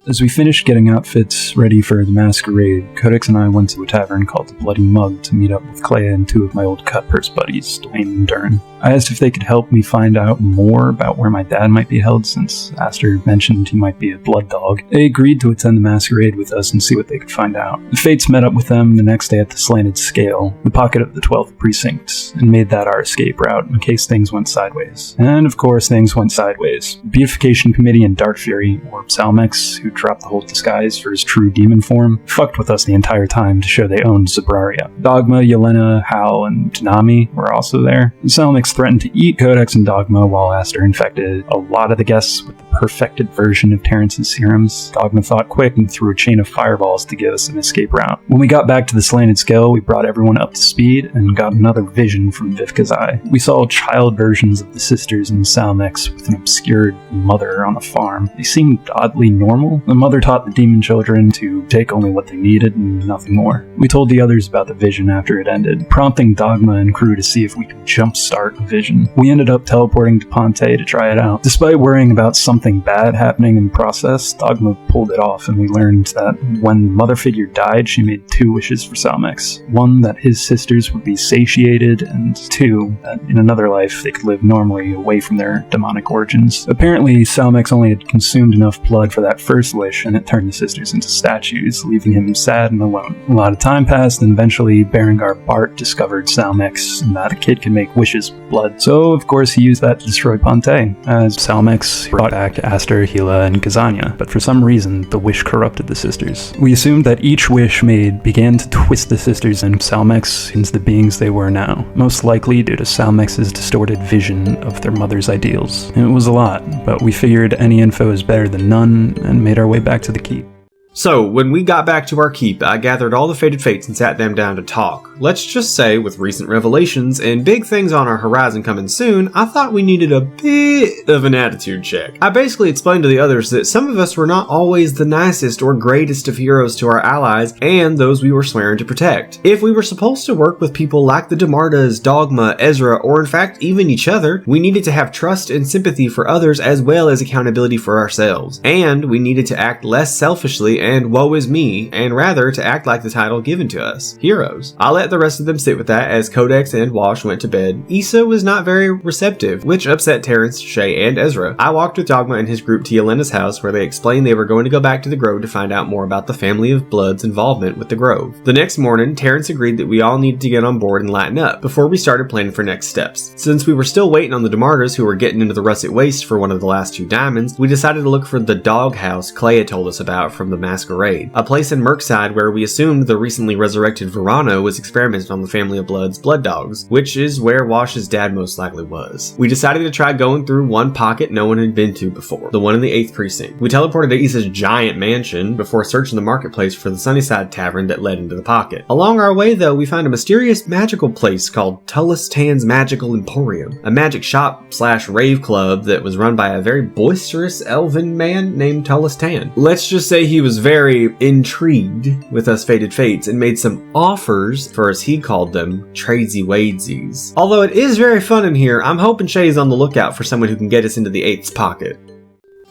As we finished getting outfits ready for the masquerade, Codex and I went to a tavern called the Bloody Mug to meet up with Clea and 2 of my old cut-purse buddies, Dwayne and Dern. I asked if they could help me find out more about where my dad might be held, since Aster mentioned he might be a blood dog. They agreed to attend the masquerade with us and see what they could find out. The Fates met up with them the next day at the Slanted Scale, the pocket of the 12th Precinct, and made that our escape route in case things went sideways. And of course, things went sideways. The Beautification Committee and Dark Fury, or Salmex, who dropped the whole disguise for his true demon form, fucked with us the entire time to show they owned Zabraria. Dogma, Yelena, Hal, and Tanami were also there. Salmex threatened to eat Codex and Dogma while Aster infected a lot of the guests with the perfected version of Terrence's serums. Dogma thought quick and threw a chain of fireballs to give us an escape route. When we got back to the Slanted Scale, we brought everyone up to speed and got another vision from Vivka's eye. We saw child versions of the sisters in Salmex with an obscured mother on a farm. They seemed oddly normal. The mother taught the demon children to take only what they needed and nothing more. We told the others about the vision after it ended, prompting Dogma and crew to see if we could jumpstart the vision. We ended up teleporting to Ponte to try it out. Despite worrying about something bad happening in the process, Dogma pulled it off, and we learned that when the mother figure died, she made 2 wishes for Salmex. 1, that his sisters would be satiated, and 2, that in another life they could live normally away from their demonic origins. Apparently, Salmex only had consumed enough blood for that first wish, and it turned the sisters into statues, leaving him sad and alone. A lot of time passed, and eventually Berengar Bart discovered Salmex, and that a kid can make wishes with blood. So, of course, he used that to destroy Ponte, as Salmex brought back Aster, Gila, and Gazania, but for some reason, the wish corrupted the sisters. We assumed that each wish made began to twist the sisters and Salmex into the beings they were now, most likely due to Salmex's distorted vision of their mother's ideals. And it was a lot, but we figured any info is better than none, and made our way back to the keep. So, when we got back to our keep, I gathered all the Fated Fates and sat them down to talk. Let's just say, with recent revelations and big things on our horizon coming soon, I thought we needed a bit of an attitude check. I basically explained to the others that some of us were not always the nicest or greatest of heroes to our allies and those we were swearing to protect. If we were supposed to work with people like the Demartas, Dogma, Ezra, or in fact even each other, we needed to have trust and sympathy for others as well as accountability for ourselves. And we needed to act less selfishly and woe is me, and rather to act like the title given to us, heroes. I let the rest of them sit with that as Codex and Wash went to bed. Issa was not very receptive, which upset Terrence, Shay, and Ezra. I walked with Dogma and his group to Yelena's house, where they explained they were going to go back to the Grove to find out more about the family of Blood's involvement with the Grove. The next morning, Terrence agreed that we all needed to get on board and lighten up before we started planning for next steps. Since we were still waiting on the DeMarters who were getting into the Russet Waste for one of the last 2 diamonds, we decided to look for the doghouse Clay had told us about from the Masquerade, a place in Merkside where we assumed the recently resurrected Verano was experimenting on the family of Blood's blood dogs, which is where Wash's dad most likely was. We decided to try going through one pocket no one had been to before, the one in the 8th precinct. We teleported to Issa's giant mansion before searching the marketplace for the Sunnyside Tavern that led into the pocket. Along our way, though, we found a mysterious magical place called Tullis Tan's Magical Emporium, a magic shop/rave club that was run by a very boisterous elven man named Tullis Tan. Let's just say he was very intrigued with us Fated Fates and made some offers for, as he called them, tradesy wadesies. Although it is very fun in here, I'm hoping Shay's on the lookout for someone who can get us into the 8th's pocket.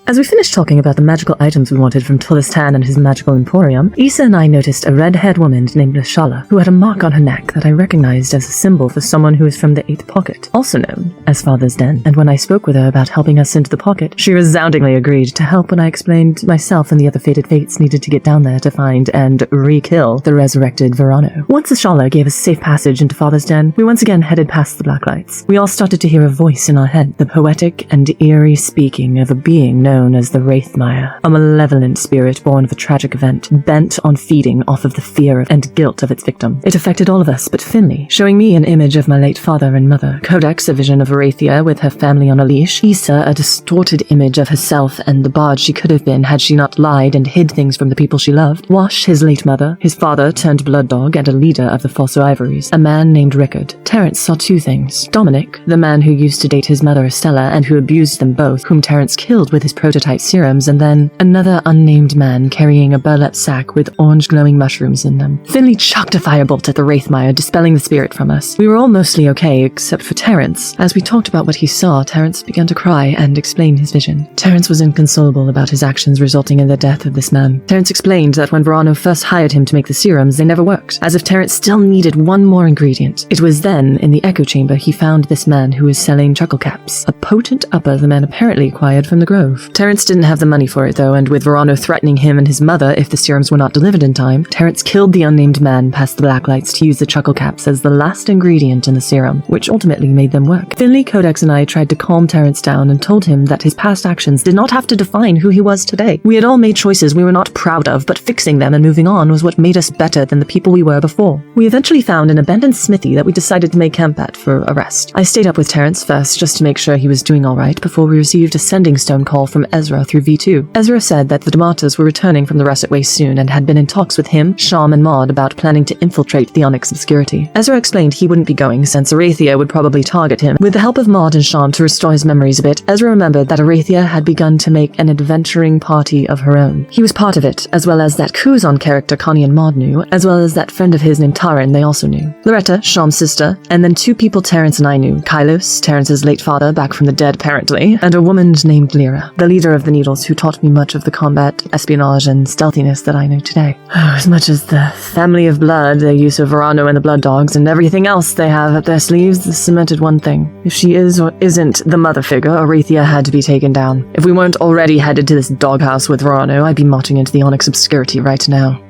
As we finished talking about the magical items we wanted from Tullis Tan and his magical emporium, Issa and I noticed a red-haired woman named Nashala, who had a mark on her neck that I recognized as a symbol for someone who is from the 8th pocket, also known as Father's Den. And when I spoke with her about helping us into the pocket, she resoundingly agreed to help when I explained myself and the other Fated Fates needed to get down there to find and re-kill the resurrected Verano. Once Nashala gave us safe passage into Father's Den, we once again headed past the black lights. We all started to hear a voice in our head, the poetic and eerie speaking of a being known as the Wraithmire, a malevolent spirit born of a tragic event, bent on feeding off of the fear and guilt of its victim. It affected all of us but Finley, showing me an image of my late father and mother, Codex a vision of Arathia with her family on a leash, Issa a distorted image of herself and the bard she could have been had she not lied and hid things from the people she loved, Wash his late mother, his father turned blood dog and a leader of the Fosso Ivories, a man named Rickard. Terrence saw 2 things: Dominic, the man who used to date his mother Estella and who abused them both, whom Terrence killed with his prototype serums, and then another unnamed man carrying a burlap sack with orange glowing mushrooms in them. Finley chucked a firebolt at the Wraithmire, dispelling the spirit from us. We were all mostly okay, except for Terrence. As we talked about what he saw, Terrence began to cry and explain his vision. Terrence was inconsolable about his actions resulting in the death of this man. Terrence explained that when Verano first hired him to make the serums, they never worked, as if Terrence still needed one more ingredient. It was then, in the echo chamber, he found this man who was selling chuckle caps, a potent upper the man apparently acquired from the Grove. Terrence didn't have the money for it though, and with Verano threatening him and his mother if the serums were not delivered in time, Terrence killed the unnamed man past the black lights to use the chuckle caps as the last ingredient in the serum, which ultimately made them work. Finley, Codex, and I tried to calm Terrence down and told him that his past actions did not have to define who he was today. We had all made choices we were not proud of, but fixing them and moving on was what made us better than the people we were before. We eventually found an abandoned smithy that we decided to make camp at for a rest. I stayed up with Terrence first just to make sure he was doing alright before we received a sending stone call from Ezra through V2. Ezra said that the DeMarters were returning from the Russet Waste soon and had been in talks with him, Sham, and Maud about planning to infiltrate the Onyx Obscurity. Ezra explained he wouldn't be going since Arathia would probably target him. With the help of Maud and Sham to restore his memories a bit, Ezra remembered that Arathia had begun to make an adventuring party of her own. He was part of it, as well as that Kuzon character Connie and Maud knew, as well as that friend of his named Taran they also knew. Loretta, Sham's sister, and then 2 people Terrence and I knew, Kylos, Terrence's late father, back from the dead apparently, and a woman named Lyra, the leader of the Needles who taught me much of the combat, espionage, and stealthiness that I know today. As much as the family of blood, their use of Verano and the blood dogs, and everything else they have up their sleeves, this cemented one thing. If she is or isn't the mother figure, Arathia had to be taken down. If we weren't already headed to this doghouse with Verano, I'd be marching into the Onyx Obscurity right now.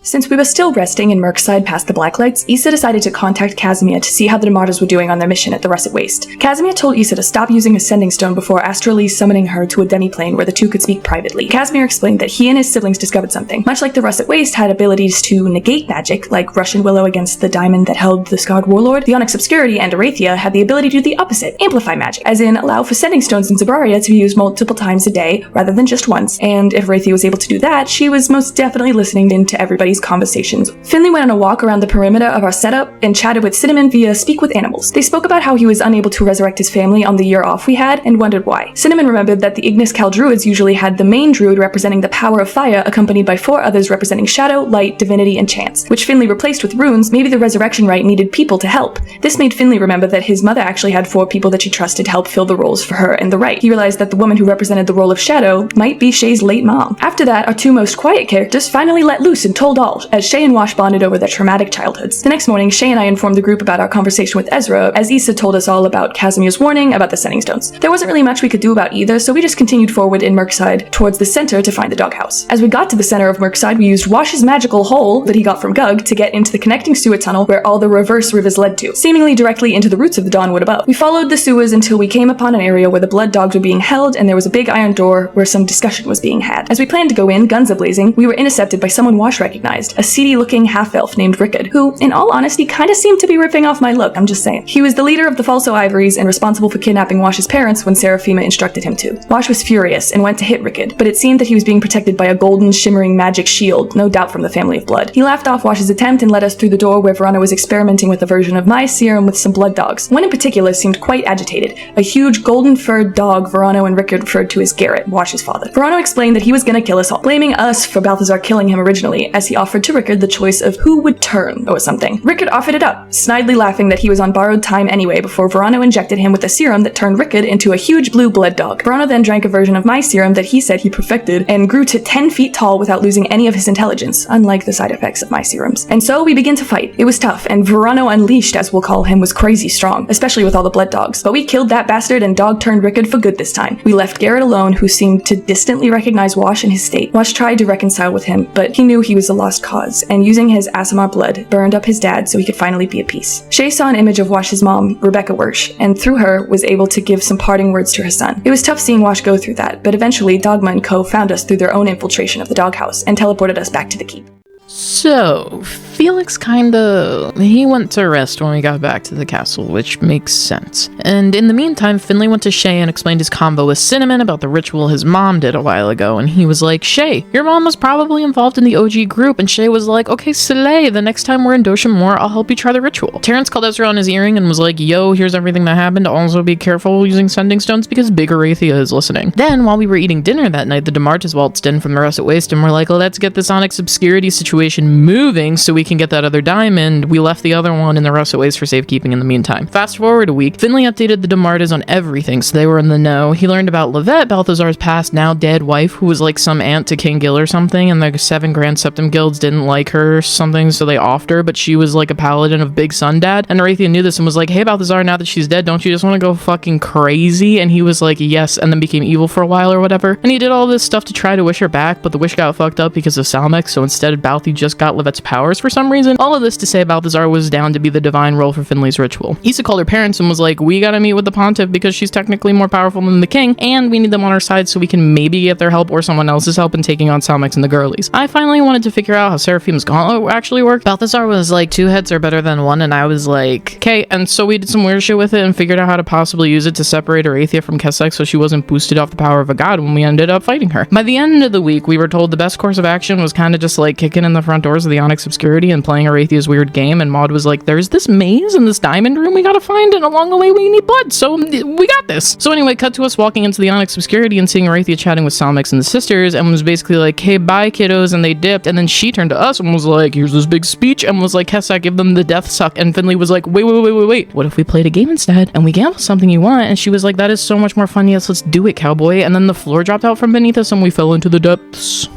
Since we were still resting in Merkside past the Blacklights, Issa decided to contact Casimir to see how the DeMarters were doing on their mission at the Russet Waste. Casimir told Issa to stop using a sending stone before astrally summoning her to a demiplane where the two could speak privately. Casimir explained that he and his siblings discovered something. Much like the Russet Waste had abilities to negate magic, like Russian Willow against the diamond that held the scarred warlord, the Onyx Obscurity and Arathia had the ability to do the opposite, amplify magic, as in allow for sending stones in Zabraria to be used multiple times a day rather than just once, and if Arathia was able to do that, she was most definitely listening in to everybody Riley's conversations. Finley went on a walk around the perimeter of our setup and chatted with Cinnamon via Speak with Animals. They spoke about how he was unable to resurrect his family on the year off we had and wondered why. Cinnamon remembered that the Ignis Cal druids usually had the main druid representing the power of fire accompanied by 4 others representing shadow, light, divinity, and chance, which Finley replaced with runes. Maybe the resurrection rite needed people to help. This made Finley remember that his mother actually had 4 people that she trusted help fill the roles for her and the rite. He realized that the woman who represented the role of shadow might be Shay's late mom. After that, our 2 most quiet characters finally let loose and told all, as Shay and Wash bonded over their traumatic childhoods. The next morning, Shay and I informed the group about our conversation with Ezra, as Issa told us all about Casimir's warning about the Sending Stones. There wasn't really much we could do about either, so we just continued forward in Merkside towards the center to find the doghouse. As we got to the center of Merkside, we used Wash's magical hole that he got from Gug to get into the connecting sewer tunnel where all the reverse rivers led to, seemingly directly into the roots of the Dawnwood above. We followed the sewers until we came upon an area where the blood dogs were being held, and there was a big iron door where some discussion was being had. As we planned to go in, guns a-blazing, we were intercepted by someone Wash recognized, a seedy-looking half-elf named Rickard, who, in all honesty, kinda seemed to be ripping off my look, I'm just saying. He was the leader of the Falso Ivories and responsible for kidnapping Wash's parents when Seraphima instructed him to. Wash was furious and went to hit Rickard, but it seemed that he was being protected by a golden, shimmering magic shield, no doubt from the family of blood. He laughed off Wash's attempt and led us through the door where Verona was experimenting with a version of my serum with some blood dogs. One in particular seemed quite agitated, a huge golden-furred dog Verona and Rickard referred to as Garrett, Wash's father. Verona explained that he was gonna kill us all, blaming us for Balthazar killing him originally, as he offered to Rickard the choice of who would turn, or something. Rickard offered it up, snidely laughing that he was on borrowed time anyway before Verona injected him with a serum that turned Rickard into a huge blue blood dog. Verona then drank a version of my serum that he said he perfected and grew to 10 feet tall without losing any of his intelligence, unlike the side effects of my serums. And so we began to fight. It was tough, and Verona Unleashed, as we'll call him, was crazy strong, especially with all the blood dogs. But we killed that bastard and dog turned Rickard for good this time. We left Garrett alone, who seemed to distantly recognize Wash in his state. Wash tried to reconcile with him, but he knew he was a lost cause, and using his Aasimar blood, burned up his dad so he could finally be at peace. Shay saw an image of Wash's mom, Rebecca Wersch, and through her was able to give some parting words to her son. It was tough seeing Wash go through that, but eventually Dogma and Co. found us through their own infiltration of the doghouse and teleported us back to the keep. So, Felix he went to rest when we got back to the castle, which makes sense. And in the meantime, Finley went to Shay and explained his convo with Cinnamon about the ritual his mom did a while ago, and he was like, Shay, your mom was probably involved in the OG group, and Shay was like, okay, Slay, the next time we're in Dosham Moor, I'll help you try the ritual. Terrence called Ezra on his earring and was like, yo, here's everything that happened, also be careful using Sending Stones because Big Arathia is listening. Then, while we were eating dinner that night, the DeMartis waltzed in from the Russet Waste and were like, let's get this Onyx Obscurity situation moving so we can get that other diamond. We left the other one in the Russet Waste for safekeeping in the meantime. Fast forward a week, Finley updated the DeMartis on everything, so they were in the know. He learned about Levette, Balthazar's past, now dead wife, who was like some aunt to King Gil or something, and the 7 Grand Septim Guilds didn't like her or something, so they offed her, but she was like a paladin of Big Sun Dad, and Arathia knew this and was like, hey Balthazar, now that she's dead, don't you just want to go fucking crazy? And he was like, yes, and then became evil for a while or whatever. And he did all this stuff to try to wish her back, but the wish got fucked up because of Salmex, so instead Balthi just got Levette's powers for some reason. All of this to say Balthazar was down to be the divine role for Finley's ritual. Issa called her parents and was like, we gotta meet with the pontiff because she's technically more powerful than the king, and we need them on our side so we can maybe get their help or someone else's help in taking on Salmex and the girlies. I finally wanted to figure out how Seraphima's gauntlet actually worked. Balthazar was like, 2 heads are better than 1, and I was like, okay, and so we did some weird shit with it and figured out how to possibly use it to separate Arathia from Kesek so she wasn't boosted off the power of a god when we ended up fighting her. By the end of the week, we were told the best course of action was kind of just like kicking in the front doors of the Onyx Obscurity and playing Arathia's weird game, and Maud was like, there's this maze in this diamond room we gotta find, and along the way we need blood, so we got this. So anyway, cut to us walking into the Onyx Obscurity and seeing Arathia chatting with Salmex and the sisters, and was basically like, hey, bye kiddos, and they dipped, and then she turned to us and was like, here's this big speech, and was like, Kesek, give them the death suck, and Finley was like, wait, what if we played a game instead, and we gamble something you want? And she was like, that is so much more fun, yes, let's do it, cowboy. And then the floor dropped out from beneath us and we fell into the depths.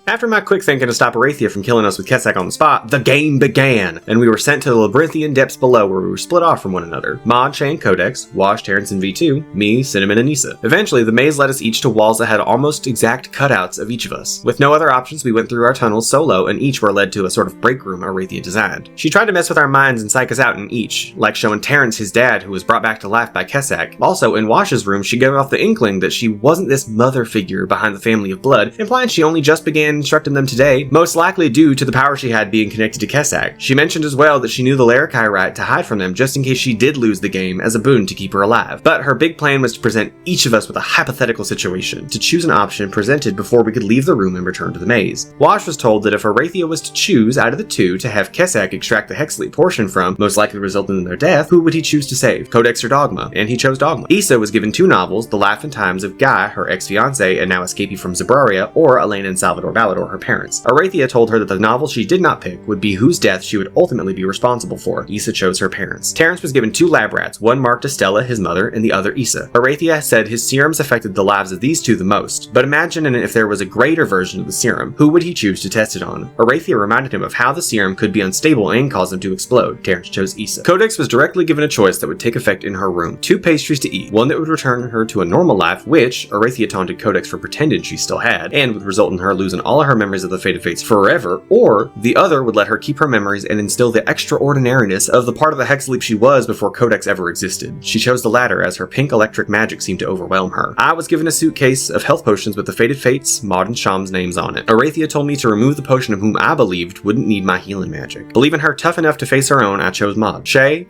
After my quick thinking to stop Arathia from killing us with Kesek on the spot, the game began, and we were sent to the labyrinthian depths below where we were split off from one another. Maud, Shay, and Codex, Wash, Terrence, and V2, me, Cinnamon, and Issa. Eventually, the maze led us each to walls that had almost exact cutouts of each of us. With no other options, we went through our tunnels solo, and each were led to a sort of break room Arathia designed. She tried to mess with our minds and psych us out in each, like showing Terrence his dad who was brought back to life by Kesek. Also, in Wash's room, she gave off the inkling that she wasn't this mother figure behind the family of blood, implying she only just began and instructed them today, most likely due to the power she had being connected to Kessak. She mentioned as well that she knew the Larakai right to hide from them just in case she did lose the game as a boon to keep her alive. But her big plan was to present each of us with a hypothetical situation, to choose an option presented before we could leave the room and return to the maze. Wash was told that if Arathia was to choose out of the two to have Kessak extract the Hexley portion from, most likely resulting in their death, who would he choose to save, Codex or Dogma? And he chose Dogma. Issa was given 2 novels, The Life and Times of Guy, her ex-fiancé and now escapee from Zabraria, or Elena and Salvador Balador, her parents. Arathia told her that the novel she did not pick would be whose death she would ultimately be responsible for. Issa chose her parents. Terrence was given 2 lab rats, one marked Estella, his mother, and the other Issa. Arathia said his serums affected the lives of these 2 the most, but imagine if there was a greater version of the serum, who would he choose to test it on? Arathia reminded him of how the serum could be unstable and cause him to explode. Terrence chose Issa. Codex was directly given a choice that would take effect in her room. 2 pastries to eat, one that would return her to a normal life, which Arathia taunted Codex for pretending she still had, and would result in her losing all of her memories of the Fated Fates forever, or the other would let her keep her memories and instill the extraordinariness of the part of the Hexleap she was before Codex ever existed. She chose the latter as her pink electric magic seemed to overwhelm her. I was given a suitcase of health potions with the Fated Fates, Maud and Sham's names on it. Arathia told me to remove the potion of whom I believed wouldn't need my healing magic. Believing her tough enough to face her own, I chose Maud. Shay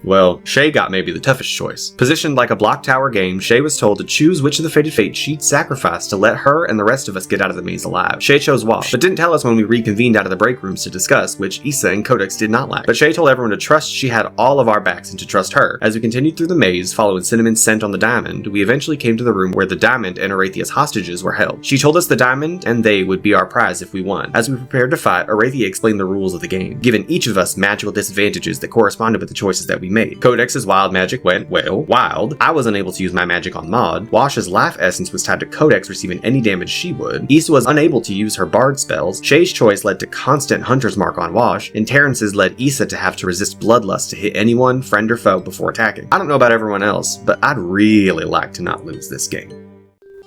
got maybe the toughest choice. Positioned like a block tower game, Shay was told to choose which of the Fated Fates she'd sacrifice to let her and the rest of us get out of the maze alive. Shay chose Wash, but didn't tell us when we reconvened out of the break rooms to discuss, which Issa and Codex did not like. But Shay told everyone to trust she had all of our backs and to trust her. As we continued through the maze, following Cinnamon's scent on the diamond, we eventually came to the room where the diamond and Arathia's hostages were held. She told us the diamond and they would be our prize if we won. As we prepared to fight, Arathia explained the rules of the game, giving each of us magical disadvantages that corresponded with the choices that we made. Codex's wild magic went, well, wild. I was unable to use my magic on Maud. Wash's life essence was tied to Codex receiving any damage she would. Issa was unable to use her bard spells. Shay's choice led to constant hunter's mark on Wash, and Terrence's led Issa to have to resist bloodlust to hit anyone, friend or foe, before attacking. I don't know about everyone else, but I'd really like to not lose this game.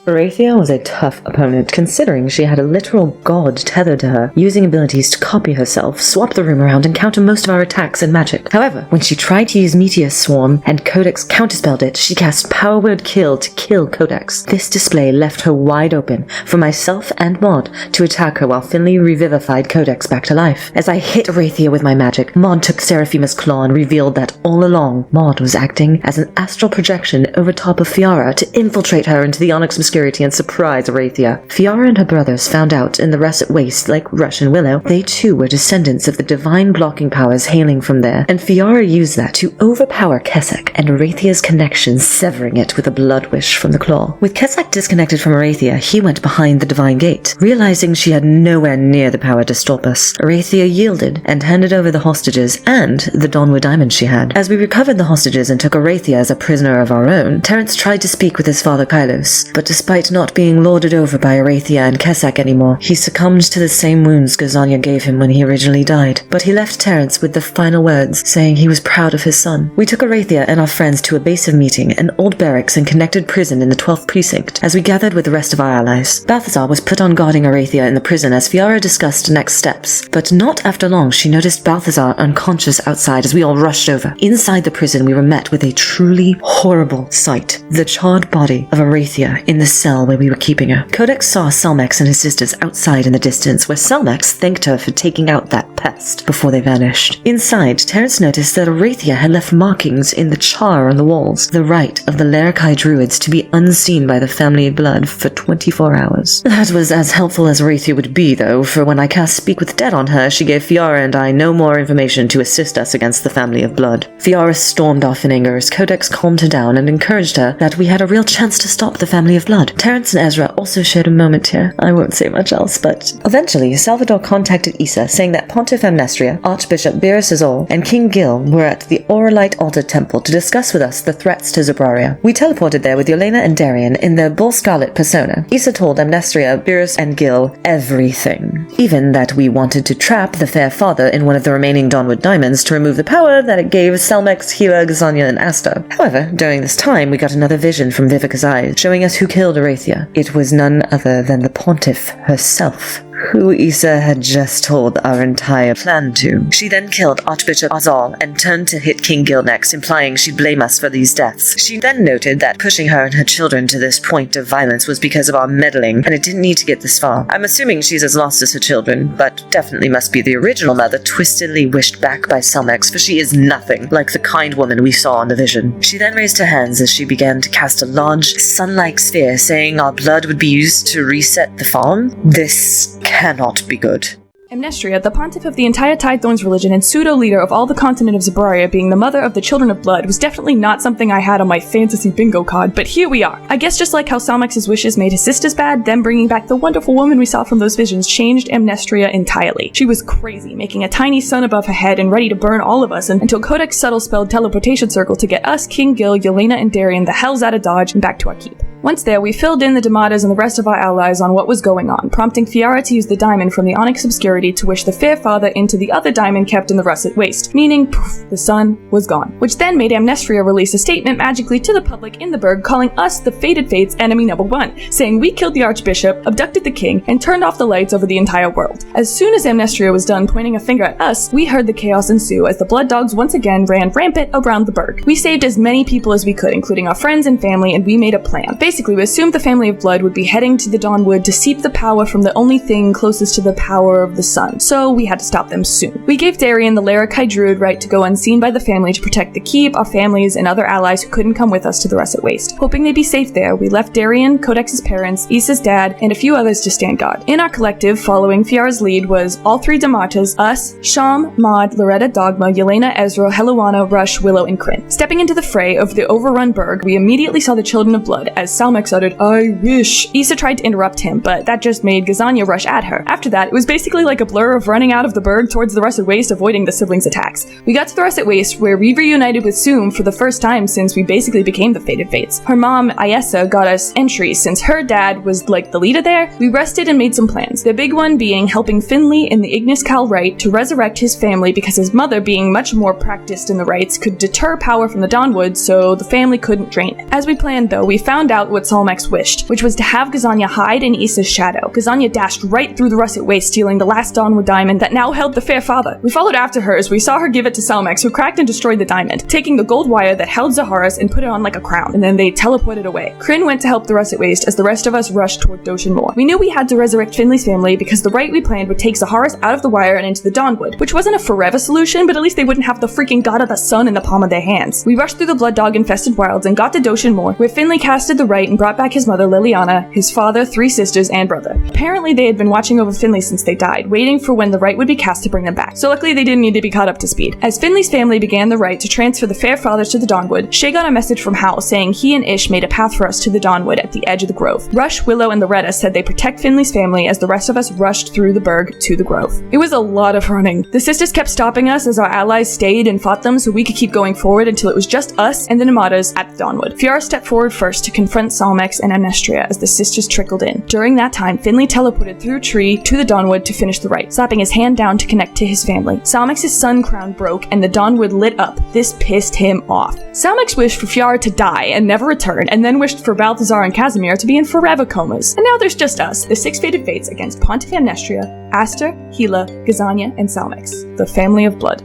Arathia was a tough opponent, considering she had a literal god tethered to her, using abilities to copy herself, swap the room around, and counter most of our attacks and magic. However, when she tried to use Meteor Swarm and Codex counterspelled it, she cast Power Word Kill to kill Codex. This display left her wide open for myself and Maud to attack her while Finley revivified Codex back to life. As I hit Arathia with my magic, Maud took Seraphima's claw and revealed that all along, Maud was acting as an astral projection over top of Fiara to infiltrate her into the Onyx Obscurity and surprise Arathia. Fiara and her brothers found out in the Russet Waste, like Rush and Willow, they too were descendants of the divine blocking powers hailing from there, and Fiara used that to overpower Kessak and Arathia's connection, severing it with a blood wish from the claw. With Kessak disconnected from Arathia, he went behind the divine gate. Realizing she had nowhere near the power to stop us, Arathia yielded and handed over the hostages and the Dawnwood diamond she had. As we recovered the hostages and took Arathia as a prisoner of our own, Terrence tried to speak with his father Kylos, but despite not being lorded over by Arathia and Kessak anymore, he succumbed to the same wounds Gazania gave him when he originally died. But he left Terrence with the final words, saying he was proud of his son. We took Arathia and our friends to a base of meeting, an old barracks and connected prison in the 12th precinct, as we gathered with the rest of our allies. Balthazar was put on guarding Arathia in the prison as Fiara discussed next steps, but not after long she noticed Balthazar unconscious outside as we all rushed over. Inside the prison we were met with a truly horrible sight, the charred body of Arathia in the cell where we were keeping her. Codex saw Selmex and his sisters outside in the distance, where Selmex thanked her for taking out that pest before they vanished. Inside, Terrence noticed that Arathia had left markings in the char on the walls, the right of the Larakai druids to be unseen by the family of blood for 24 hours. That was as helpful as Arathia would be, though, for when I cast Speak with Dead on her, she gave Fiara and I no more information to assist us against the family of blood. Fiara stormed off in anger as Codex calmed her down and encouraged her that we had a real chance to stop the family of blood. Terrence and Ezra also shared a moment here. I won't say much else, but... Eventually, Salvador contacted Issa, saying that Pontiff Amnestria, Archbishop Beerus Azol, and King Gil were at the Auralite Altar Temple to discuss with us the threats to Zabraria. We teleported there with Yelena and Darian in their Bull Scarlet persona. Issa told Amnestria, Beerus, and Gil everything. Even that we wanted to trap the Fair Father in one of the remaining Dawnwood diamonds to remove the power that it gave Selmex, Gila, Gazania, and Asta. However, during this time, we got another vision from Vivica's eyes, showing us who killed Arathia. It was none other than the Pontiff herself. who Issa had just told our entire plan to. She then killed Archbishop Azal and turned to hit King Gil next, implying she'd blame us for these deaths. She then noted that pushing her and her children to this point of violence was because of our meddling, and it didn't need to get this far. I'm assuming she's as lost as her children, but definitely must be the original mother twistedly wished back by Selmex, for she is nothing like the kind woman we saw in the vision. She then raised her hands as she began to cast a large, sun-like sphere, saying our blood would be used to reset the farm. This cannot be good. Amnestria, the pontiff of the entire Tidethorns religion and pseudo-leader of all the continent of Zabraria, being the mother of the children of blood, was definitely not something I had on my fantasy bingo card, but here we are. I guess just like how Salmex's wishes made his sisters bad, them bringing back the wonderful woman we saw from those visions changed Amnestria entirely. She was crazy, making a tiny sun above her head and ready to burn all of us until Codex subtle spelled teleportation circle to get us, King Gil, Yelena, and Darian the hells out of Dodge and back to our keep. Once there, we filled in the Dematas and the rest of our allies on what was going on, prompting Fiara to use the diamond from the Onyx Obscurity to wish the Fair Father into the other diamond kept in the Russet Waste, meaning, poof, the sun was gone. Which then made Amnestria release a statement magically to the public in the Burg calling us the Fated Fates enemy number 1, saying we killed the Archbishop, abducted the king, and turned off the lights over the entire world. As soon as Amnestria was done pointing a finger at us, we heard the chaos ensue as the Blood Dogs once again ran rampant around the Burg. We saved as many people as we could, including our friends and family, and we made a plan. Basically, we assumed the family of Blood would be heading to the Dawnwood to seep the power from the only thing closest to the power of the sun, so we had to stop them soon. We gave Darian the Larakai Druid right to go unseen by the family to protect the keep, our families, and other allies who couldn't come with us to the Russet Waste. Hoping they'd be safe there, we left Darian, Codex's parents, Issa's dad, and a few others to stand guard. In our collective, following Fiara's lead, was all 3 Dematas, us, Sham, Maud, Loretta, Dogma, Yelena, Ezra, Heluana, Rush, Willow, and Kryn. Stepping into the fray of the overrun Burg, we immediately saw the Children of Blood as Salmex uttered, "I wish." Issa tried to interrupt him, but that just made Gazania rush at her. After that, it was basically like a blur of running out of the Burg towards the Russet Waste, avoiding the siblings' attacks. We got to the Russet Waste, where we reunited with Soom for the first time since we basically became the Fated Fates. Her mom, Ayessa, got us entry since her dad was like the leader there. We rested and made some plans. The big one being helping Finley in the Ignis Cal rite to resurrect his family because his mother, being much more practiced in the rites, could deter power from the Dawnwood so the family couldn't drain it. As we planned though, we found out what Salmex wished, which was to have Gazania hide in Issa's shadow. Gazania dashed right through the Russet Waste, stealing the last Dawnwood diamond that now held the Fair Father. We followed after her as we saw her give it to Salmex, who cracked and destroyed the diamond, taking the gold wire that held Zaharas and put it on like a crown, and then they teleported away. Kryn went to help the Russet Waste as the rest of us rushed toward Doshin Moor. We knew we had to resurrect Finley's family because the rite we planned would take Zaharas out of the wire and into the Dawnwood, which wasn't a forever solution, but at least they wouldn't have the freaking god of the sun in the palm of their hands. We rushed through the blood dog infested wilds and got to Doshin Moor, where Finley casted the rite and brought back his mother Liliana, his father, 3 sisters, and brother. Apparently they had been watching over Finley since they died, waiting for when the rite would be cast to bring them back. So luckily they didn't need to be caught up to speed. As Finley's family began the rite to transfer the Fair Fathers to the Dawnwood, Shay got a message from Hal saying he and Ish made a path for us to the Dawnwood at the edge of the grove. Rush, Willow, and Loretta said they protect Finley's family as the rest of us rushed through the Burg to the grove. It was a lot of running. The sisters kept stopping us as our allies stayed and fought them so we could keep going forward until it was just us and the Nematas at the Dawnwood. Fiara stepped forward first to confront Salmex and Amnestria as the sisters trickled in. During that time, Finley teleported through a tree to the Dawnwood to finish the rite, slapping his hand down to connect to his family. Salmex's sun crown broke and the Dawnwood lit up. This pissed him off. Salmex wished for Fiara to die and never return, and then wished for Balthazar and Casimir to be in forever comas. And now there's just us, the 6 Fated Fates against Pontiff Amnestria, Aster, Gila, Gazania, and Salmex, the family of blood.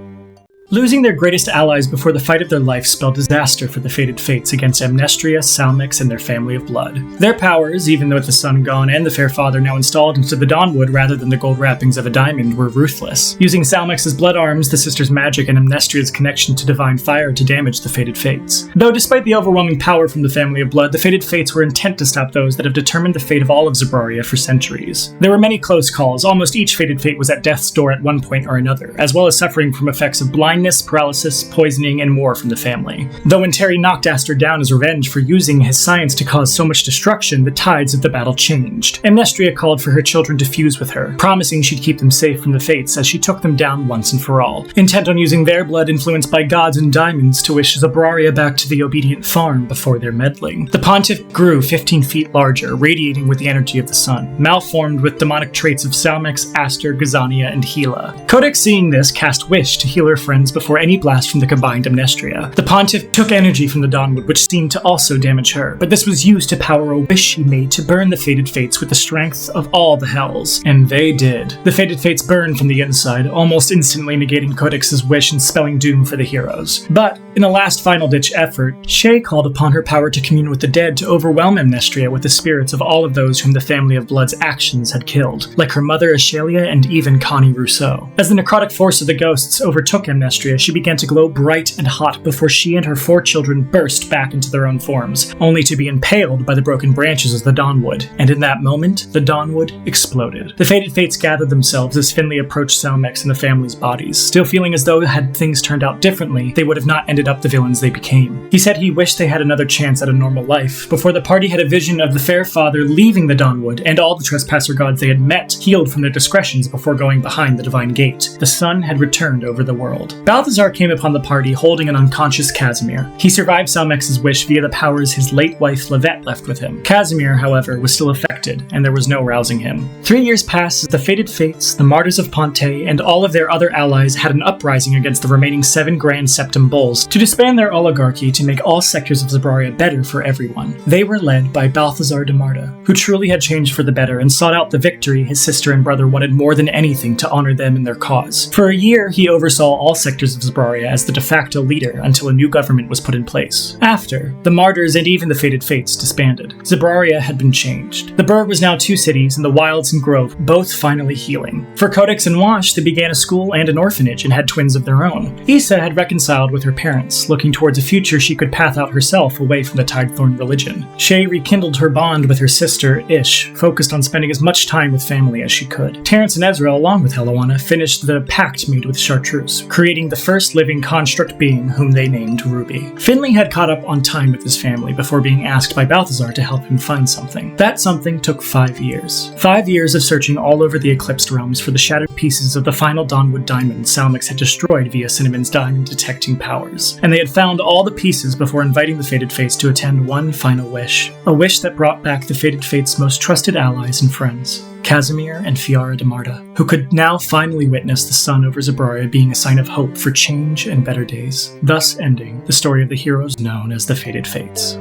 Losing their greatest allies before the fight of their life spelled disaster for the Fated Fates against Amnestria, Salmex, and their family of blood. Their powers, even though with the sun gone and the Fair Father now installed into the Dawnwood rather than the gold wrappings of a diamond, were ruthless, using Salmex's blood arms, the sisters' magic, and Amnestria's connection to divine fire to damage the Fated Fates. Though despite the overwhelming power from the family of blood, the Fated Fates were intent to stop those that have determined the fate of all of Zabraria for centuries. There were many close calls. Almost each Fated Fate was at death's door at one point or another, as well as suffering from effects of blindness, paralysis, poisoning, and more from the family. Though when Terry knocked Aster down as revenge for using his science to cause so much destruction, the tides of the battle changed. Amnestria called for her children to fuse with her, promising she'd keep them safe from the Fates as she took them down once and for all, intent on using their blood influenced by gods and diamonds to wish Zabraria back to the obedient farm before their meddling. The pontiff grew 15 feet larger, radiating with the energy of the sun, malformed with demonic traits of Salmex, Aster, Gazania, and Gila. Codex, seeing this, cast Wish to heal her friends seconds before any blast from the combined Amnestria. The Pontiff took energy from the Dawnwood, which seemed to also damage her, but this was used to power a wish she made to burn the Fated Fates with the strength of all the Hells. And they did. The Fated Fates burned from the inside, almost instantly negating Codex's wish and spelling doom for the heroes. But, in a last final-ditch effort, Shay called upon her power to commune with the dead to overwhelm Amnestria with the spirits of all of those whom the Family of Blood's actions had killed, like her mother Ashalia and even Connie Rousseau. As the necrotic force of the ghosts overtook Amnestria, she began to glow bright and hot before she and her 4 children burst back into their own forms, only to be impaled by the broken branches of the Dawnwood. And in that moment, the Dawnwood exploded. The Fated Fates gathered themselves as Finley approached Salmex and the family's bodies, still feeling as though had things turned out differently, they would have not ended up the villains they became. He said he wished they had another chance at a normal life, before the party had a vision of the Fair Father leaving the Dawnwood and all the trespasser gods they had met healed from their discretions before going behind the Divine Gate. The sun had returned over the world. Balthazar came upon the party holding an unconscious Casimir. He survived Salmex's wish via the powers his late wife Levette left with him. Casimir, however, was still affected, and there was no rousing him. 3 years passed as the Fated Fates, the Martyrs of Ponte, and all of their other allies had an uprising against the remaining 7 Grand Septim Bulls to disband their oligarchy to make all sectors of Zabraria better for everyone. They were led by Balthazar de Marta, who truly had changed for the better and sought out the victory his sister and brother wanted more than anything to honor them in their cause. For a year, he oversaw all sectors of Zabraria as the de facto leader until a new government was put in place. After, the Martyrs and even the Fated Fates disbanded. Zabraria had been changed. The burg was now 2 cities, and the Wilds and Grove both finally healing. For Codex and Wash, they began a school and an orphanage and had twins of their own. Issa had reconciled with her parents, looking towards a future she could path out herself away from the Tidethorn religion. Shay rekindled her bond with her sister, Ish, focused on spending as much time with family as she could. Terrence and Ezra, along with Hellowana, finished the pact made with Chartreuse, creating the first living construct being whom they named Ruby. Finley had caught up on time with his family before being asked by Balthazar to help him find something. That something took 5 years. 5 years of searching all over the Eclipsed realms for the shattered pieces of the final Dawnwood diamond Salmex had destroyed via Cinnamon's diamond-detecting powers. And they had found all the pieces before inviting the Fated Fates to attend one final wish. A wish that brought back the Fated Fates' most trusted allies and friends, Casimir and Fiara de Marta, who could now finally witness the sun over Zabraria being a sign of hope for change and better days, thus ending the story of the heroes known as the Fated Fates.